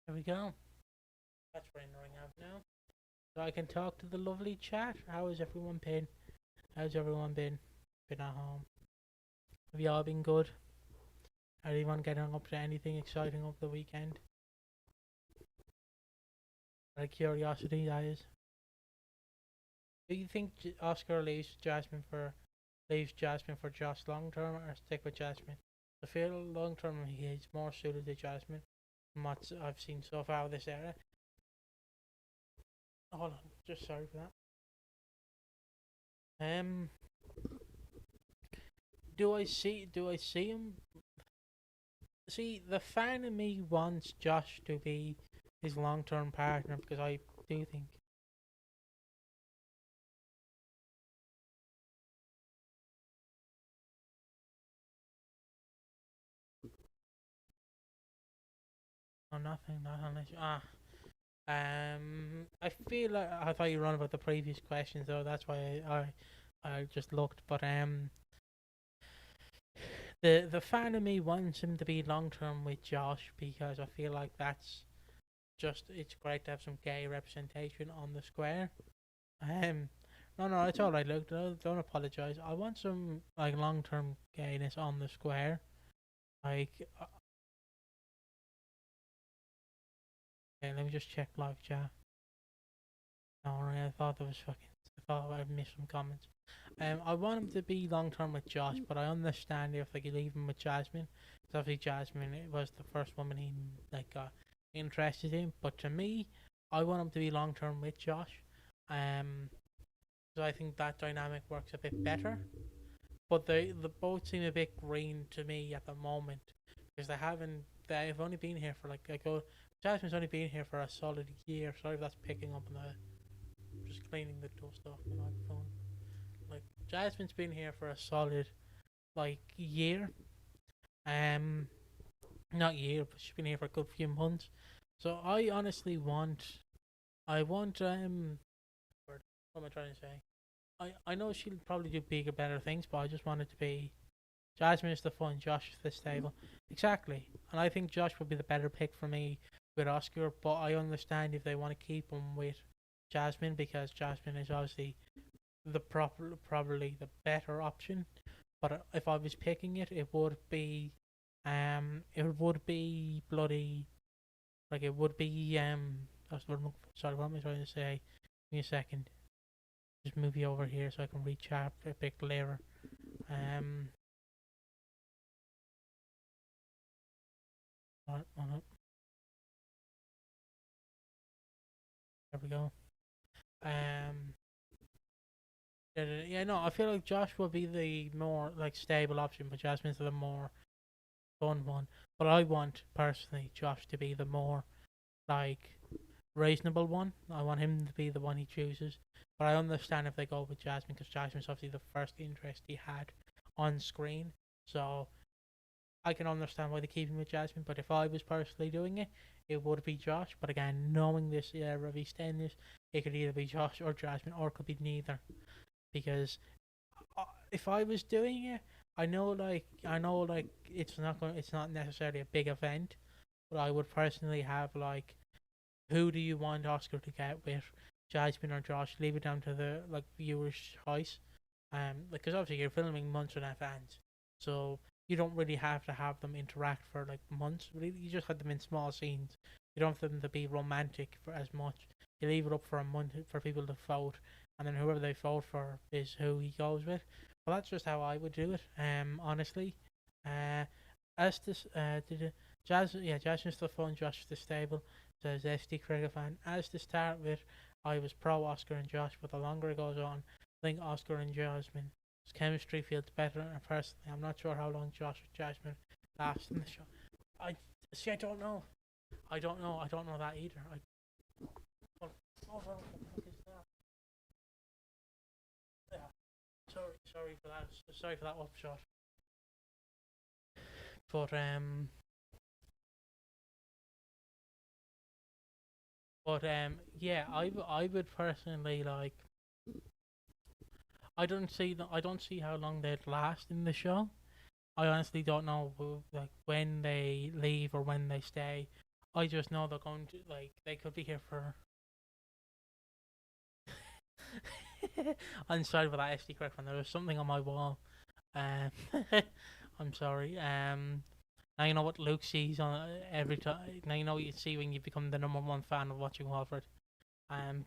There we go. That's rendering out now. So I can talk to the lovely chat. How has everyone been? How's everyone been? Been at home? Have you all been good? Anyone getting up to anything exciting over the weekend? Out of curiosity, that is. Do you think Oscar leaves Jasmine for Josh long term, or stick with Jasmine? I feel long term he's more suited to Jasmine from what I've seen so far this era. Hold on, just sorry for that. Do I see him? See, the fan of me wants Josh to be his long term partner because I do think. Oh, nothing, not unless I feel like I thought you were on about the previous questions though. That's why I just looked, but the fan of me wants him to be long term with Josh because I feel like that's just it's great to have some gay representation on the square. No, it's all right. Look, don't apologize. I want some like long term gayness on the square. Like, okay, let me just check live chat. Alright, I thought there was fucking. I thought I missed some comments. I want him to be long term with Josh, but I understand if they could leave him with Jasmine. Because obviously Jasmine it was the first woman he like got interested in. But to me, I want him to be long term with Josh. So I think that dynamic works a bit better. But they both seem a bit green to me at the moment because they've only been here for Jasmine's only been here for a solid year. Sorry if that's picking up on the just cleaning the dust off the microphone. Like Jasmine's been here for a solid year. Not year, but she's been here for a good few months. So I honestly what am I trying to say? I know she'll probably do bigger, better things, but I just want it to be Jasmine is the fun, Josh is the stable. Exactly. And I think Josh would be the better pick for me with Oscar, but I understand if they want to keep him with Jasmine because Jasmine is obviously probably the better option. But if I was picking it, it would be bloody, like it would be That's what sorry, what am I trying to say? Give me a second. Just move you over here so I can reach out a bit clearer. Um, right, there we go. Um, yeah, no, I feel like Josh would be the more like stable option, but Jasmine's the more fun one. But I want personally Josh to be the more like reasonable one. I want him to be the one he chooses. But I understand if they go with Jasmine because Jasmine's obviously the first interest he had on screen. So I can understand why they keep him with Jasmine. But if I was personally doing it, it would be Josh. But again, knowing this era of EastEnders, it could either be Josh or Jasmine, or it could be neither. Because if I was doing it, I know, it's not necessarily a big event, but I would personally have like, who do you want Oscar to get with, Jasmine or Josh? Leave it down to the like viewers' choice. Because obviously you're filming months in advance, so you don't really have to have them interact for like months. Really, you just have them in small scenes. You don't have them to be romantic for as much. You leave it up for a month for people to vote, and then whoever they vote for is who he goes with. Well, that's just how I would do it. Honestly, uh, as this Jasmine's the fun, Josh is the stable. Says SD Cricket fan. As to start with, I was pro Oscar and Josh, but the longer it goes on, I think Oscar and Jasmine's chemistry feels better. And personally, I'm not sure how long Josh and Jasmine last in the show. I see. I don't know. I don't know. I don't know that either. What the fuck is that? Yeah. Sorry for that. Sorry for that upshot. But yeah, I would personally like. I don't see how long they'd last in the show. I honestly don't know like when they leave or when they stay. I just know they're going to like they could be here for. I'm sorry for that SD correct one. There was something on my wall. Um, I'm sorry. Now you know what Luke sees on every time. Now you know what you see when you become the number one fan of watching Walford.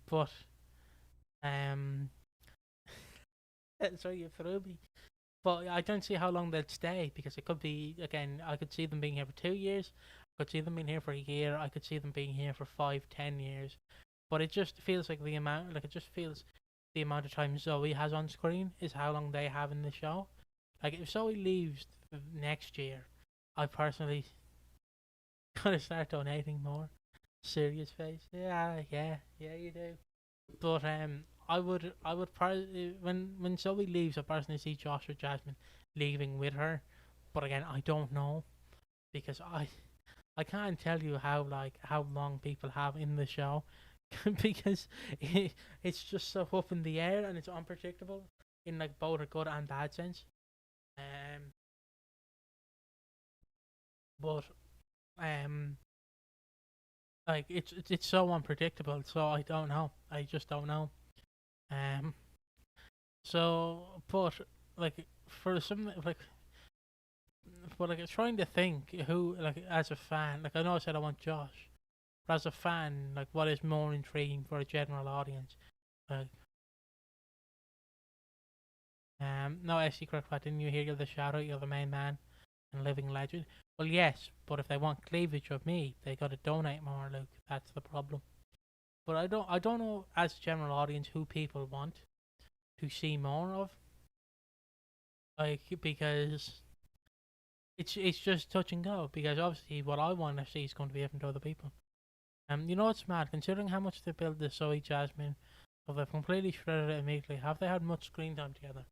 But um, sorry you threw me. But I don't see how long they'll stay because it could be again. I could see them being here for 2 years. I could see them being here for a year. I could see them being here for 5, 10 years. But it just feels like the amount. Like it just feels the amount of time Zoe has on screen is how long they have in the show. Like if Zoe leaves next year, I personally gotta start donating more. Serious face. Yeah, you do. But I would probably when Zoe leaves, I personally see Josh or Jasmine leaving with her. But again, I don't know because I can't tell you how long people have in the show because it's just so up in the air and it's unpredictable in like both a good and bad sense. Um, but um, like it's so unpredictable. So I don't know. I just don't know. Um, but like for some like but like trying to think who like as a fan like I know I said I want Josh, but as a fan like what is more intriguing for a general audience? Like no SC Crockpot, didn't you hear you're the shadow, you're the main man and living legend? Well yes, but if they want cleavage of me, they gotta donate more, Luke. That's the problem. But I don't know as a general audience who people want to see more of. Like because it's just touch and go because obviously what I want to see is going to be different to other people. You know what's mad? Considering how much they built the Zoe Jasmine, so they've completely shredded it immediately. Have they had much screen time together?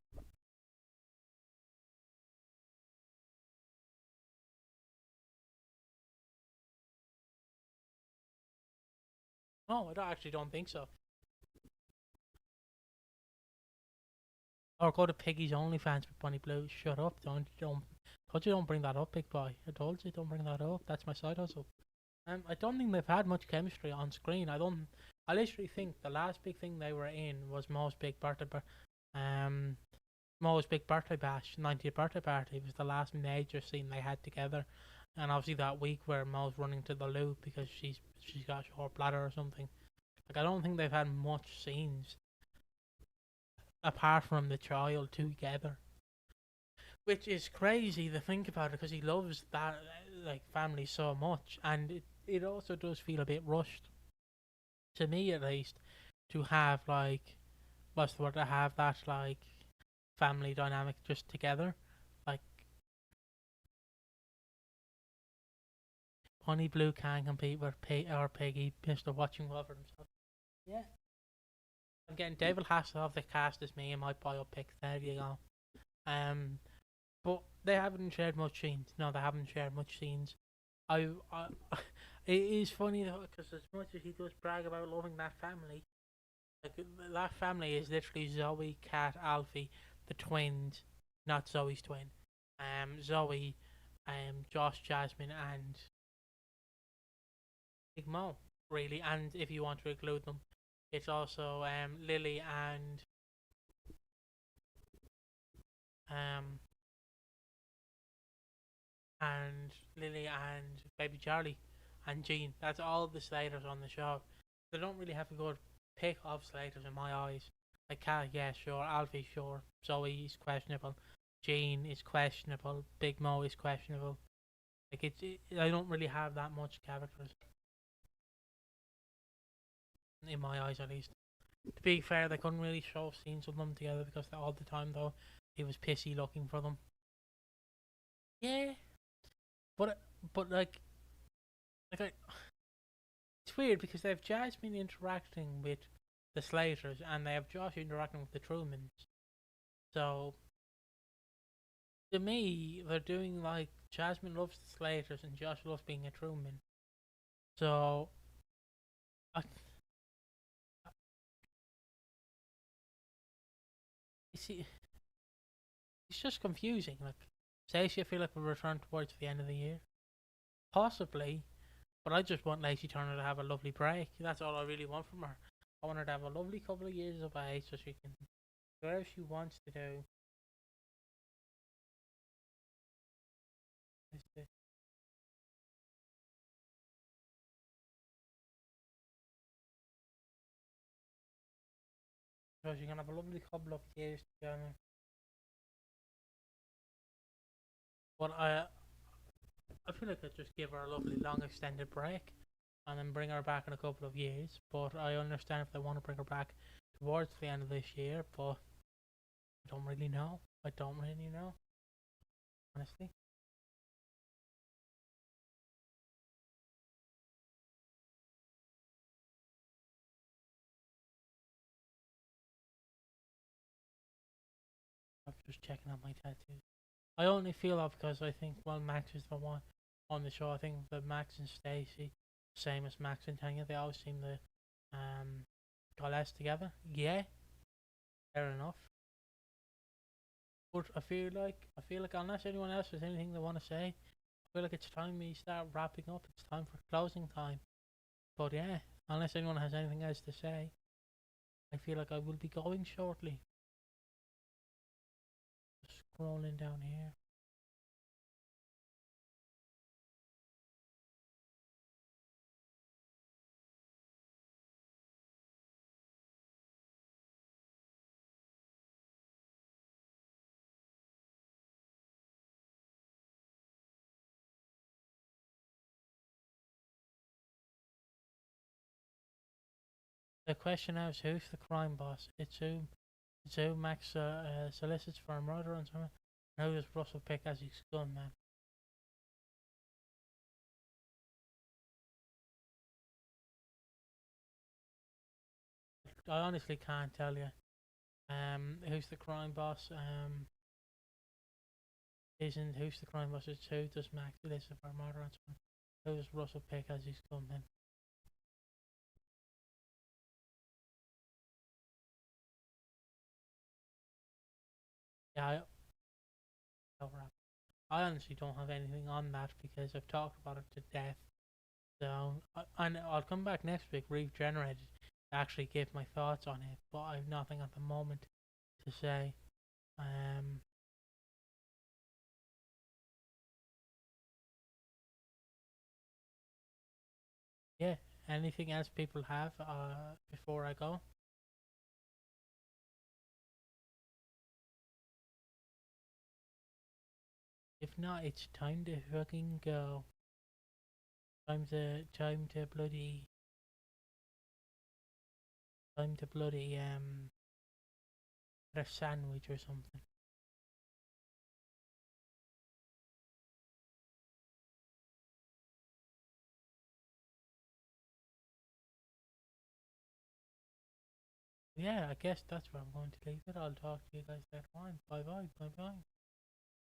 No, actually don't think so. Or go to Piggy's OnlyFans with Bunny Blue. Shut up! Don't. Told you don't bring that up, big boy. I told you don't bring that up. That's my side hustle. I don't think they've had much chemistry on screen. I don't. I literally think the last big thing they were in was Mo's big birthday. Um, Mo's big birthday bash, 90th birthday party, was the last major scene they had together. And obviously that week where Mo's running to the loo because she's got a short bladder or something. Like, I don't think they've had much scenes apart from the child together, which is crazy to think about it because he loves that like family so much, and it also does feel a bit rushed to me at least to have like what's the word to have that like family dynamic just together. Like Honey Blue can't compete with Piggy, Mr. Watching Walford himself. Yeah. I'm getting David Hasselhoff the cast as me in my biopic. There you go. Um, but they haven't shared much scenes. No, they haven't shared much scenes. I it is funny though because as much as he does brag about loving that family, like that family is literally Zoe, Kat, Alfie, the twins, not Zoe's twin. Zoe, Josh, Jasmine, and Big Mo, really. And if you want to include them, it's also Lily um and Lily and baby Charlie and Jean. That's all the Slaters on the show. They don't really have a good pick of Slaters in my eyes. Like Kat, yeah, sure. Alfie, sure. Zoe is questionable. Jean is questionable. Big Mo is questionable. Like I don't really have that much characters in my eyes, at least. To be fair, they couldn't really show scenes of them together because all the time though he was pissy looking for them. Yeah, but but like it's weird because they have Jasmine interacting with the Slaters and they have Josh interacting with the Trumans. So to me, they're doing like Jasmine loves the Slaters and Josh loves being a Truman. So I, see, it's just confusing. Like, say she feel like we return towards the end of the year, possibly. But I just want Lacey Turner to have a lovely break. That's all I really want from her. I want her to have a lovely couple of years of age so she can do whatever she wants to do. So she can have a lovely couple of years together. But I feel like I'd just give her a lovely long extended break and then bring her back in a couple of years. But I understand if they want to bring her back towards the end of this year, but I don't really know. I don't really know, honestly. I'm just checking out my tattoos. I only feel that because I think, well, Max is the one on the show. I think that Max and Stacy, same as Max and Tanya, they always seem to coalesce together. Yeah, fair enough. But I feel like unless anyone else has anything they want to say, I feel like it's time we start wrapping up. It's time for closing time. But yeah, unless anyone has anything else to say, I feel like I will be going shortly. Just scrolling down here. The question now is who's the crime boss? It's who Max solicits for a murder and someone. Who does Russell pick as his gunman? I honestly can't tell you. Who's the crime boss? Isn't who's the crime boss? It's who does Max solicit for a murder and someone. Who does Russell pick as his gunman? Yeah, I honestly don't have anything on that because I've talked about it to death. So, and I'll come back next week regenerated to actually give my thoughts on it, but I've nothing at the moment to say. Um, yeah. Anything else people have before I go? If not, it's time to fucking go. Time to bloody get a sandwich or something. Yeah, I guess that's where I'm going to leave it. I'll talk to you guys later on. Bye bye. Bye bye.